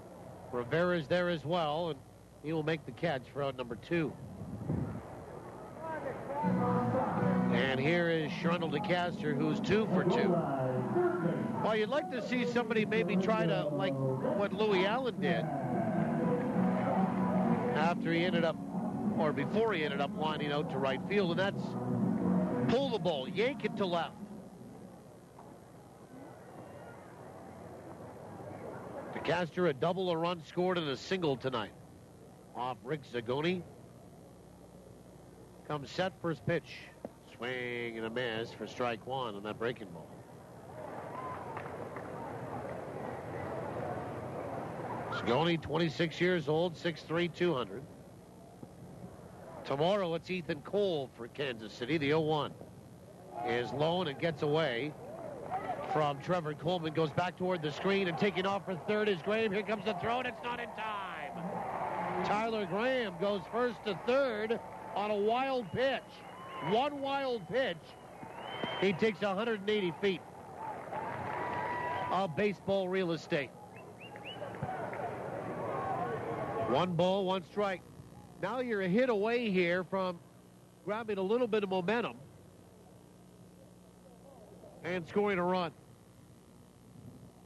[SPEAKER 1] Rivera's there as well, and he will make the catch for out number 2. And here is Shrundle DeCaster, who's 2 for 2. Well, you'd like to see somebody maybe try to, like what Louis Allen did after he ended up, or before he ended up lining out to right field, and that's pull the ball, yank it to left. DeCaster, a double, a run scored, and a single tonight. Off Rick Zagoni. Comes set, first pitch. Swing and a miss for strike 1 on that breaking ball. Zagoni, 26 years old, 6'3", 200. Tomorrow it's Ethan Cole for Kansas City. The 0-1 is low and it gets away from Trevor Coleman. Goes back toward the screen, and taking off for third is Graham. Here comes the throw, and it's not in time. Tyler Graham goes first to third on a wild pitch. One wild pitch. He takes 180 feet of baseball real estate. 1 ball, 1 strike. Now you're a hit away here from grabbing a little bit of momentum and scoring a run.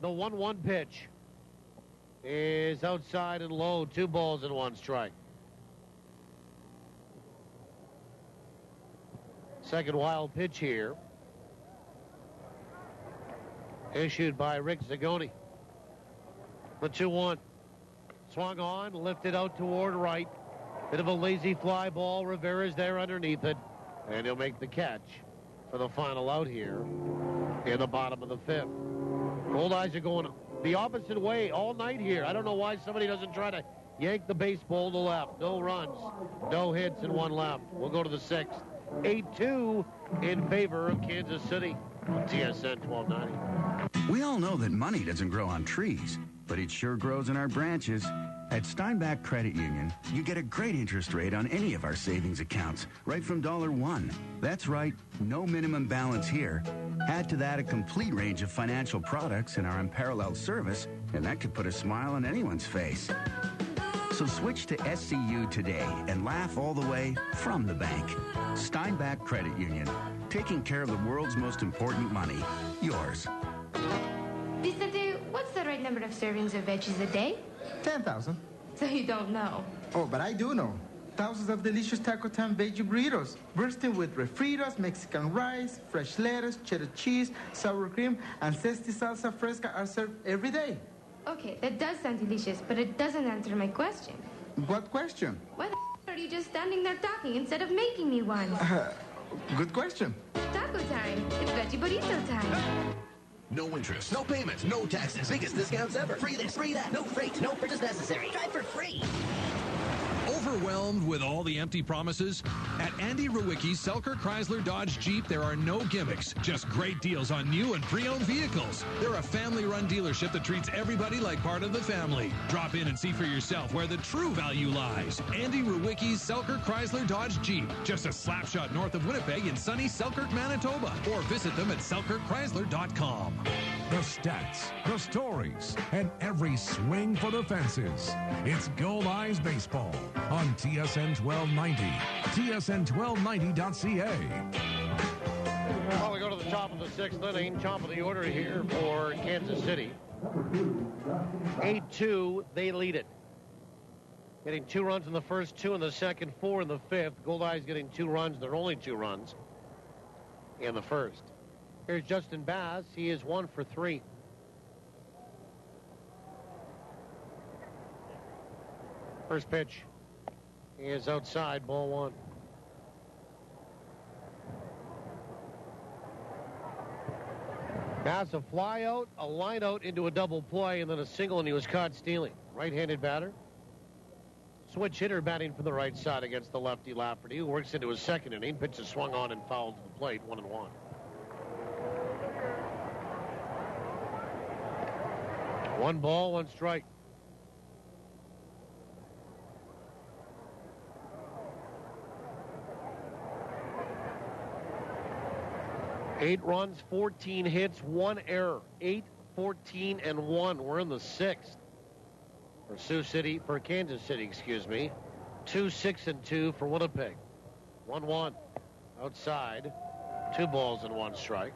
[SPEAKER 1] The 1-1 pitch is outside and low. 2 balls and 1 strike. Second wild pitch here, issued by Rick Zagoni. The 2-1. Swung on, lifted out toward right. Bit of a lazy fly ball. Rivera's there underneath it, and he'll make the catch for the final out here in the bottom of the 5th. Goldeyes are going the opposite way all night here. I don't know why somebody doesn't try to yank the baseball to left. No runs, no hits, and 1 left. We'll go to the 6th. 8-2 in favor of Kansas City on TSN 1290.
[SPEAKER 3] We all know that money doesn't grow on trees, but it sure grows in our branches. At Steinbach Credit Union, you get a great interest rate on any of our savings accounts, right from $1. That's right, no minimum balance here. Add to that a complete range of financial products and our unparalleled service, and that could put a smile on anyone's face. So switch to SCU today and laugh all the way from the bank. Steinbach Credit Union. taking care of the world's most important money, yours.
[SPEAKER 7] Vicente, what's the right number of servings of veggies a day?
[SPEAKER 15] 10,000.
[SPEAKER 7] So you don't know.
[SPEAKER 15] Oh, but I do know. Thousands of delicious Taco Time veggie burritos, bursting with refritos, Mexican rice, fresh lettuce, cheddar cheese, sour cream, and zesty salsa fresca are served every day.
[SPEAKER 7] Okay, that does sound delicious, but it doesn't answer my question.
[SPEAKER 15] What question?
[SPEAKER 7] Why the are you just standing there talking instead of making me one?
[SPEAKER 15] Good question.
[SPEAKER 7] Taco time. It's veggie burrito time.
[SPEAKER 16] No interest, no payments, no taxes. Biggest discounts ever. Free this, free that. No freight, no purchase necessary. Drive for free.
[SPEAKER 9] Overwhelmed with all the empty promises? At Andy Rewicki's Selker Chrysler Dodge Jeep, there are no gimmicks, just great deals on new and pre-owned vehicles. They're a family-run dealership that treats everybody like part of the family. Drop in and see for yourself where the true value lies. Andy Rewicki's Selker Chrysler Dodge Jeep, just a slap shot north of Winnipeg in sunny Selkirk, Manitoba. Or visit them at selkirkchrysler.com. The stats, the stories, and every swing for the fences. It's Goldeyes Baseball on TSN 1290, tsn1290.ca.
[SPEAKER 1] Well, we go to the top of the sixth inning, top of the order here for Kansas City. 8-2, they lead it. Getting 2 runs in the first, 2 in the second, 4 in the fifth. Goldeyes getting 2 runs. There are only 2 runs in the first. Here's Justin Bass. He is 1 for 3. First pitch is outside, ball 1. Bass, a fly out, a line out into a double play, and then a single, and he was caught stealing. Right-handed batter. Switch hitter batting from the right side against the lefty Lafferty, who works into his second inning. Pitch is swung on and fouled to the plate, 1-1. 1 ball, 1 strike. Eight runs, 14 hits, 1 error. 8, 14, and 1. We're in the 6th for Kansas City, excuse me. 2, 6, and 2 for Winnipeg. 1-1 outside. 2 balls and 1 strike.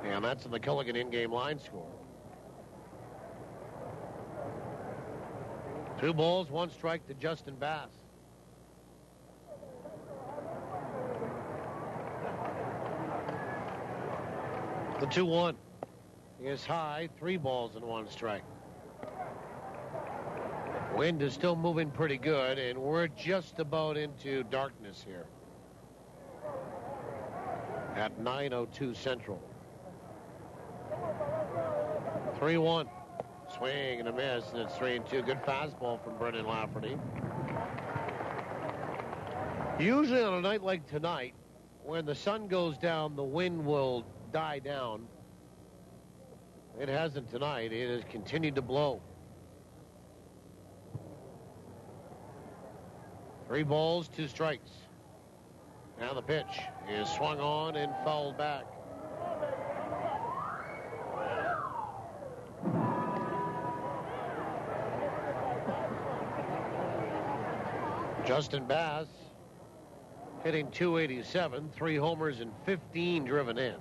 [SPEAKER 1] And that's in the Culligan in-game line score. 2 balls, 1 strike to Justin Bass. The 2-1 is high, 3 balls and 1 strike. Wind is still moving pretty good, and we're just about into darkness here at 9:02 Central. 3-1. Swing and a miss, and it's 3-2. Good fastball from Brendan Lafferty. Usually on a night like tonight, when the sun goes down, the wind will die down. It hasn't tonight. It has continued to blow. 3 balls, 2 strikes. Now the pitch is swung on and fouled back. Justin Bass hitting .287, 3 homers and 15 driven in.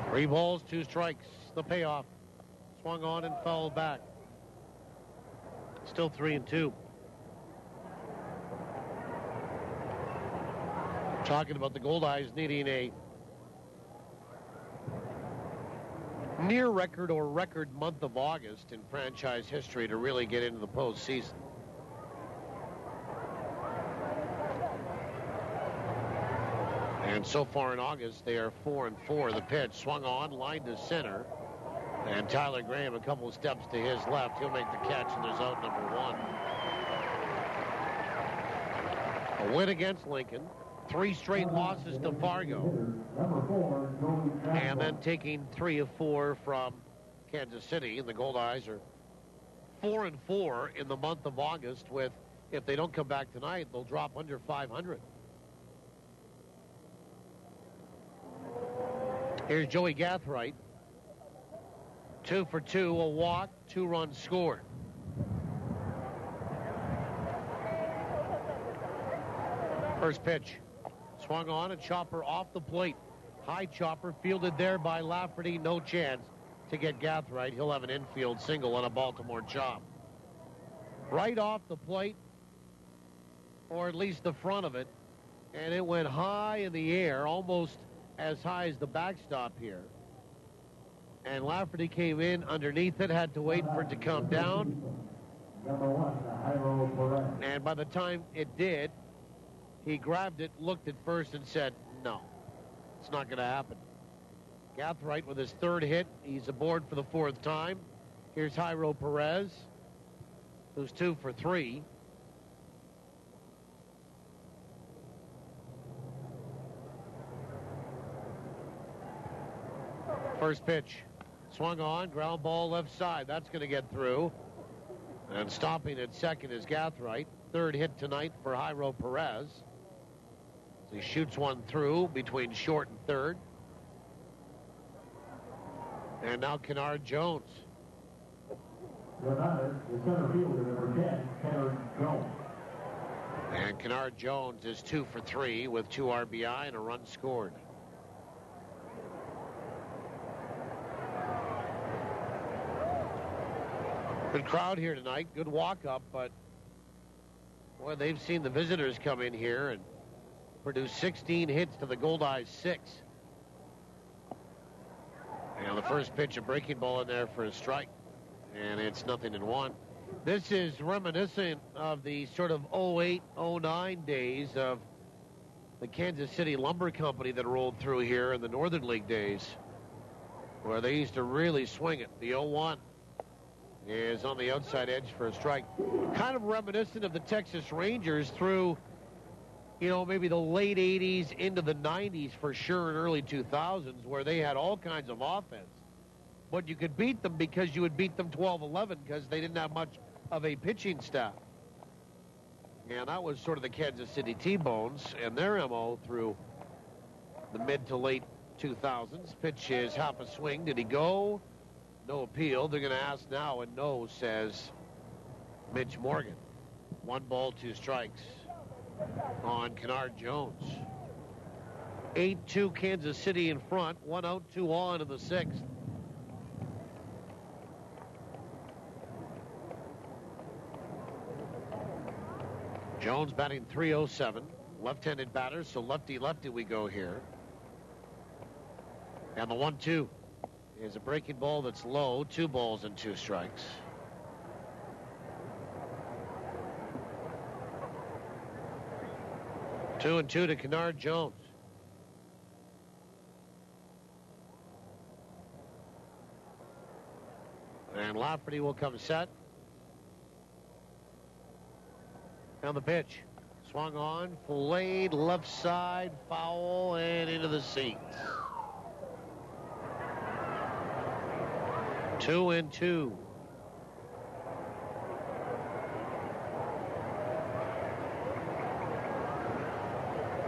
[SPEAKER 1] Three balls, 2 strikes. The payoff. Swung on and fouled back. Still 3-2. Talking about the Goldeyes needing a near record or record month of August in franchise history to really get into the postseason. And so far in August, they are 4-4. The pitch swung on, line to center. And Tyler Graham a couple of steps to his left. He'll make the catch, and there's out number 1. A win against Lincoln. 3 straight losses to Fargo. And then taking 3 of 4 from Kansas City. And the Goldeyes are 4-4 in the month of August with, if they don't come back tonight, they'll drop under 500. Here's Joey Gathright. 2 for 2, a walk, 2 runs scored. First pitch. Swung on, a chopper off the plate. High chopper fielded there by Lafferty. No chance to get Gathright. He'll have an infield single on a Baltimore chop. Right off the plate, or at least the front of it, and it went high in the air, almost as high as the backstop here. And Lafferty came in underneath it, had to wait for it to come down. And by the time it did, he grabbed it, looked at first, and said, no, it's not going to happen. Gathright with his third hit. He's aboard for the fourth time. Here's Jairo Perez, who's 2 for 3. First pitch. Swung on, ground ball left side. That's going to get through. And stopping at second is Gathright. Third hit tonight for Jairo Perez. He shoots one through between short and third. And now Kennard Jones.
[SPEAKER 8] The center fielder, number 10, Kennard Jones.
[SPEAKER 1] And Kennard Jones is 2 for 3 with 2 RBI and a run scored. Good crowd here tonight. Good walk-up, but boy, they've seen the visitors come in here and produce 16 hits to the Goldeyes 6. And the first pitch, a breaking ball in there for a strike. And it's 0-1. This is reminiscent of the sort of 08, 09 days of the Kansas City Lumber Company that rolled through here in the Northern League days, where they used to really swing it. The 0-1 is on the outside edge for a strike. Kind of reminiscent of the Texas Rangers through, you know, maybe the late 80s into the 90s for sure, and early 2000s, where they had all kinds of offense. But you could beat them because you would beat them 12-11 because they didn't have much of a pitching staff. And that was sort of the Kansas City T-Bones and their MO through the mid to late 2000s. Pitch is half a swing. Did he go? No appeal. They're going to ask now, and no, says Mitch Morgan. 1 ball, 2 strikes on Kennard Jones. 8-2 Kansas City in front. 1 out, 2 on in the 6th. Jones batting .307. Left-handed batter, so lefty-lefty we go here. And the 1-2 is a breaking ball that's low. 2 balls and 2 strikes. Two and 2 to Kennard Jones. And Lafferty will come set. And the pitch. Swung on, filleted left side, foul, and into the seats. 2 and 2.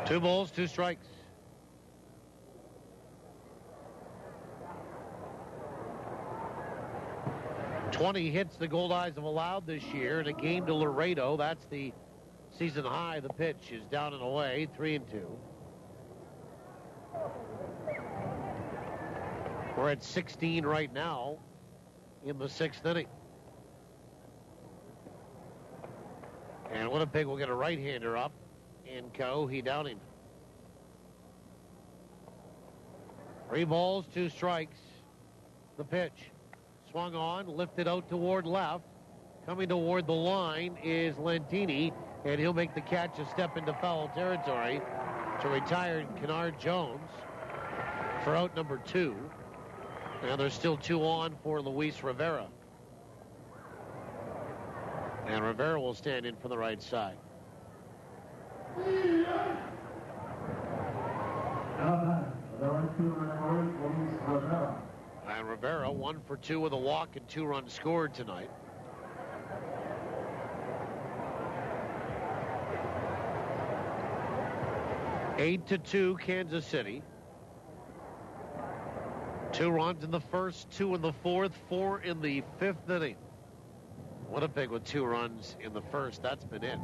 [SPEAKER 1] Two balls, 2 strikes. $20 hits the Goldeyes have allowed this year in a game to Laredo. That's the season high. The pitch is down and away, 3 and 2. We're at 16 right now in the 6th inning. And Winnipeg will get a right-hander up in Kauhi Downing. 3 balls, 2 strikes. The pitch. Swung on, lifted out toward left. Coming toward the line is Lentini, and he'll make the catch a step into foul territory to retired Kennard Jones for out number 2. And there's still 2 on for Luis Rivera. And Rivera will stand in from the right side. And Rivera 1 for 2 with a walk and 2 runs scored tonight. (8-2) Kansas City. 2 runs in the first, 2 in the fourth, 4 in the fifth inning. Winnipeg with 2 runs in the first. That's been it.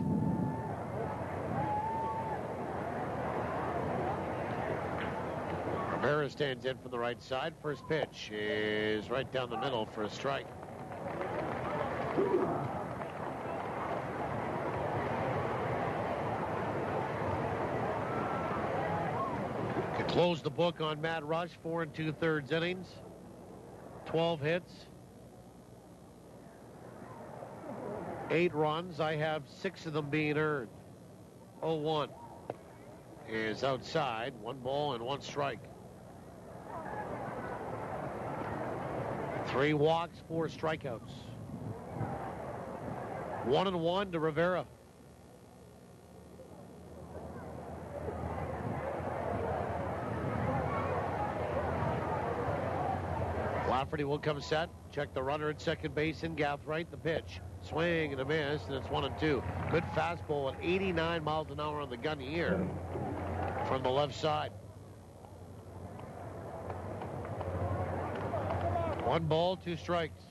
[SPEAKER 1] Rivera stands in from the right side. First pitch is right down the middle for a strike. Could close the book on Matt Rush. 4 2/3 innings. 12 hits. 8 runs. I have 6 of them being earned. 0-1 is outside. 1 ball and 1 strike. 3 walks, 4 strikeouts. 1-1 to Rivera. Lafferty will come set. Check the runner at second base in Gathright. The pitch. Swing and a miss, and it's 1-2. Good fastball at 89 miles an hour on the gun here from the left side. 1 ball, 2 strikes.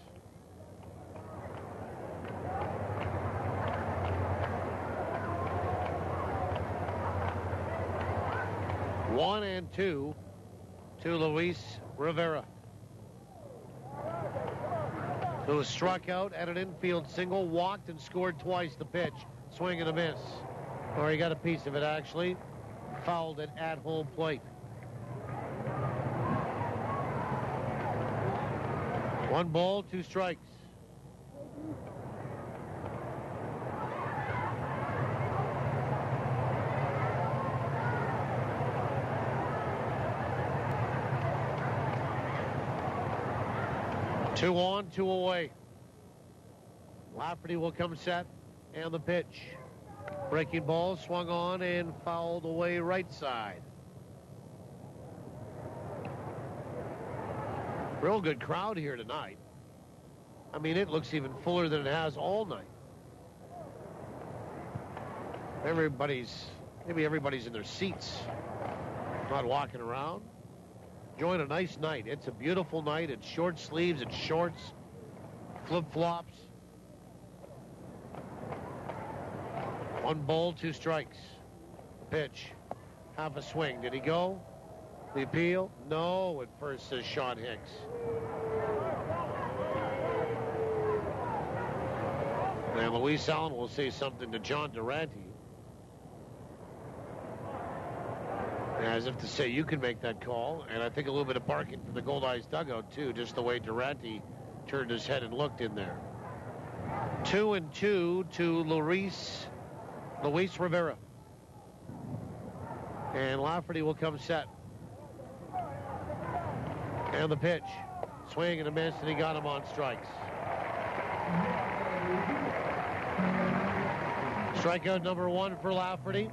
[SPEAKER 1] One and 2 to Luis Rivera, who struck out at an infield single, walked and scored twice. The pitch, swing and a miss. Or he got a piece of it, actually. Fouled it at home plate. 1 ball, 2 strikes. Two on, 2 away. Lafferty will come set, and the pitch. Breaking ball, swung on and fouled away right side. Real good crowd here tonight. I mean, it looks even fuller than it has all night. Maybe everybody's in their seats, not walking around. Enjoying a nice night. It's a beautiful night. It's short sleeves, it's shorts, flip-flops. 1 ball, 2 strikes. Pitch. Half a swing. Did he go? The appeal? No, at first, says Sean Hicks. And Luis Allen will say something to John Durante, as if to say, you can make that call. And I think a little bit of barking from the Goldeyes dugout, too, just the way Durante turned his head and looked in there. 2-2 to Luis Rivera. And Lafferty will come set. And the pitch. Swing and a miss, and he got him on strikes. Strikeout number 1 for Lafferty.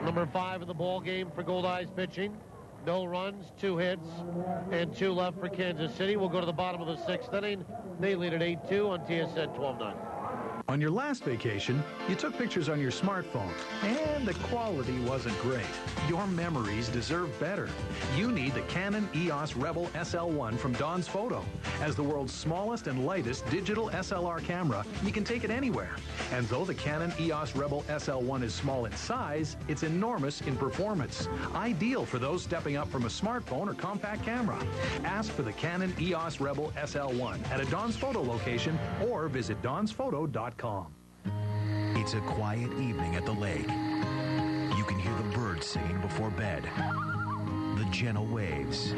[SPEAKER 1] Number 5 in the ball game for Goldeyes pitching. No runs, 2 hits, and 2 left for Kansas City. We'll go to the bottom of the 6th inning. They lead at 8-2 on TSN 12-9.
[SPEAKER 10] On your last vacation, you took pictures on your smartphone, and the quality wasn't great. Your memories deserve better. You need the Canon EOS Rebel SL1 from Don's Photo. As the world's smallest and lightest digital SLR camera, you can take it anywhere. And though the Canon EOS Rebel SL1 is small in size, it's enormous in performance. Ideal for those stepping up from a smartphone or compact camera. Ask for the Canon EOS Rebel SL1 at a Don's Photo location or visit donsphoto.com.
[SPEAKER 4] It's a quiet evening at the lake. You can hear the birds singing before bed. The gentle waves.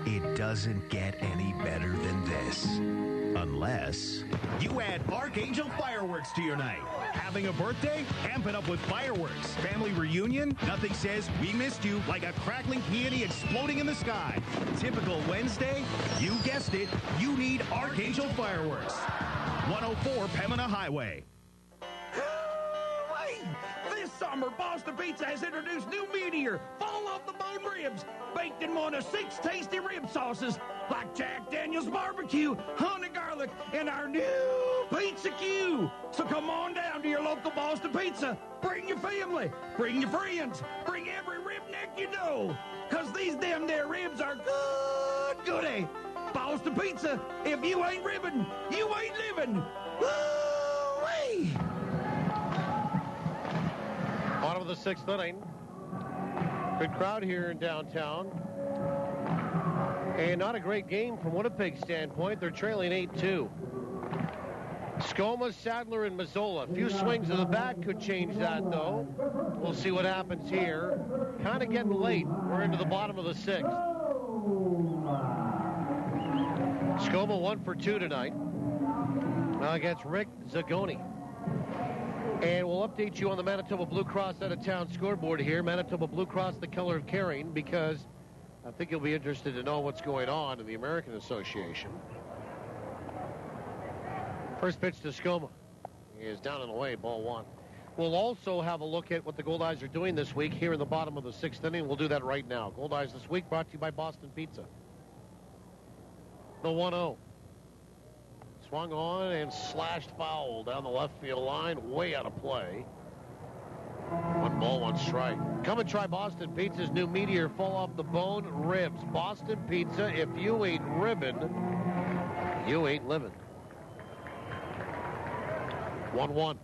[SPEAKER 4] It doesn't get any better than this. Unless
[SPEAKER 6] you add Archangel Fireworks to your night. Having a birthday? Amp it up with fireworks. Family reunion? Nothing says we missed you like a crackling peony exploding in the sky. Typical Wednesday? You guessed it. You need Archangel Fireworks. 104 Pembina Highway.
[SPEAKER 17] This summer, Boston Pizza has introduced new Meteor, full of the bone ribs, baked in one of 6 tasty rib sauces, like Jack Daniel's barbecue, honey garlic, Republic in our new pizza queue. So come on down to your local Boston Pizza. Bring your family, bring your friends, bring every ribneck you know. Because these damn there ribs are good goody. Boston Pizza, if you ain't ribbing, you ain't living. Woo-wee!
[SPEAKER 1] Bottom of the 6th inning. Good crowd here in downtown. And not a great game from Winnipeg's standpoint. They're trailing 8-2. Skoma, Sadler, and Mazzola. A few swings of the bat could change that, though. We'll see what happens here. Kind of getting late. We're into the bottom of the 6th. Skoma 1 for 2 tonight against Rick Zagoni. And we'll update you on the Manitoba Blue Cross out-of-town scoreboard here. Manitoba Blue Cross, the color of caring, because I think you'll be interested to know what's going on in the American Association. First pitch to Skoma is down and away, ball 1. We'll also have a look at what the Goldeyes are doing this week here in the bottom of the 6th inning. We'll do that right now. Goldeyes this week brought to you by Boston Pizza. The 1-0. Swung on and slashed foul down the left field line, way out of play. 1 ball, 1 strike. Come and try Boston Pizza's new Meteor Fall Off the Bone Ribs. Boston Pizza, if you ain't ribbon, you ain't living. 1-1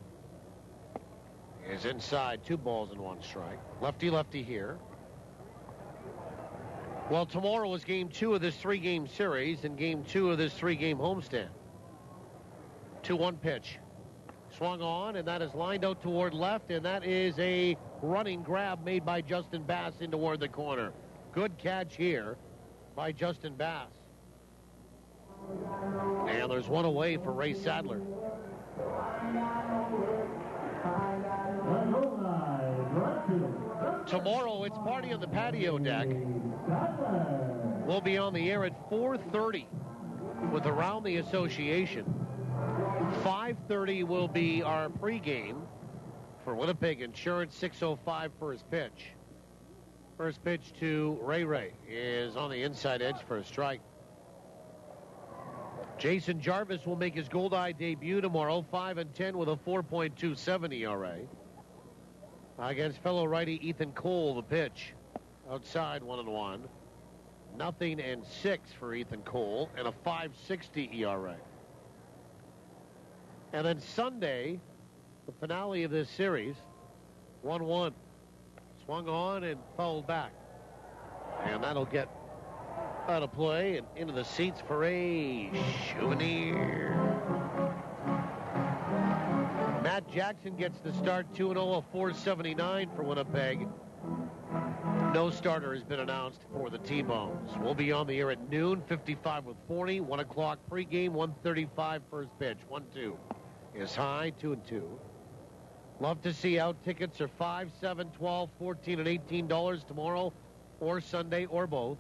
[SPEAKER 1] is inside. 2 balls and 1 strike. Lefty here. Well, tomorrow is game 2 of this 3-game series and game 2 of this 3-game homestand. 2-1 pitch. Swung on, and that is lined out toward left, and that is a running grab made by Justin Bass in toward the corner. Good catch here by Justin Bass. And there's 1 away for Ray Sadler. Tomorrow, it's Party on the Patio Deck. We'll be on the air at 4:30 with Around the Association. 5:30 will be our pregame for Winnipeg Insurance. 6:05 first pitch. First pitch to Ray is on the inside edge for a strike. Jason Jarvis will make his Goldeye debut tomorrow, 5-10 with a 4.27 ERA. Against fellow righty Ethan Cole, the pitch. Outside, 1-1. 0-6 for Ethan Cole and a 5.60 ERA. And then Sunday, the finale of this series, 1-1. Swung on and fouled back. And that'll get out of play and into the seats for a souvenir. Matt Jackson gets the start, 2-0, a 4.79 for Winnipeg. No starter has been announced for the T-Bones. We'll be on the air at noon, 55 with 40, 1 o'clock pregame, 1:35 first pitch. 1-2 is high, 2-2. Love to see out. Tickets are $5, $7, $12, $14, and $18 tomorrow or Sunday or both.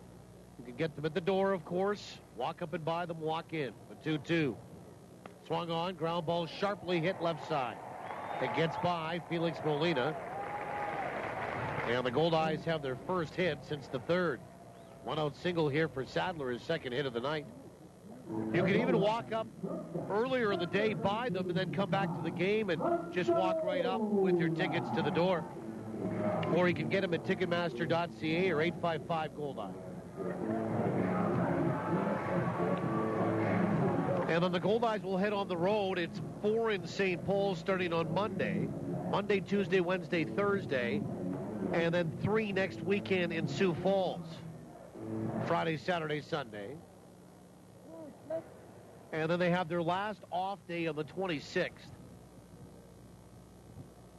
[SPEAKER 1] You can get them at the door, of course. Walk up and buy them, walk in. The 2-2. Swung on, ground ball sharply hit left side. It gets by Felix Molina. And the Goldeyes have their first hit since the 3rd. 1-out single here for Sadler, his 2nd hit of the night. You can even walk up earlier in the day, buy them, and then come back to the game and just walk right up with your tickets to the door. Or you can get them at Ticketmaster.ca or 855-GOLDEYE. And then the Goldeyes will head on the road. It's 4 in St. Paul starting on Monday. Monday, Tuesday, Wednesday, Thursday. And then 3 next weekend in Sioux Falls. Friday, Saturday, Sunday. And then they have their last off day on the 26th.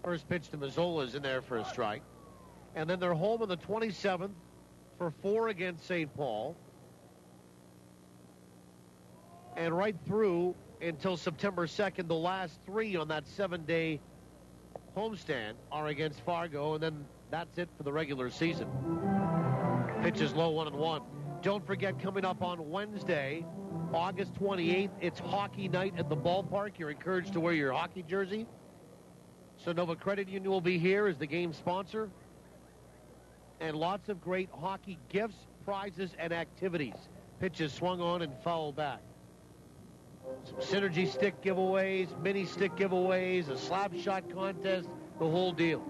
[SPEAKER 1] First pitch to Mazzola is in there for a strike. And then they're home on the 27th for 4 against St. Paul. And right through until September 2nd, the last 3 on that 7-day homestand are against Fargo, and then that's it for the regular season. Pitch is low, 1-1. Don't forget, coming up on Wednesday, August 28th, it's hockey night at the ballpark. You're encouraged to wear your hockey jersey. So Nova Credit Union will be here as the game sponsor. And lots of great hockey gifts, prizes, and activities. Pitches swung on and fouled back. So some synergy stick giveaways, mini stick giveaways, a slap shot contest, the whole deal.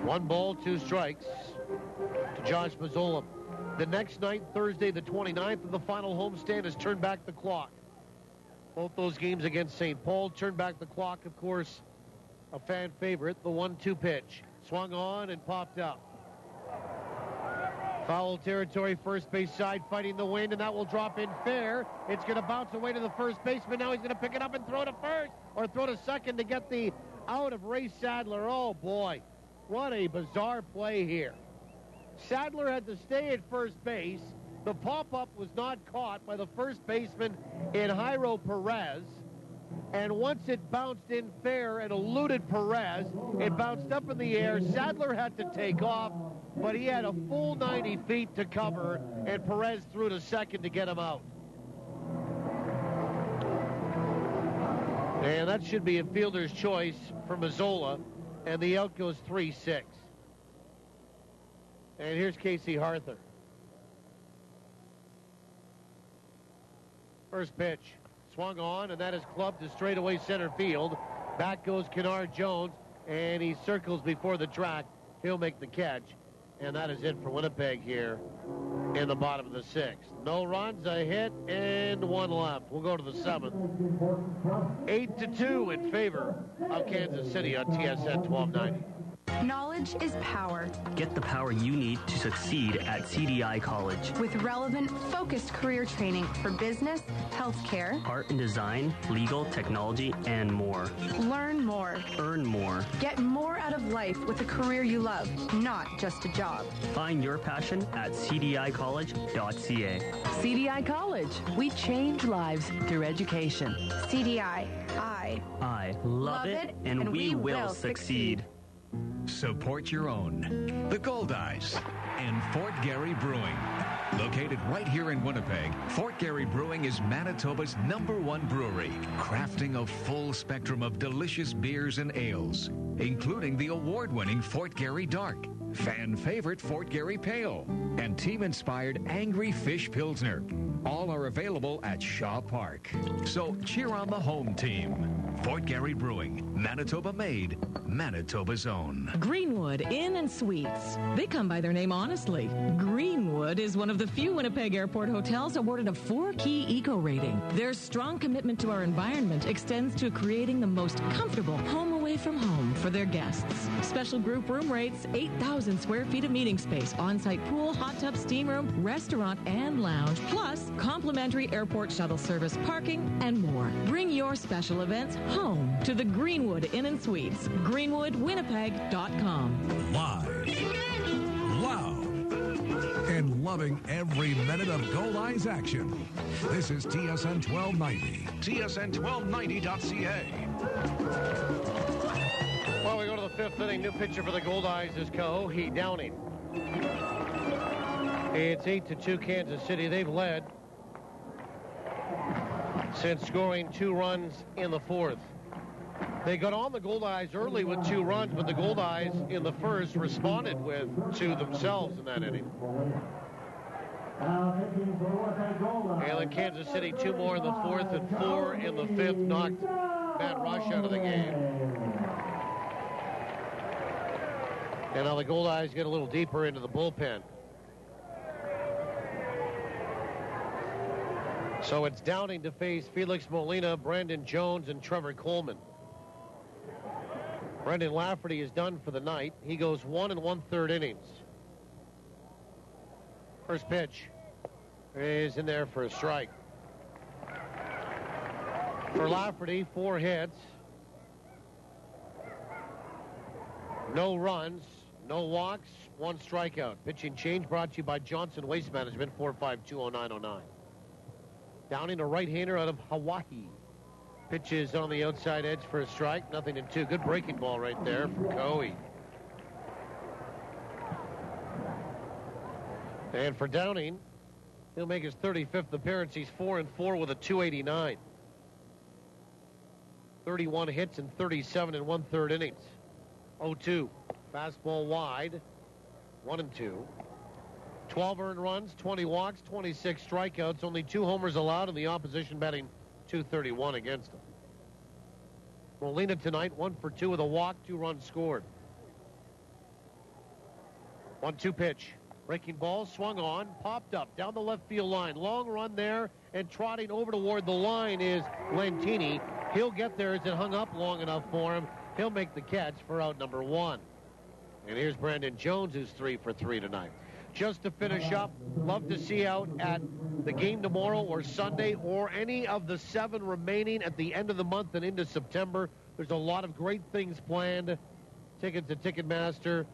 [SPEAKER 1] One ball, two strikes to Josh Mazzola. The next night, Thursday the 29th, of the final homestand has turned back the clock. Both those games against St. Paul turned back the clock, of course, a fan favorite, the 1-2 pitch. Swung on and popped up. Foul territory, first base side, fighting the wind, and that will drop in fair. It's going to bounce away to the first baseman. Now he's going to pick it up and throw to first, or throw to second to get the out of Ray Sadler. Oh, boy. What a bizarre play here. Sadler had to stay at first base. The pop-up was not caught by the first baseman in Jairo Perez. And once it bounced in fair and eluded Perez, it bounced up in the air. Sadler had to take off, but he had a full 90 feet to cover, and Perez threw to second to get him out. And that should be a fielder's choice for Mazzola, and the out goes 3-6. And here's Casey Harther. First pitch. Swung on, and that is clubbed to straightaway center field. Back goes Kennard Jones, and he circles before the track. He'll make the catch, and that is it for Winnipeg here in the bottom of the sixth. No runs, a hit, and one left. We'll go to the seventh. 8-2 in favor of Kansas City on TSN 1290.
[SPEAKER 18] Knowledge is power.
[SPEAKER 20] Get the power you need to succeed at CDI College.
[SPEAKER 18] With relevant, focused career training for business, healthcare,
[SPEAKER 20] art and design, legal, technology, and more.
[SPEAKER 18] Learn more.
[SPEAKER 20] Earn more.
[SPEAKER 18] Get more out of life with a career you love, not just a job.
[SPEAKER 20] Find your passion at cdicollege.ca.
[SPEAKER 21] CDI College. We change lives through education.
[SPEAKER 18] CDI.
[SPEAKER 20] I love it, and we will succeed.
[SPEAKER 22] Support your own. The Goldeyes and Fort Garry Brewing. Located right here in Winnipeg, Fort Garry Brewing is Manitoba's #1 brewery, crafting a full spectrum of delicious beers and ales, including the award-winning Fort Garry Dark, fan favorite Fort Garry Pale, and team-inspired Angry Fish Pilsner. All are available at Shaw Park. So cheer on the home team. Fort Garry Brewing, Manitoba made, Manitoba's own.
[SPEAKER 23] Greenwood Inn and Suites. They come by their name honestly. Greenwood is one of the few Winnipeg Airport hotels awarded a 4-key eco rating. Their strong commitment to our environment extends to creating the most comfortable home away from home for their guests. Special group room rates, 8,000 square feet of meeting space, on-site pool, hot tub, steam room, restaurant, and lounge, plus complimentary airport shuttle service, parking, and more. Bring your special events home to the Greenwood Inn and Suites. GreenwoodWinnipeg.com.
[SPEAKER 24] Live, loud, and loving every minute of Goldeyes action. This is TSN 1290. TSN1290.ca.
[SPEAKER 1] Well, we go to the fifth inning. New pitcher for the Goldeyes is Kahohi Downing. It's 8-2 Kansas City. They've led since scoring 2 runs in the fourth. They got on the Goldeyes early with 2 runs, but the Goldeyes in the first responded with 2 themselves in that inning. And then Kansas City 2 more in the fourth and 4 in the fifth knocked Matt Rush out of the game. And now the Goldeyes get a little deeper into the bullpen. So it's Downing to face Felix Molina, Brandon Jones, and Trevor Coleman. Brendan Lafferty is done for the night. He goes 1 1/3 innings. First pitch is in there for a strike. For Lafferty, 4 hits. No runs, no walks, 1 strikeout. Pitching change brought to you by Johnson Waste Management, 4520909. Downing, a right-hander out of Hawaii. Pitches on the outside edge for a strike. Nothing in 2. Good breaking ball right there from Kahohi. And for Downing, he'll make his 35th appearance. He's 4-4 with a 289. 31 hits in 37 1/3 innings. 0-2. Fastball wide. 1-2. 12 earned runs, 20 walks, 26 strikeouts, only 2 homers allowed, and the opposition batting .231 against him. Molina tonight, 1 for 2 with a walk, 2 runs scored. 1-2 pitch. Breaking ball, swung on, popped up, down the left field line. Long run there, and trotting over toward the line is Lentini. He'll get there as it hung up long enough for him. He'll make the catch for out number 1. And here's Brandon Jones, who's 3 for 3 tonight. Just to finish up, love to see out at the game tomorrow or Sunday or any of the 7 remaining at the end of the month and into September. There's a lot of great things planned. Tickets at Ticketmaster.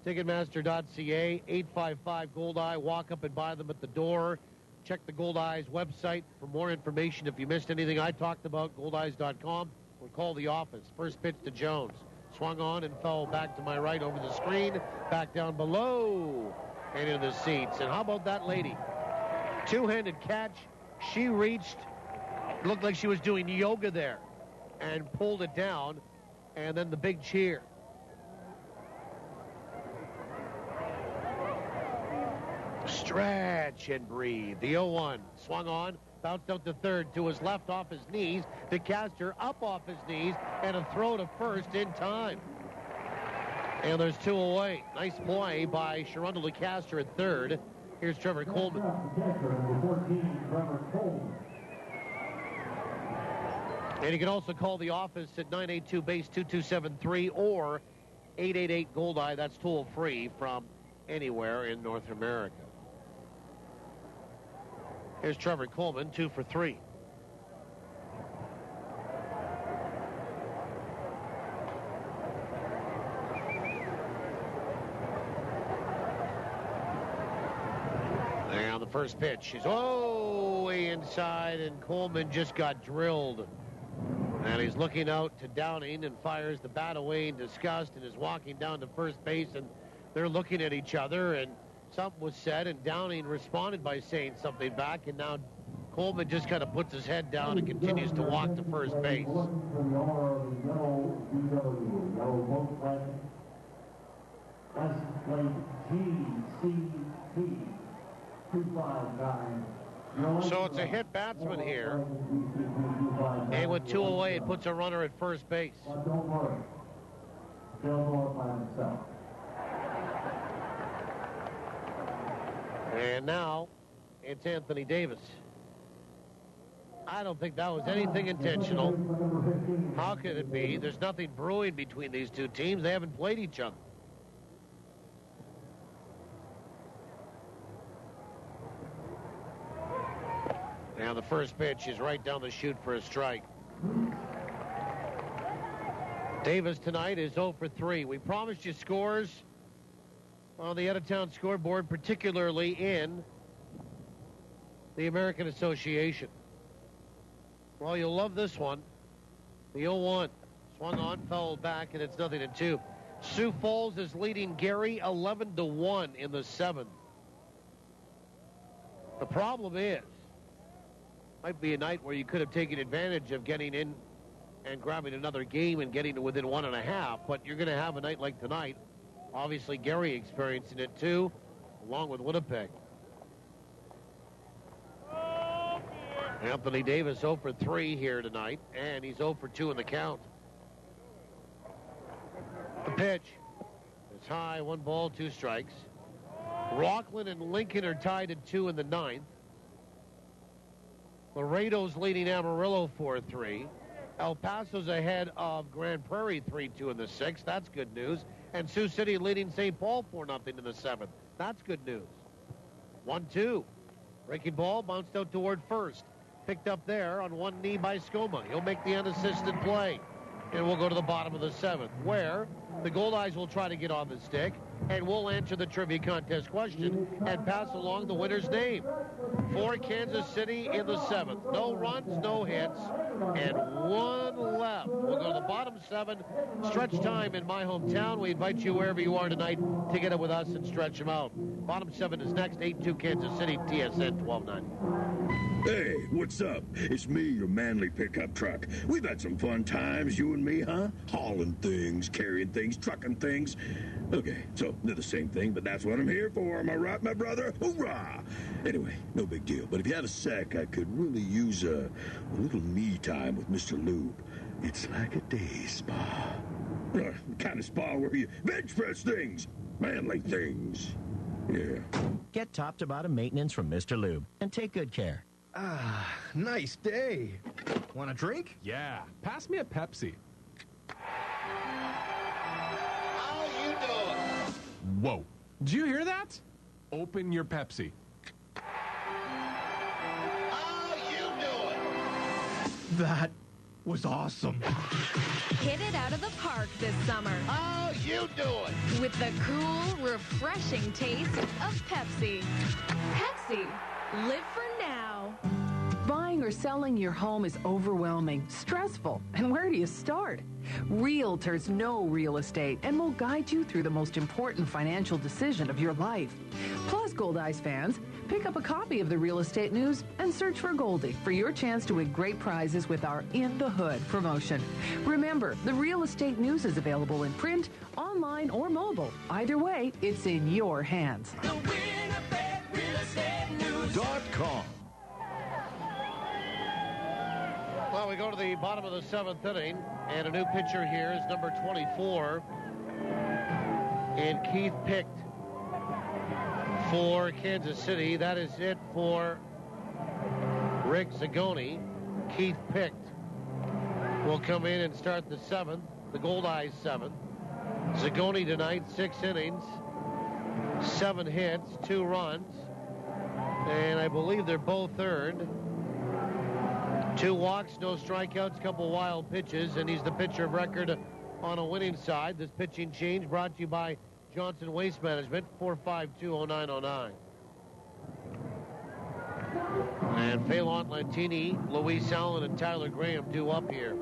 [SPEAKER 1] Ticketmaster.ca, 855 Goldeye. Walk up and buy them at the door. Check the Goldeyes website for more information. If you missed anything I talked about, goldeyes.com, or call the office. First pitch to Jones. Swung on and fell back to my right over the screen, back down below and into the seats. And how about that lady? Two-handed catch. She reached, looked like she was doing yoga there, and pulled it down, and then the big cheer. Stretch and breathe. The 0-1 swung on, bounced out to third, to his left off his knees, to Castor up off his knees, and a throw to first in time. And there's 2 away. Nice play by Sherundle to Castor at third. Here's Trevor Coleman. And you can also call the office at 982-BASE-2273 or 888-GOLDEYE. That's toll-free from anywhere in North America. Here's Trevor Coleman, 2 for 3. There on the first pitch. He's way inside, and Coleman just got drilled. And he's looking out to Downing and fires the bat away in disgust and is walking down to first base, and they're looking at each other, and something was said, and Downing responded by saying something back, and now Coleman just kind of puts his head down and continues to walk to first base. So it's a hit batsman here, and with 2 away, it puts a runner at first base. And now it's Anthony Davis. I don't think that was anything intentional. How could it be? There's nothing brewing between these two teams. They haven't played each other. Now the first pitch is right down the chute for a strike. Davis tonight is 0 for 3. We promised you scores on the out-of-town scoreboard, particularly in the American Association. Well, you'll love this one. The 0-1. Swung on, fouled back, and it's 0-2. Sioux Falls is leading Gary 11-1 in the 7th. The problem is, might be a night where you could have taken advantage of getting in and grabbing another game and getting to within 1.5, but you're going to have a night like tonight. Obviously, Gary experiencing it too, along with Winnipeg. Anthony Davis 0 for 3 here tonight, and he's 0 for 2 in the count. The pitch is high, 1 ball, 2 strikes. Rockland and Lincoln are tied at 2 in the 9th. Laredo's leading Amarillo 4-3. El Paso's ahead of Grand Prairie 3-2 in the 6th. That's good news. And Sioux City leading St. Paul 4-0 in the 7th. That's good news. 1-2. Breaking ball bounced out toward first. Picked up there on one knee by Skoma. He'll make the unassisted play. And we'll go to the bottom of the 7th, where the Goldeyes will try to get on the stick, and we'll answer the trivia contest question and pass along the winner's name. For Kansas City in the 7th. No runs, no hits, and 1 left. We'll go to the bottom 7. Stretch time in my hometown. We invite you wherever you are tonight to get it with us and stretch them out. Bottom 7 is next. 8-2 Kansas City, TSN 12-9.
[SPEAKER 2] Hey, what's up? It's me, your manly pickup truck. We've had some fun times, you and me, huh? Hauling things, carrying things, trucking things. Okay, so Well, they're the same thing, but that's what I'm here for. Am I right, my brother? Hoorah! Anyway, no big deal. But if you have a sec, I could really use a little me time with Mr. Lube. It's like a day spa. The kind of spa where you bench press things. Manly things. Yeah.
[SPEAKER 11] Get top-to-bottom maintenance from Mr. Lube and take good care.
[SPEAKER 12] Ah, nice day. Want a drink?
[SPEAKER 5] Yeah. Pass me a Pepsi.
[SPEAKER 16] How you doing?
[SPEAKER 5] Whoa. Did you hear that? Open your Pepsi.
[SPEAKER 16] How you doing?
[SPEAKER 12] That was awesome.
[SPEAKER 14] Hit it out of the park this summer.
[SPEAKER 16] How you doing?
[SPEAKER 14] With the cool, refreshing taste of Pepsi. Pepsi. Live for now.
[SPEAKER 21] Buying or selling your home is overwhelming, stressful, and where do you start? Realtors know real estate and will guide you through the most important financial decision of your life. Plus, Goldeyes fans, pick up a copy of the Real Estate News and search for Goldie for your chance to win great prizes with our In the Hood promotion. Remember, the Real Estate News is available in print, online, or mobile. Either way, it's in your hands.
[SPEAKER 16] The Winnipeg Real Estate News.com.
[SPEAKER 1] Well, we go to the bottom of the 7th inning, and a new pitcher here is number 24, and Keith Picked for Kansas City. That is it for Rick Zagoni. Keith Picked will come in and start the 7th, the Goldeyes 7th. Zagoni tonight, 6 innings, 7 hits, 2 runs, and I believe they're both earned. 2 walks, no strikeouts, couple wild pitches, and he's the pitcher of record on a winning side. This pitching change brought to you by Johnson Waste Management, 452-0909. And Phelan Lantini, Luis Allen, and Tyler Graham due up here.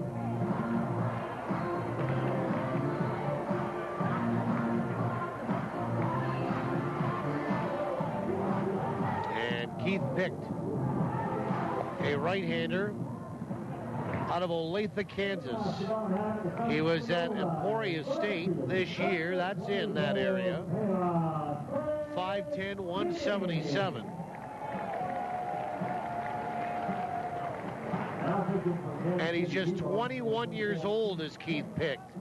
[SPEAKER 1] And Keith Picked, a right-hander out of Olathe, Kansas. He was at Emporia State this year. That's in that area. 5'10", 177. And he's just 21 years old as Keith Picked.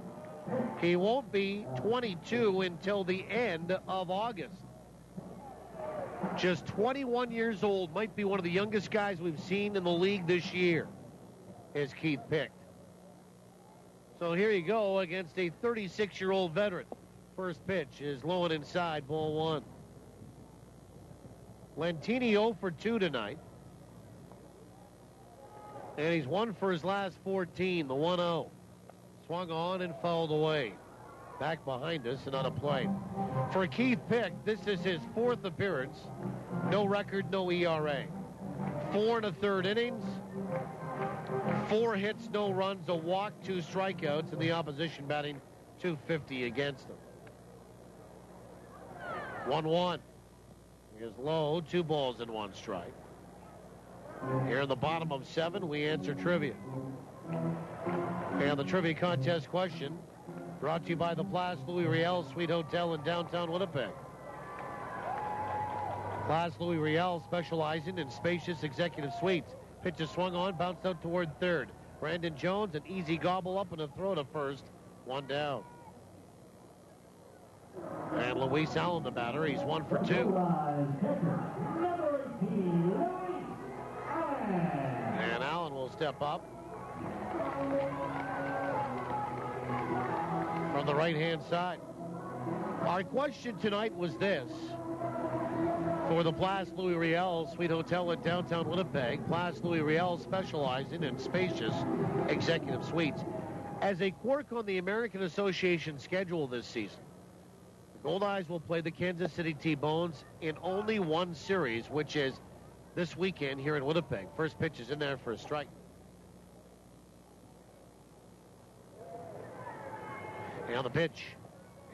[SPEAKER 1] He won't be 22 until the end of August. Just 21 years old, might be one of the youngest guys we've seen in the league this year, is Keith Picked. So here you go against a 36-year-old veteran. First pitch is low and inside, ball 1. Lantini 0 for 2 tonight. And he's 1 for his last 14, the 1-0. Swung on and fouled away. Back behind us and on a play. For Keith Picked, this is his 4th appearance. No record, no ERA. 4 1/3 innings. 4 hits, no runs, a walk, 2 strikeouts, and the opposition batting .250 against them. 1-1. He is low, 2 balls and 1 strike. Here in the bottom of 7, we answer trivia. And the trivia contest question brought to you by the Place Louis Riel Suite Hotel in downtown Winnipeg. Place Louis Riel specializing in spacious executive suites. Pitch is swung on, bounced out toward third. Brandon Jones, an easy gobble up and a throw to first. 1 down. And Luis Allen, the batter, he's 1 for 2. And Allen will step up from the right-hand side. Our question tonight was this. For the Place Louis Riel Suite Hotel in downtown Winnipeg, Place Louis Riel specializing in spacious executive suites. As a quirk on the American Association schedule this season, the Goldeyes will play the Kansas City T-Bones in only one series, which is this weekend here in Winnipeg. First pitch is in there for a strike. And the pitch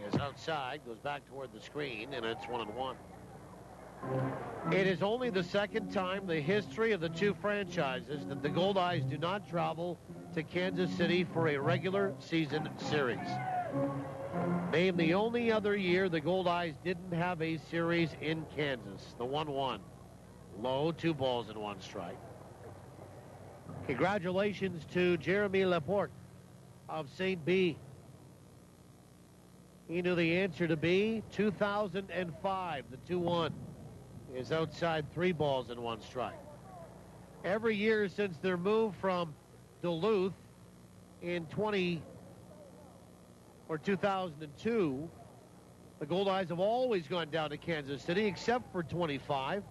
[SPEAKER 1] is outside, goes back toward the screen, and it's 1-1. It is only the second time in the history of the two franchises that the Goldeyes do not travel to Kansas City for a regular season series. Name the only other year the Goldeyes didn't have a series in Kansas. The 1-1. Low, 2 balls and 1 strike. Congratulations to Jeremy Laporte of St. B. He knew the answer to be 2005. The 2-1 is outside, 3 balls and 1 strike. Every year since their move from Duluth in 2002, the Goldeyes have always gone down to Kansas City, except for 25.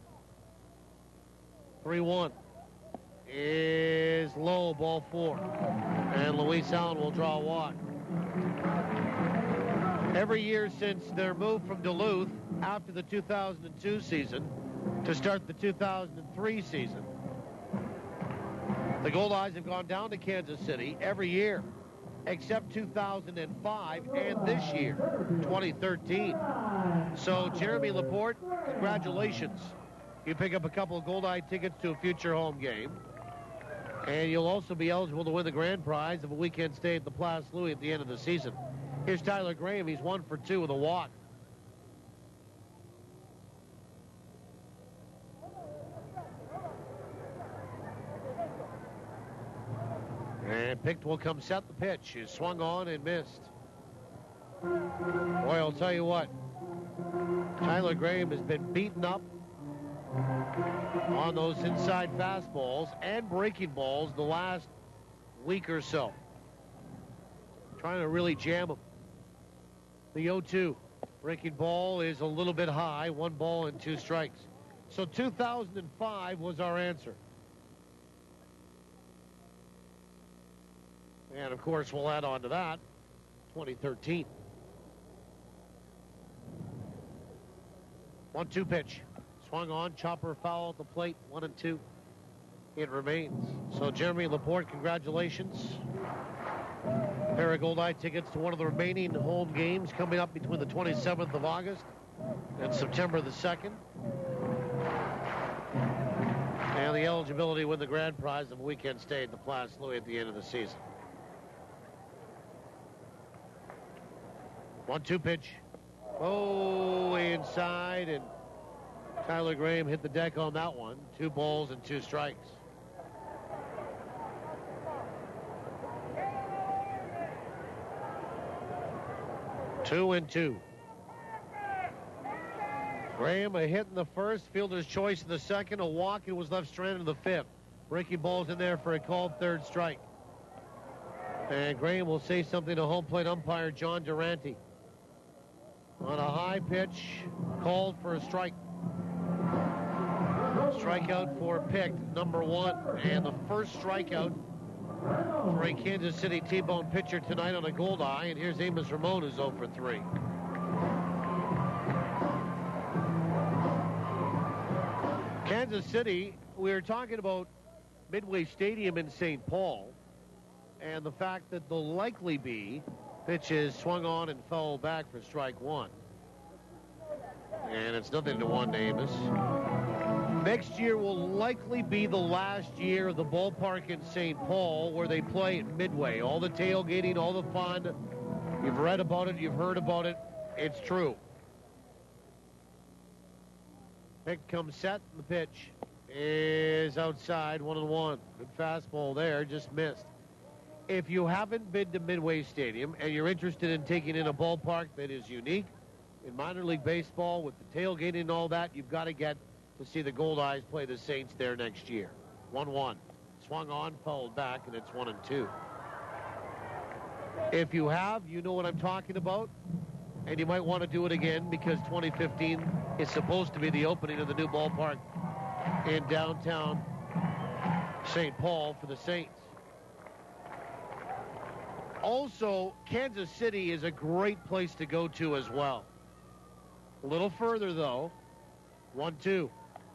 [SPEAKER 1] 3-1 is low, ball 4. And Luis Allen will draw a walk. Every year since their move from Duluth after the 2002 season to start the 2003 season, the Goldeyes have gone down to Kansas City every year, except 2005 and this year, 2013. So, Jeremy Laporte, congratulations. You pick up a couple of Goldeye tickets to a future home game. And you'll also be eligible to win the grand prize of a weekend stay at the Place Louis at the end of the season. Here's Tyler Graham. He's 1 for 2 with a walk. And picked will come set. The pitch is swung on and missed. Boy, I'll tell you what. Tyler Graham has been beaten up on those inside fastballs and breaking balls the last week or so. Trying to really jam him. The 0-2. Breaking ball is a little bit high. 1 ball and 2 strikes. So 2005 was our answer. And, of course, we'll add on to that 2013. 1-2 pitch. Swung on, chopper foul at the plate, 1-2. It remains. So, Jeremy Laporte, congratulations. A pair of Goldeye tickets to one of the remaining home games coming up between the 27th of August and September the 2nd. And the eligibility to win the grand prize of a weekend stay at the Place Louis at the end of the season. 1-2 pitch. Oh, inside, and Tyler Graham hit the deck on that one. 2 balls and 2 strikes. Two and 2. Graham a hit in the first, fielder's choice in the second, a walk, and was left stranded in the 5th. Breaking balls in there for a called 3rd strike. And Graham will say something to home plate umpire John Durante. On a high pitch, called for a strike. Strikeout for pick number 1, and the first strikeout for a Kansas City T-bone pitcher tonight on a Goldeye. And here's Amos Ramon, who's 0 for 3. Kansas City, we were talking about Midway Stadium in St. Paul, and the fact that they'll likely be pitches swung on and fouled back for strike 1. And it's nothing to 1 to Amos. Next year will likely be the last year of the ballpark in St. Paul where they play at Midway. All the tailgating, all the fun. You've read about it. You've heard about it. It's true. Pick comes set. The pitch is outside, 1-1. Good fastball there, just missed. If you haven't been to Midway Stadium and you're interested in taking in a ballpark that is unique in minor league baseball with the tailgating and all that, you've got to get to see the Goldeyes play the Saints there next year. 1-1. Swung on, fouled back, and it's 1-2. If you have, you know what I'm talking about, and you might want to do it again because 2015 is supposed to be the opening of the new ballpark in downtown St. Paul for the Saints. Also, Kansas City is a great place to go to as well. A little further, though. 1-2.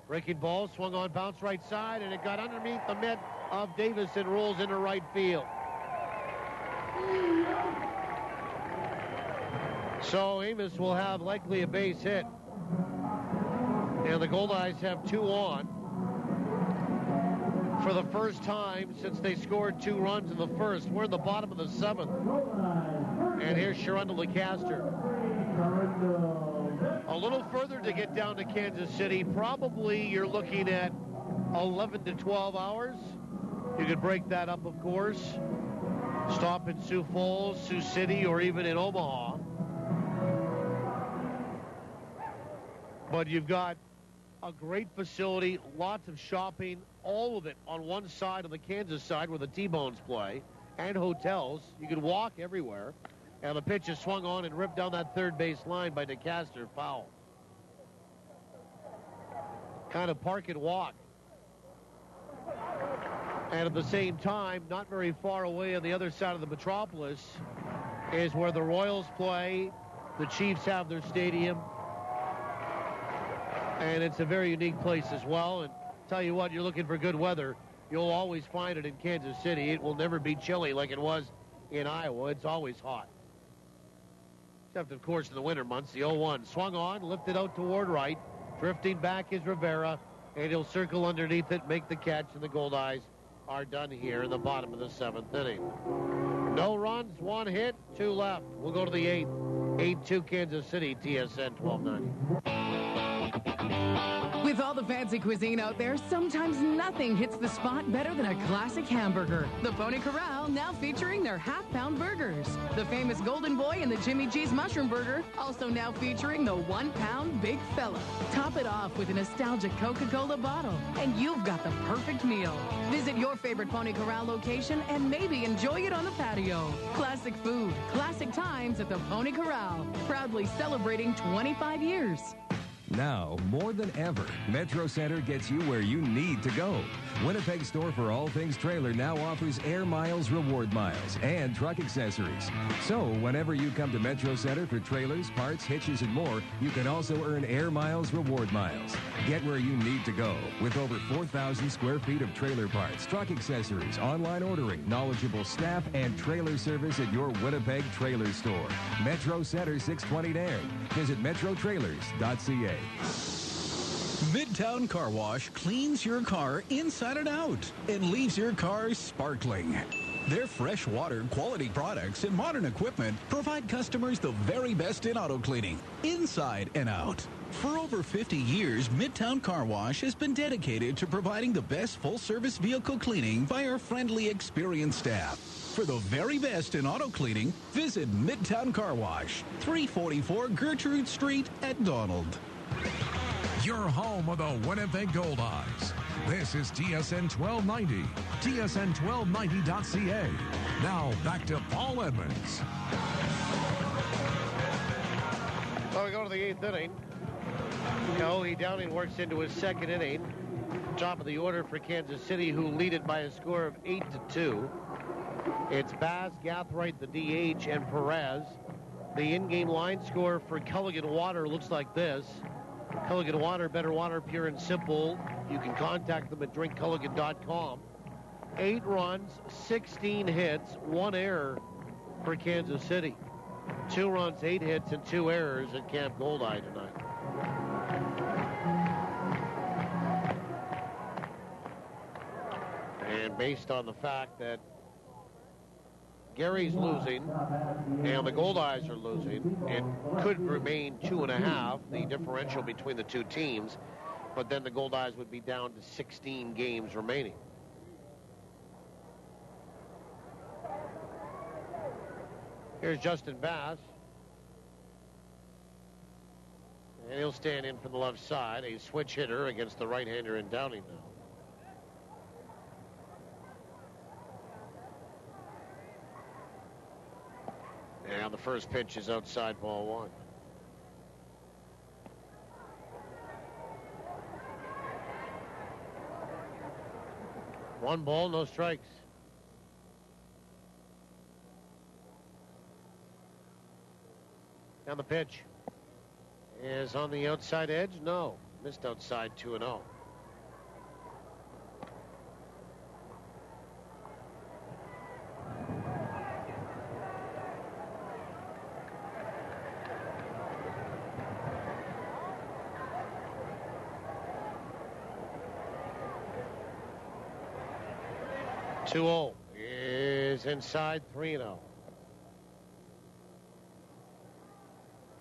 [SPEAKER 1] Breaking ball, swung on, bounce right side, and it got underneath the mitt of Davis and rolls into right field. So Amos will have likely a base hit. And the Goldeyes have 2 on for the first time since they scored 2 runs in the first. We're in the bottom of the 7th. And here's Sharundle Lecaster. A little further to get down to Kansas City. Probably you're looking at 11 to 12 hours. You could break that up, of course. Stop in Sioux Falls, Sioux City, or even in Omaha. But you've got a great facility, lots of shopping, all of it on one side of the Kansas side where the T-Bones play, and hotels. You can walk everywhere. And the pitch is swung on and ripped down that third base line by DeCaster. Foul. Kind of park and walk. And at the same time, not very far away on the other side of the metropolis is where the Royals play. The Chiefs have their stadium. And it's a very unique place as well. And tell you what, you're looking for good weather, you'll always find it in Kansas City. It will never be chilly like it was in Iowa. It's always hot. Except, of course, in the winter months. The 0-1 swung on, lifted out toward right. Drifting back is Rivera, and he'll circle underneath it, make the catch, and the Goldeyes are done here in the bottom of the 7th inning. No runs, 1 hit, 2 left. We'll go to the 8th. 8-2 Kansas City, TSN 1290.
[SPEAKER 21] With all the fancy cuisine out there, sometimes nothing hits the spot better than a classic hamburger. The Pony Corral now featuring their half-pound burgers. The famous Golden Boy and the Jimmy G's Mushroom Burger also now featuring the 1-pound Big Fella. Top it off with a nostalgic Coca-Cola bottle, and you've got the perfect meal. Visit your favorite Pony Corral location and maybe enjoy it on the patio. Classic food, classic times at the Pony Corral. Proudly celebrating 25 years.
[SPEAKER 3] Now, more than ever, Metro Center gets you where you need to go. Winnipeg store for all things trailer now offers Air Miles Reward Miles and truck accessories. So, whenever you come to Metro Center for trailers, parts, hitches, and more, you can also earn Air Miles Reward Miles. Get where you need to go with over 4,000 square feet of trailer parts, truck accessories, online ordering, knowledgeable staff, and trailer service at your Winnipeg trailer store. Metro Center 620 Nairn. Visit metrotrailers.ca.
[SPEAKER 13] Midtown Car Wash cleans your car inside and out and leaves your car sparkling. Their fresh water, quality products, and modern equipment provide customers the very best in auto cleaning, inside and out. For over 50 years, Midtown Car Wash has been dedicated to providing the best full-service vehicle cleaning by our friendly, experienced staff. For the very best in auto cleaning, visit Midtown Car Wash, 344 Gertrude Street at Donald.
[SPEAKER 24] Your home of the Winnipeg Goldeyes. This is TSN 1290, tsn1290.ca. Now back to Paul Edmonds.
[SPEAKER 1] So we go to the 8th inning. He Downing works into his 2nd inning. Top of the order for Kansas City, who lead it by a score of 8-2. It's Baz, Gathright, the DH, and Perez. The in-game line score for Culligan Water looks like this. Culligan Water, better water, pure and simple. You can contact them at drinkculligan.com. 8 runs, 16 hits, 1 error for Kansas City. 2 runs, 8 hits, and 2 errors at Camp Goldeye tonight. And based on the fact that Gary's losing and the Goldeyes are losing, it could remain 2.5, the differential between the two teams, but then the Goldeyes would be down to 16 games remaining. Here's Justin Bass. And he'll stand in from the left side, a switch hitter against the right-hander in Downing now. And the first pitch is outside, ball 1. One ball, no strikes. Now the pitch is on the outside edge. No, missed outside 2-0. Is inside 3-0.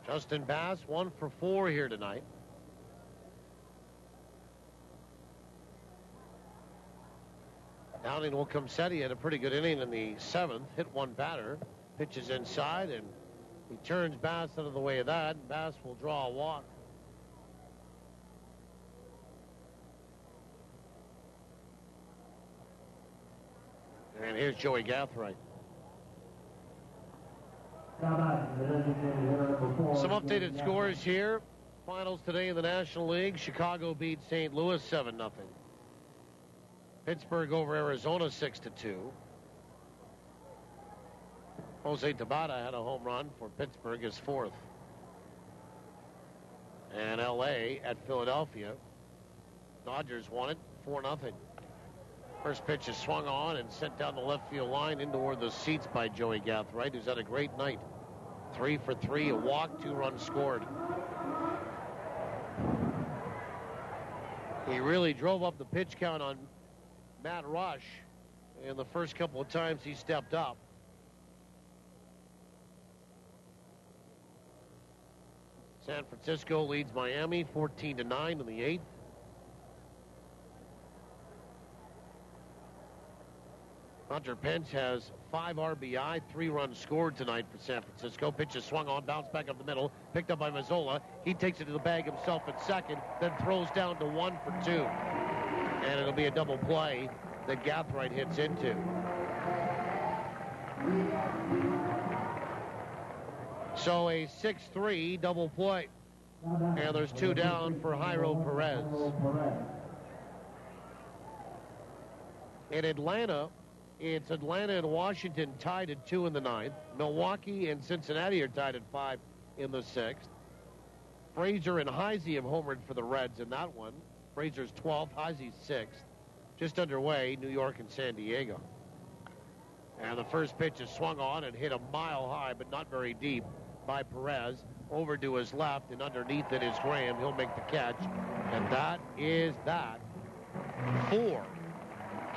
[SPEAKER 1] Justin Bass, 1 for 4 here tonight. Downing will come set. He had a pretty good inning in the 7th. Hit one batter. Pitches inside, and he turns Bass out of the way of that. Bass will draw a walk. And here's Joey Gathright. Some updated scores here. Finals today in the National League. Chicago beat St. Louis 7-0. Pittsburgh over Arizona 6-2. Jose Tabata had a home run for Pittsburgh, his 4th. And L.A. at Philadelphia. Dodgers won it 4-0. First pitch is swung on and sent down the left field line in toward the seats by Joey Gathright, who's had a great night. 3 for 3, a walk, 2 runs scored. He really drove up the pitch count on Matt Rush in the first couple of times he stepped up. San Francisco leads Miami 14-9 in the 8th. Hunter Pence has 5 RBI, 3 runs scored tonight for San Francisco. Pitch is swung on, bounced back up the middle, picked up by Mazzola. He takes it to the bag himself at second, then throws down to 1 for 2. And it'll be a double play that Gathright hits into. So a 6-3 double play. And there's 2 down for Jairo Perez. In Atlanta, it's Atlanta and Washington tied at 2 in the 9th. Milwaukee and Cincinnati are tied at 5 in the 6th. Frazier and Heisey have homered for the Reds in that one. Frazier's 12th, Heisey's 6th. Just underway, New York and San Diego. And the first pitch is swung on and hit a mile high, but not very deep, by Perez. Over to his left, and underneath it is Graham. He'll make the catch. And that is that for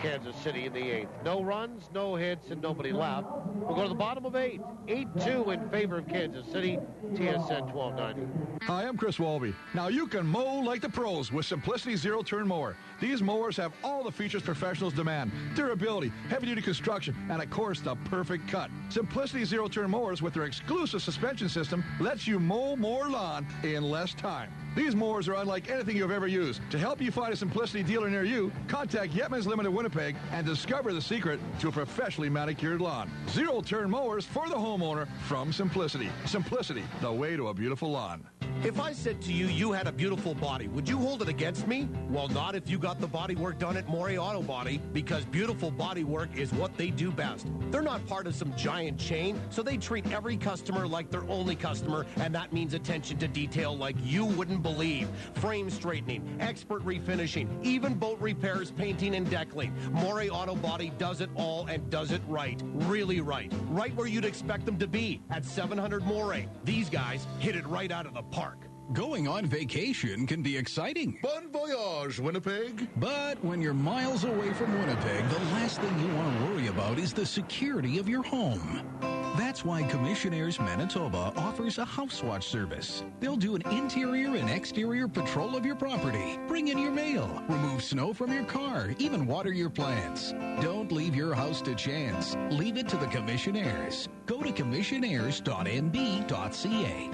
[SPEAKER 1] Kansas City in the 8th. No runs, no hits, and nobody left. We'll go to the bottom of 8. 8-2 in favor of Kansas City. TSN 1290.
[SPEAKER 7] Hi, I'm Chris Walby. Now you can mow like the pros with Simplicity zero-turn mower. These mowers have all the features professionals demand: durability, heavy-duty construction, and of course the perfect cut. Simplicity zero-turn mowers with their exclusive suspension system lets you mow more lawn in less time. These mowers are unlike anything you've ever used. To help you find a Simplicity dealer near you, contact Yetman's Limited Winnipeg and discover the secret to a professionally manicured lawn. Zero-turn mowers for the homeowner from Simplicity. Simplicity, the way to a beautiful lawn.
[SPEAKER 9] If I said to you, you had a beautiful body, would you hold it against me? Well, not if you got the body work done at Morey Auto Body, because beautiful body work is what they do best. They're not part of some giant chain, so they treat every customer like their only customer, and that means attention to detail like you wouldn't believe. Frame straightening, expert refinishing, even boat repairs, painting, and deckling. Morey Auto Body does it all and does it right. Really right. Right where you'd expect them to be, at 700 Morey. These guys hit it right out of the park.
[SPEAKER 13] Going on vacation can be exciting.
[SPEAKER 2] Bon voyage, Winnipeg.
[SPEAKER 13] But when you're miles away from Winnipeg, the last thing you want to worry about is the security of your home. That's why Commissionaires Manitoba offers a house watch service. They'll do an interior and exterior patrol of your property, bring in your mail, remove snow from your car, even water your plants. Don't leave your house to chance. Leave it to the Commissionaires. Go to commissionaires.nb.ca.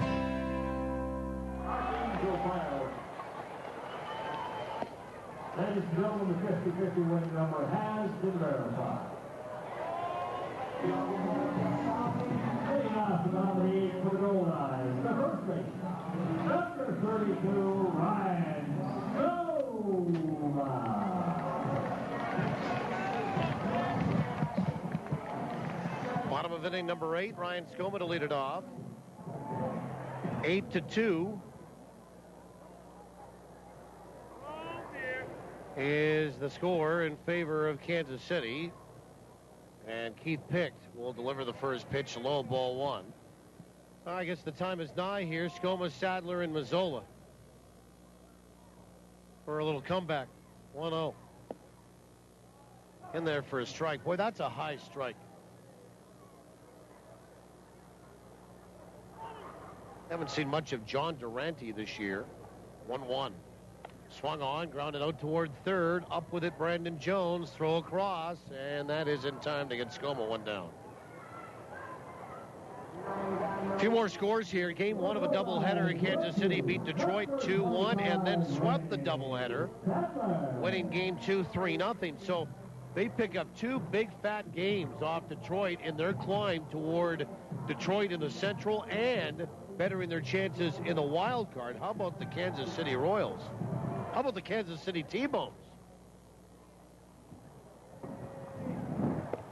[SPEAKER 8] Ladies and gentlemen, the 50-50 winning number has been verified. Leading off the bottom of the 8th for the Goldeyes, the first baseman, number 32, Ryan Skoma.
[SPEAKER 1] Bottom of inning number 8, Ryan Skoma to lead it off. 8-2. Is the score in favor of Kansas City. And Keith Pict will deliver the first pitch, low, ball 1. I guess the time is nigh here. Skoma, Sadler, and Mazzola for a little comeback. 1-0. In there for a strike. Boy, that's a high strike. Haven't seen much of John Durante this year. 1-1. Swung on, grounded out toward third. Up with it, Brandon Jones. Throw across, and that is in time to get Skoma one down. A few more scores here. Game 1 of a doubleheader in Kansas City beat Detroit 2-1 and then swept the doubleheader, winning game 2 3-0. So they pick up 2 big fat games off Detroit in their climb toward Detroit in the Central and bettering their chances in the wild card. How about the Kansas City Royals? How about the Kansas City T-Bones?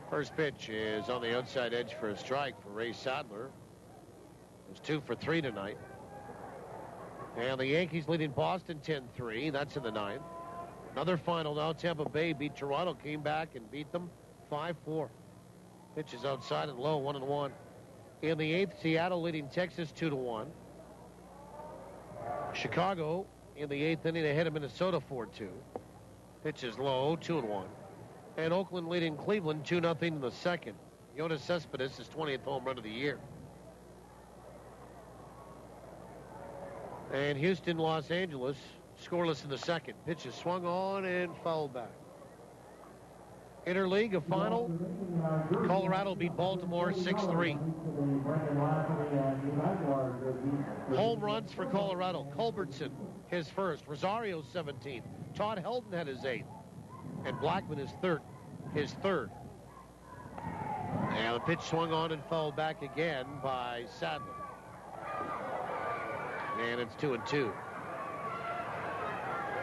[SPEAKER 1] First pitch is on the outside edge for a strike for Ray Sadler. It was 2 for 3 tonight. And the Yankees leading Boston 10-3. That's in the 9th. Another final now. Tampa Bay beat Toronto, came back and beat them 5-4. Pitch is outside and low, 1-1. In the 8th, Seattle leading Texas 2-1. Chicago in the 8th inning ahead of Minnesota 4-2. Pitch is low, 2-1. And Oakland leading Cleveland 2-0 in the 2nd. Yoenis Cespedes, his 20th home run of the year. And Houston, Los Angeles, scoreless in the 2nd. Pitch is swung on and fouled back. Interleague, a final. Colorado beat Baltimore 6-3. Home runs for Colorado. Culbertson, his first. Rosario, 17th. Todd Helton had his 8th. And Blackman his third. And the pitch swung on and fouled back again by Sadler. And it's 2-2.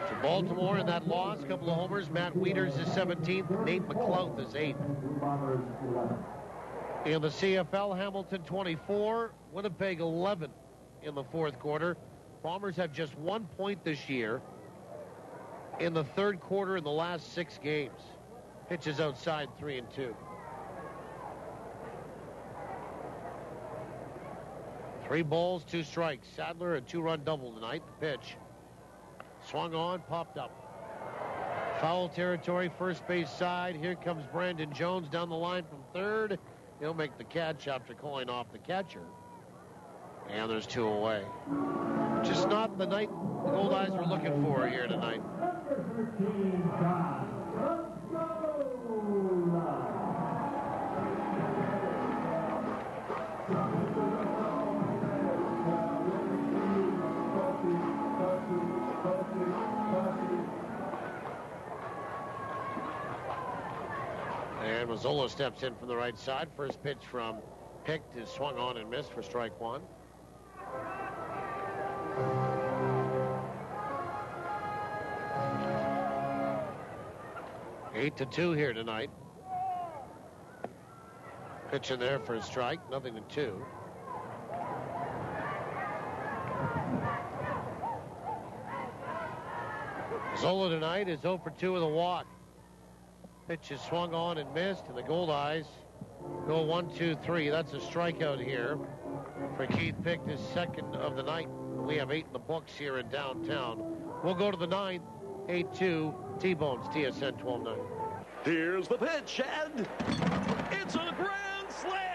[SPEAKER 1] For Baltimore in that loss, a couple of homers. Matt Wieters is 17th. Nate McLouth is 8th. In the CFL, Hamilton 24, Winnipeg 11 in the 4th quarter. Bombers have just 1 point this year in the 3rd quarter in the last 6 games. Pitches outside 3-2. 3 balls, 2 strikes. Sadler, a 2-run double tonight. The pitch swung on, popped up. Foul territory, first base side. Here comes Brandon Jones down the line from third. He'll make the catch after calling off the catcher. And there's 2 away. Just not the night the Goldeyes were looking for here tonight. And Mazzola steps in from the right side. First pitch from Picked is swung on and missed for strike 1. Eight to 2 here tonight. Pitch in there for a strike, 0-2. Zola tonight is 0 for 2 with a walk. Pitch is swung on and missed, and the Goldeyes go 1-2-3. That's a strikeout here for Keith Picked, his 2nd of the night. We have 8 in the books here in downtown. We'll go to the 9th, 8-2, T-Bones, TSN 12-9.
[SPEAKER 4] Here's the pitch, and it's a grand slam!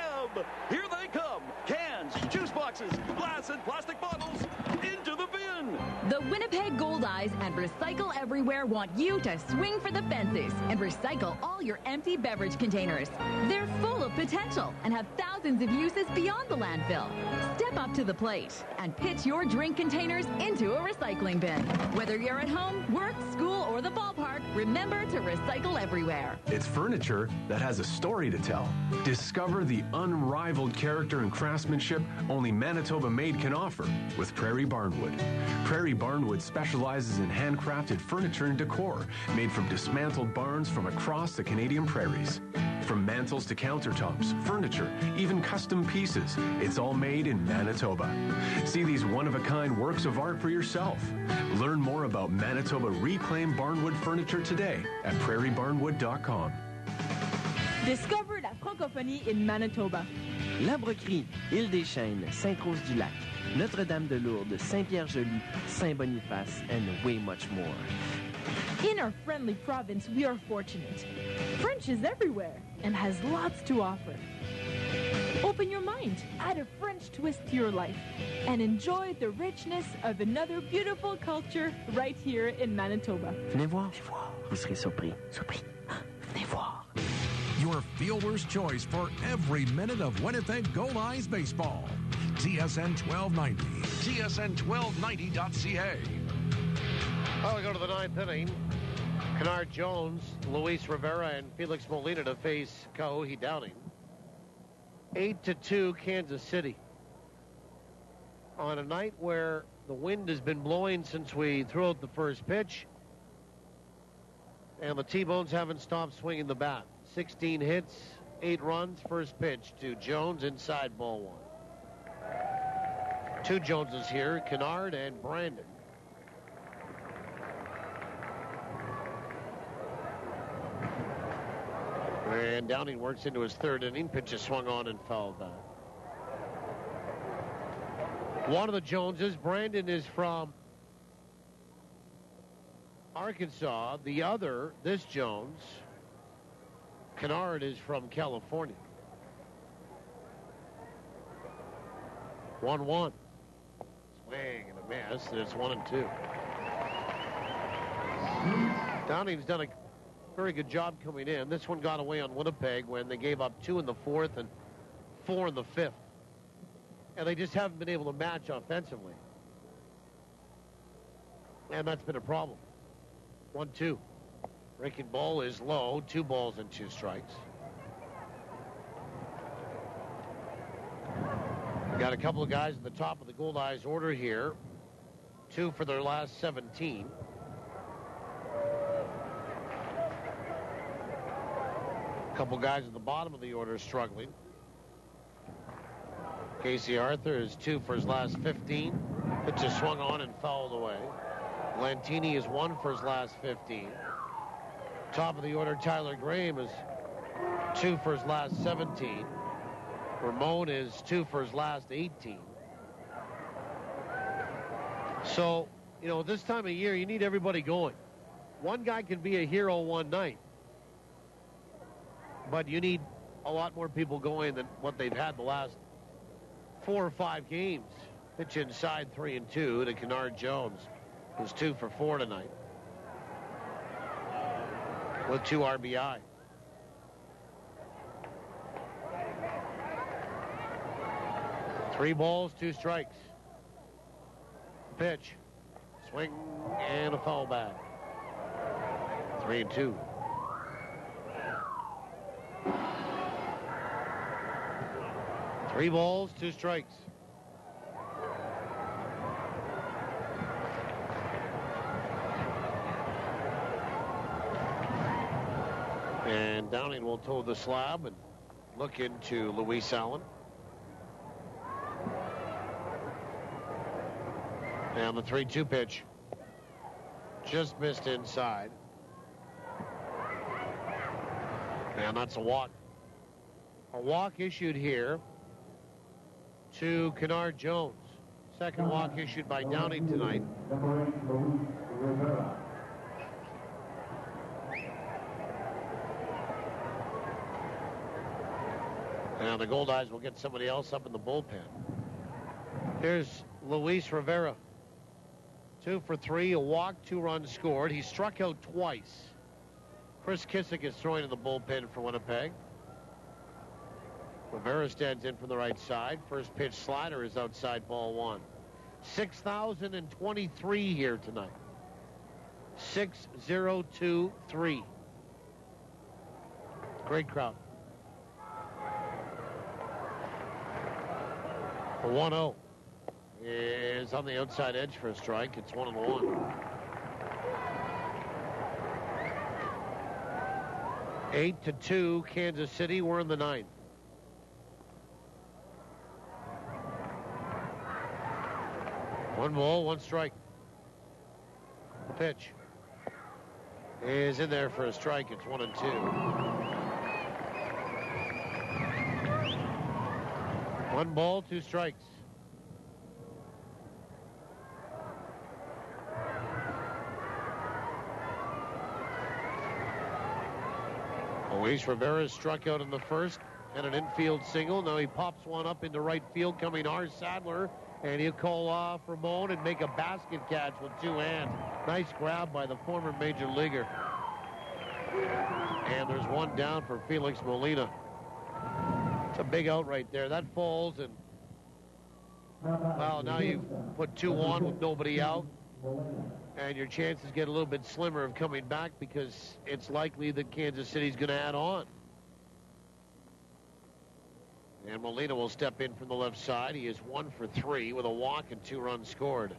[SPEAKER 4] Here they come. Cans, juice boxes, glass and plastic bottles into the bin.
[SPEAKER 14] The Winnipeg Goldeyes and Recycle Everywhere want you to swing for the fences and recycle all your empty beverage containers. They're full of potential and have thousands of uses beyond the landfill. Step up to the plate and pitch your drink containers into a recycling bin. Whether you're at home, work, school, or the ballpark, remember to recycle everywhere.
[SPEAKER 5] It's furniture that has a story to tell. Discover the unrivaled character and craftsmanship only Manitoba Made can offer with Prairie Barnwood. Prairie Barnwood specializes in handcrafted furniture and decor made from dismantled barns from across the Canadian prairies. From mantels to countertops, furniture, even custom pieces, it's all made in Manitoba. See these one-of-a-kind works of art for yourself. Learn more about Manitoba Reclaimed Barnwood furniture today at prairiebarnwood.com.
[SPEAKER 10] Discover la francophonie in Manitoba.
[SPEAKER 20] L'Arbre-Crie, Île-des-Chênes, Sainte-Rose-du-Lac, Notre-Dame-de-Lourdes, Saint-Pierre-Joli, Saint-Boniface, and way much more.
[SPEAKER 10] In our friendly province, we are fortunate. French is everywhere and has lots to offer. Open your mind, add a French twist to your life, and enjoy the richness of another beautiful culture right here in Manitoba.
[SPEAKER 20] Venez voir. Vous serez surpris. Surpris. Venez voir.
[SPEAKER 24] Your fielder's choice for every minute of Winnipeg Goldeyes baseball. TSN 1290. TSN1290.ca.
[SPEAKER 1] Well, we go to the ninth inning. Kennard Jones, Luis Rivera, and Felix Molina to face Kahohi Downing. 8-2 Kansas City. On a night where the wind has been blowing since we threw out the first pitch, and the T-Bones haven't stopped swinging the bat. 16 hits, 8 runs, first pitch to Jones, inside ball one. Two Joneses here, Kennard and Brandon. And Downing works into his third inning. Pitch is swung on and fouled back. One of the Joneses, Brandon, is from Arkansas. The other, this Jones, Kennard, is from California. 1-1. Swing and a miss, and it's 1-2. Downing's done a very good job coming in. This one got away on Winnipeg when they gave up 2 in the 4th and 4 in the 5th. And they just haven't been able to match offensively. And that's been a problem. 1-2. Breaking ball is low. 2 balls and 2 strikes. Got a couple of guys at the top of the Goldeyes order here. 2 for their last 17. A couple guys at the bottom of the order struggling. Casey Arthur is 2 for his last 15. Pitch is swung on and fouled away. Lantini is 1 for his last 15. Top of the order, Tyler Graham is 2 for his last 17. Ramon is 2 for his last 18. So, you know, this time of year, you need everybody going. One guy can be a hero one night, but you need a lot more people going than what they've had the last 4 or 5 games. Pitch inside 3-2 to Kennard Jones, who's 2 for 4 tonight with 2 RBI. Three balls, 2 strikes. Pitch, swing, and a foul back. 3-2. Three balls, 2 strikes. And Downing will toe the slab and look into Luis Allen. And the 3-2 pitch just missed inside. And that's a walk. A walk issued here to Kennard Jones. Second walk issued by Downing tonight. And the Goldeyes will get somebody else up in the bullpen. Here's Luis Rivera. 2 for 3, a walk, 2 runs scored. He struck out twice. Chris Kissick is throwing in the bullpen for Winnipeg. Rivera stands in from the right side. First pitch slider is outside ball one. 6,023 here tonight. 6,023. Great crowd. The 1-0 is on the outside edge for a strike. It's 1-1. 8-2 Kansas City. We're in the ninth. One ball, 1 strike. The pitch is in there for a strike. It's 1-2. 1 ball, 2 strikes. Luis Rivera struck out in the first, and an infield single. Now he pops one up into right field, coming our Sadler, and he'll call off Ramon and make a basket catch with two hands. Nice grab by the former major leaguer. And there's one down for Felix Molina. It's a big out right there. That falls, and well, now you put two on with nobody out, and your chances get a little bit slimmer of coming back because it's likely that Kansas City's going to add on. And Molina will step in from the left side. He is 1 for 3 with a walk and 2 runs scored.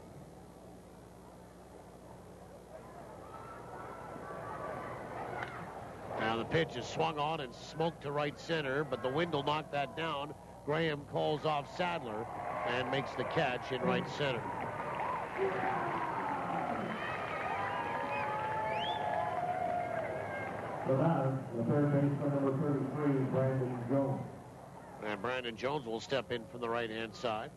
[SPEAKER 1] Now the pitch is swung on and smoked to right center, but the wind will knock that down. Graham calls off Sadler and makes the catch in right center.
[SPEAKER 8] The batter, the third baseman, number 33, Brandon Jones.
[SPEAKER 1] And Brandon Jones will step in from the right-hand side.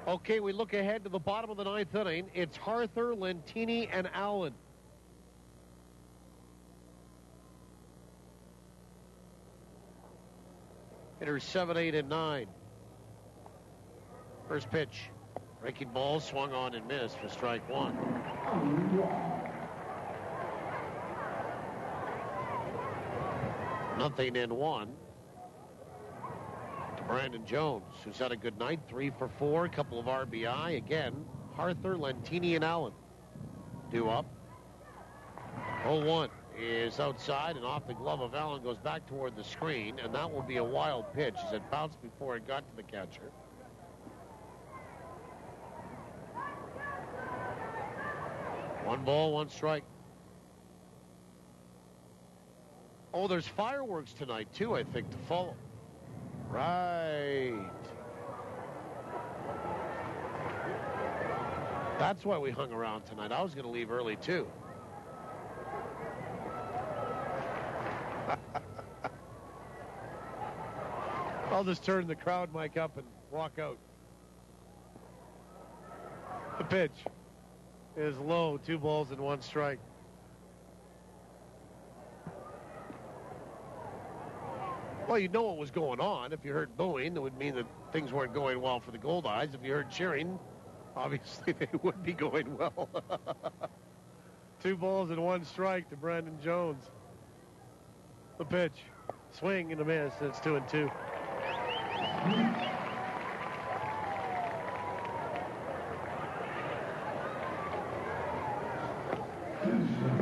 [SPEAKER 1] Okay, we look ahead to the bottom of the 9th inning. It's Harther, Lentini, and Allen. Hitters 7, 8, and 9. First pitch. Breaking ball swung on and missed for strike one. Nothing in one. To Brandon Jones, who's had a good night. 3 for 4, a couple of RBI. Again, Harther, Lentini, and Allen due up. 0-1 is outside, and off the glove of Allen goes back toward the screen, and that will be a wild pitch as it bounced before it got to the catcher. One ball, one strike. Oh, there's fireworks tonight, too, I think, to follow. Right. That's why we hung around tonight. I was going to leave early, too. I'll just turn the crowd mic up and walk out. The pitch is low. 2 balls and 1 strike. Well, you know what was going on. If you heard booing, it would mean that things weren't going well for the Goldeyes. If you heard cheering, obviously they would be going well. 2 balls and 1 strike to Brandon Jones. The pitch. Swing and a miss. It's 2-2.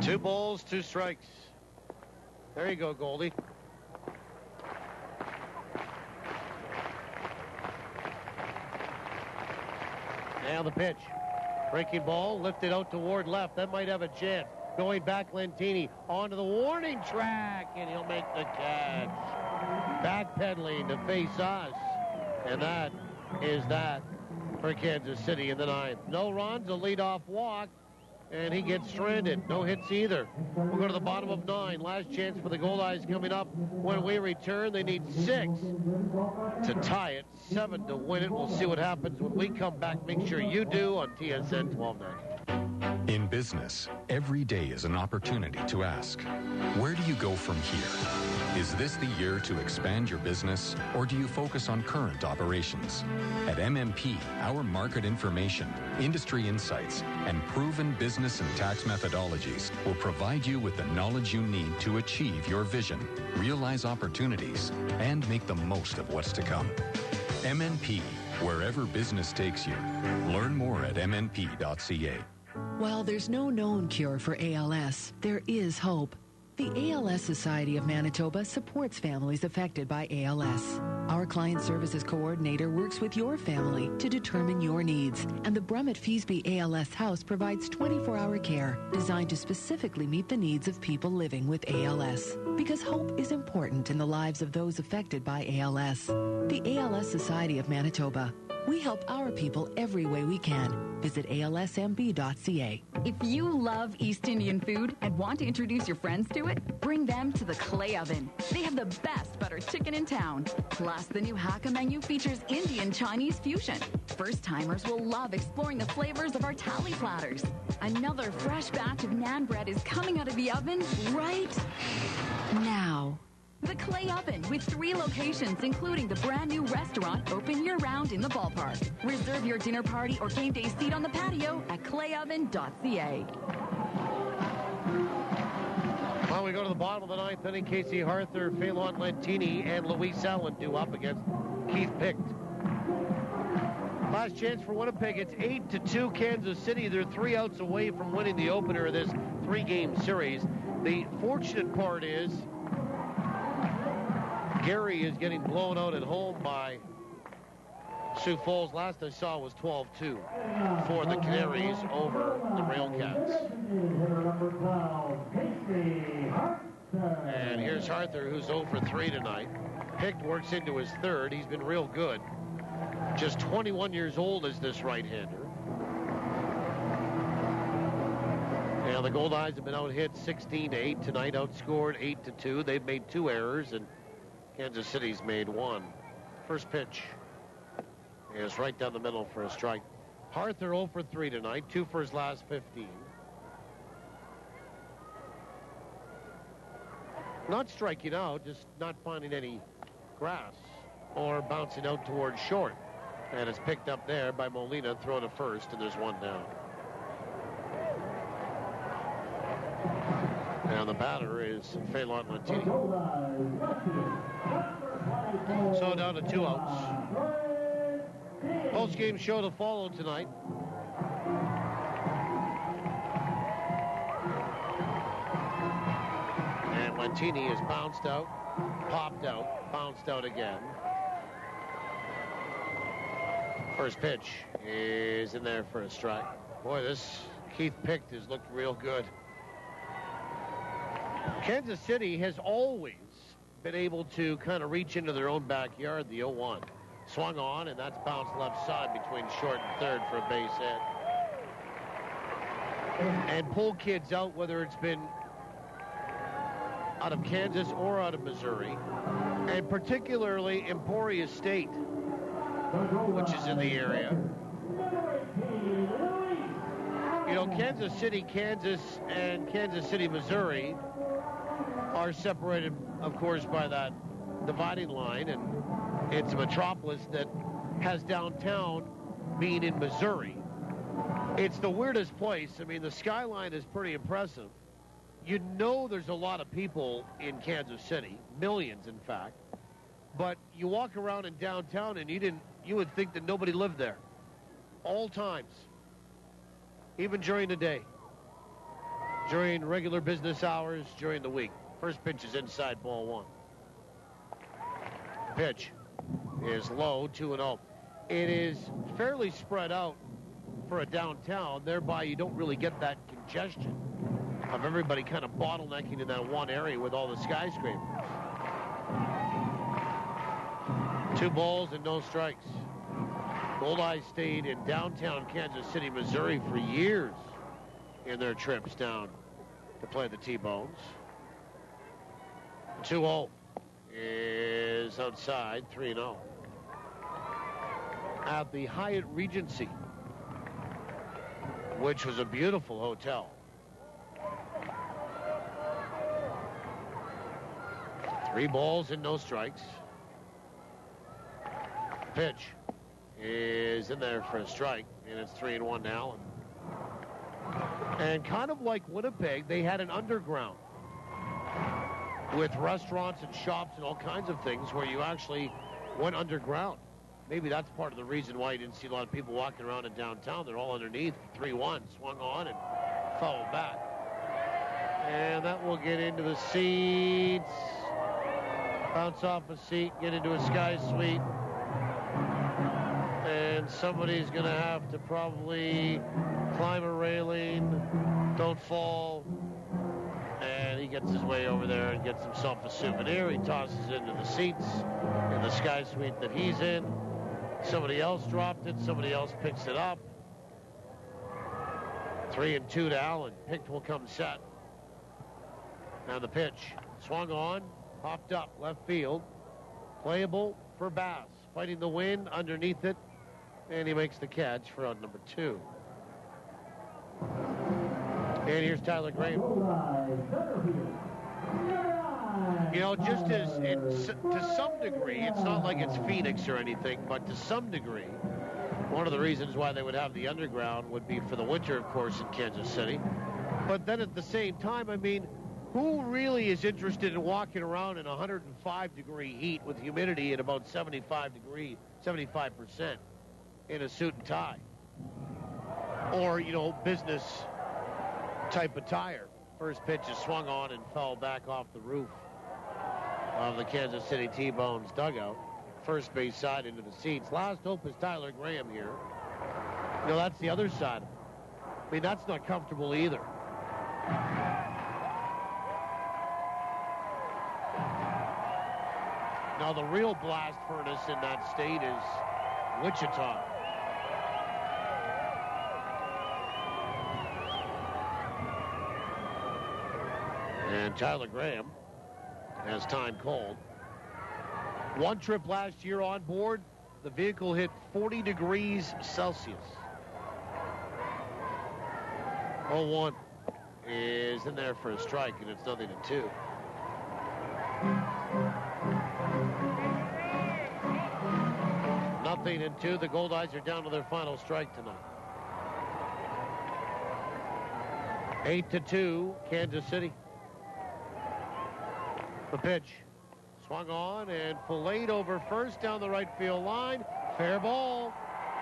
[SPEAKER 1] Two balls, 2 strikes. There you go, Goldie. Now the pitch. Breaking ball, lifted out toward left. That might have a chance. Going back, Lentini onto the warning track, and he'll make the catch. Backpedaling to face us. And that is that for Kansas City in the 9th. No runs, a leadoff walk, and he gets stranded. No hits either. We'll go to the bottom of 9. Last chance for the Goldeyes coming up. When we return, they need 6 to tie it, 7 to win it. We'll see what happens when we come back. Make sure you do on TSN 1290.
[SPEAKER 6] In business, every day is an opportunity to ask, where do you go from here? Is this the year to expand your business, or do you focus on current operations? At MMP, our market information, industry insights, and proven business and tax methodologies will provide you with the knowledge you need to achieve your vision, realize opportunities, and make the most of what's to come. MMP, wherever business takes you. Learn more at mmp.ca.
[SPEAKER 21] While there's no known cure for ALS, there is hope. The ALS Society of Manitoba supports families affected by ALS. Our Client Services Coordinator works with your family to determine your needs, and the Brummett Feesby ALS House provides 24-hour care designed to specifically meet the needs of people living with ALS. Because hope is important in the lives of those affected by ALS. The ALS Society of Manitoba. We help our people every way we can. Visit alsmb.ca.
[SPEAKER 14] If you love East Indian food and want to introduce your friends to it, bring them to the Clay Oven. They have the best butter chicken in town. Plus, the new Hakka menu features Indian-Chinese fusion. First-timers will love exploring the flavors of our tally platters. Another fresh batch of naan bread is coming out of the oven right now. The Clay Oven with 3 locations, including the brand new restaurant open year-round in the ballpark. Reserve your dinner party or game day seat on the patio at clayoven.ca.
[SPEAKER 1] Well, we go to the bottom of the 9th inning. Casey Arthur, Phelan Lentini, and Luis Allen due up against Keith Picht. Last chance for Winnipeg. It's 8-2 Kansas City. They're 3 outs away from winning the opener of this 3-game series. The fortunate part is Gary is getting blown out at home by Sioux Falls. Last I saw was 12-2 for the Canaries over the Railcats. And here's Arthur, who's 0 for 3 tonight. Picht works into his 3rd. He's been real good. Just 21 years old is this right-hander. And the Goldeyes have been out-hit 16-8 tonight, outscored 8-2. They've made 2 errors, and Kansas City's made 1. First pitch is right down the middle for a strike. Arthur 0 for 3 tonight, 2 for his last 15. Not striking out, just not finding any grass or bouncing out towards short. And it's picked up there by Molina, thrown to first, and there's 1 down. And the batter is Phelan Lentini. So down to 2 outs. Post-game show to follow tonight. And Lentini is bounced out, popped out, bounced out again. First pitch is in there for a strike. Boy, this Keith Picht has looked real good. Kansas City has always been able to kind of reach into their own backyard, the 0-1. Swung on, and that's bounced left side between short and third for a base hit. And pull kids out, whether it's been out of Kansas or out of Missouri, and particularly Emporia State, which is in the area. You know, Kansas City, Kansas, and Kansas City, Missouri are separated, of course, by that dividing line, and it's a metropolis that has downtown being in Missouri. It's the weirdest place. I mean, the skyline is pretty impressive. You know there's a lot of people in Kansas City, millions, in fact. But you walk around in downtown, and you would think that nobody lived there. All times. Even during the day. During regular business hours, during the week. First pitch is inside, ball 1. Pitch is low, 2-0. It is fairly spread out for a downtown. Thereby, you don't really get that congestion of everybody kind of bottlenecking in that one area with all the skyscrapers. 2 balls and no strikes. Goldeyes stayed in downtown Kansas City, Missouri for years in their trips down to play the T-Bones. 2-0 is outside, 3-0. At the Hyatt Regency, which was a beautiful hotel. Three balls and no strikes. Pitch is in there for a strike, and it's 3-1 now. And kind of like Winnipeg, they had an underground with restaurants and shops and all kinds of things where you actually went underground. Maybe that's part of the reason why you didn't see a lot of people walking around in downtown. They're all underneath. 3-1, swung on and fouled back. And that will get into the seats. Bounce off a seat, get into a sky suite. And somebody's going to have to probably climb a railing, don't fall. And he gets his way over there and gets himself a souvenir. He tosses it into the seats in the sky suite that he's in. Somebody else dropped it. Somebody else picks it up. 3-2 to Allen. Picht will come set. Now the pitch. Swung on. Popped up. Left field. Playable for Bass. Fighting the wind underneath it. And he makes the catch for out number 2. And here's Tyler Graham. You know, just to some degree, it's not like it's Phoenix or anything, but to some degree, one of the reasons why they would have the underground would be for the winter, of course, in Kansas City. But then at the same time, I mean, who really is interested in walking around in 105-degree heat with humidity at about 75% in a suit and tie? Or, you know, business type attire. First pitch is swung on and fell back off the roof of the Kansas City T-Bones dugout. First base side into the seats. Last hope is Tyler Graham here. You know, that's the other side. I mean, that's not comfortable either. Now, the real blast furnace in that state is Wichita. And Tyler Graham has time called. One trip last year on board, the vehicle hit 40 degrees Celsius. 0-1 is in there for a strike, and it's 0-2. Nothing in 2. The Goldeyes are down to their final strike tonight. 8-2, Kansas City. The pitch. Swung on and filleted over first down the right field line. Fair ball.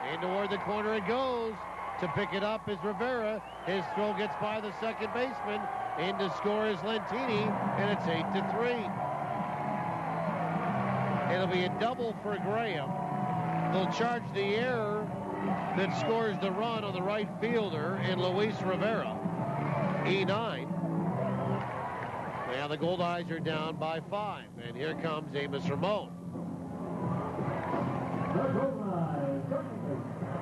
[SPEAKER 1] And toward the corner it goes. To pick it up is Rivera. His throw gets by the second baseman. In to score is Lentini, and it's 8-3. It'll be a double for Graham. They'll charge the error that scores the run on the right fielder in Luis Rivera. E9. Now the Goldeyes are down by 5, and here comes Amos Ramon.
[SPEAKER 8] The Goldeyes,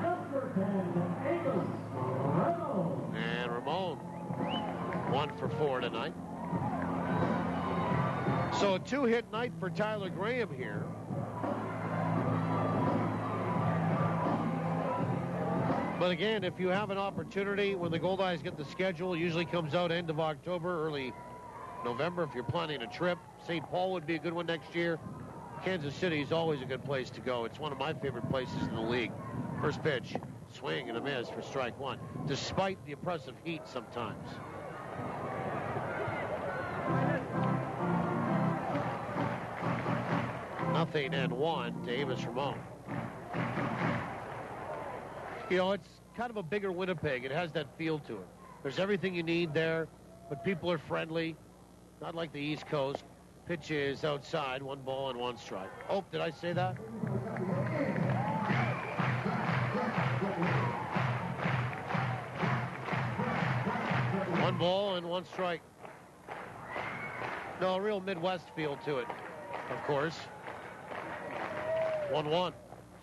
[SPEAKER 8] number 10, Amos Ramon.
[SPEAKER 1] And Ramon, 1 for 4 tonight. So a 2-hit night for Tyler Graham here. But again, if you have an opportunity, when the Goldeyes get the schedule, it usually comes out end of October, early November. If you're planning a trip, St. Paul would be a good one next year. Kansas City is always a good place to go. It's one of my favorite places in the league. First pitch, swing and a miss for strike 1, despite the oppressive heat sometimes. Nothing and 1 to Amos Ramon. You know, it's kind of a bigger Winnipeg. It has that feel to it. There's everything you need there, but people are friendly. Not like the East Coast. Pitch is outside, 1 ball and 1 strike. Oh, did I say that? One ball and 1 strike. No, a real Midwest feel to it, of course. 1-1.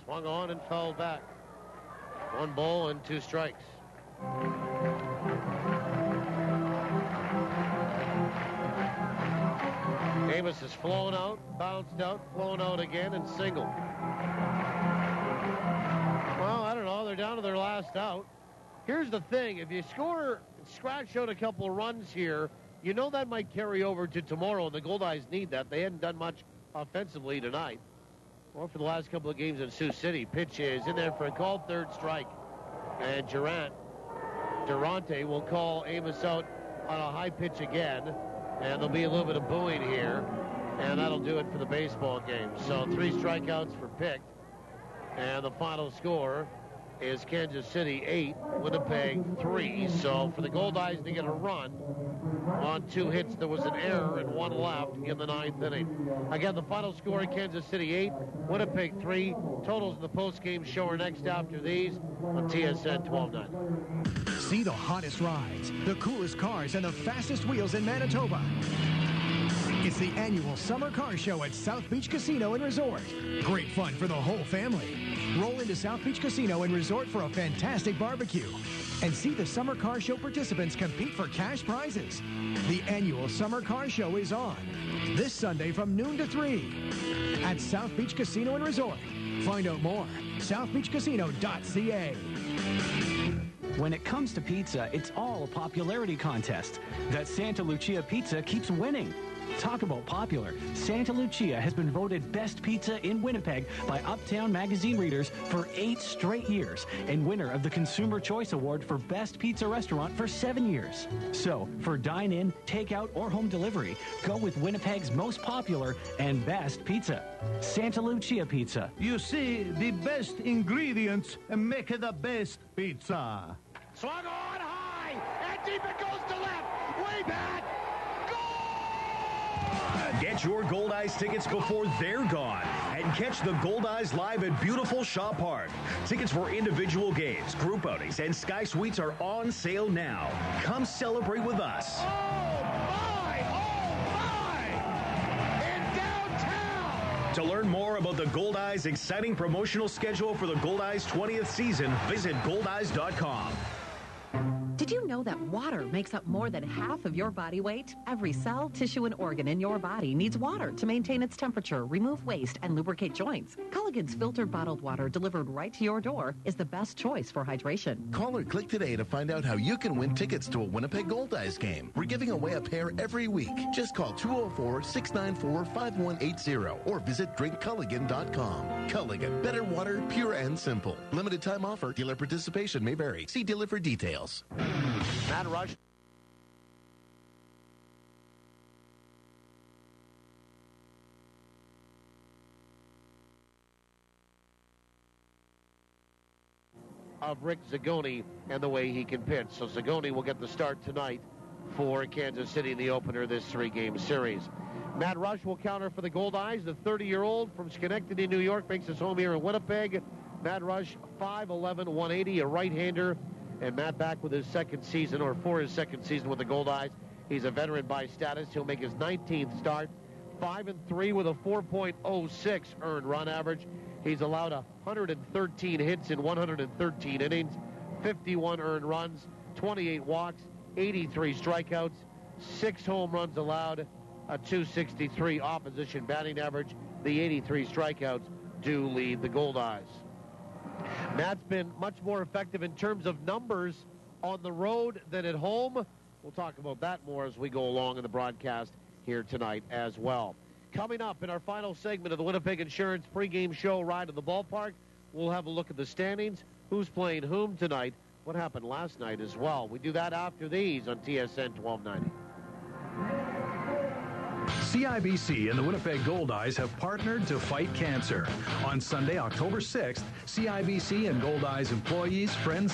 [SPEAKER 1] Swung on and fouled back. 1 ball and 2 strikes. Amos has flown out, bounced out, flown out again, and singled. Well, I don't know. They're down to their last out. Here's the thing. If you scratch out a couple of runs here, you know that might carry over to tomorrow, and the Goldeyes need that. They hadn't done much offensively tonight, or for the last couple of games in Sioux City. Pitch is in there for a called 3rd strike. And Durante will call Amos out on a high pitch again. And there'll be a little bit of booing here. And that'll do it for the baseball game. So 3 strikeouts for Pick. And the final score is Kansas City 8, Winnipeg 3. So for the Goldeyes to get a run on 2 hits, there was an error and 1 left in the 9th inning. Again, the final score in Kansas City 8, Winnipeg 3. Totals in the postgame show are next after these on TSN 1290.
[SPEAKER 15] See the hottest rides, the coolest cars, and the fastest wheels in Manitoba. It's the annual Summer Car Show at South Beach Casino and Resort. Great fun for the whole family. Roll into South Beach Casino and Resort for a fantastic barbecue. And see the Summer Car Show participants compete for cash prizes. The annual Summer Car Show is on this Sunday from noon to 3 at South Beach Casino and Resort. Find out more, southbeachcasino.ca.
[SPEAKER 17] When it comes to pizza, it's all a popularity contest. That Santa Lucia pizza keeps winning. Talk about popular. Santa Lucia has been voted best pizza in Winnipeg by Uptown magazine readers for 8 straight years and winner of the Consumer Choice Award for best pizza restaurant for 7 years. So, for dine-in, takeout, or home delivery, go with Winnipeg's most popular and best pizza. Santa Lucia Pizza.
[SPEAKER 18] You see, the best ingredients make the best pizza.
[SPEAKER 1] Swung on high, and deep it goes to left. Way back.
[SPEAKER 19] Get your Goldeyes tickets before they're gone and catch the Goldeyes live at beautiful Shaw Park. Tickets for individual games, group outings, and Sky Suites are on sale now. Come celebrate with us. To learn more about the Goldeyes' exciting promotional schedule for the Goldeyes 20th season, visit goldeyes.com.
[SPEAKER 22] Did you know that water makes up more than half of your body weight? Every cell, tissue, and organ in your body needs water to maintain its temperature, remove waste, and lubricate joints. Culligan's filtered bottled water delivered right to your door is the best choice for hydration.
[SPEAKER 23] Call or click today to find out how you can win tickets to a Winnipeg Goldeyes game. We're giving away a pair every week. Just call 204-694-5180 or visit drinkculligan.com. Culligan, better water, pure and simple. Limited time offer. Dealer participation may vary. See dealer for details.
[SPEAKER 1] Matt Rush. Of Rick Zagoni and the way he can pitch. So Zagoni will get the start tonight for Kansas City in the opener of this 3-game series. Matt Rush will counter for the Goldeyes. The 30-year-old from Schenectady, New York, makes his home here in Winnipeg. Matt Rush, 5'11", 180, a right-hander. And Matt back with his second season, or for his second season with the Goldeyes. He's a veteran by status. He'll make his 19th start. 5-3 with a 4.06 earned run average. He's allowed 113 hits in 113 innings, 51 earned runs, 28 walks, 83 strikeouts, 6 home runs allowed, a 263 opposition batting average. The 83 strikeouts do lead the Goldeyes. Matt's been much more effective in terms of numbers on the road than at home. We'll talk about that more as we go along in the broadcast here tonight as well. Coming up in our final segment of the Winnipeg Insurance pregame show, Ride to the Ballpark, we'll have a look at the standings, who's playing whom tonight, what happened last night as well. We do that after these on TSN 1290.
[SPEAKER 25] CIBC and the Winnipeg Goldeyes have partnered to fight cancer. On Sunday, October 6th, CIBC and Goldeyes employees, friends, and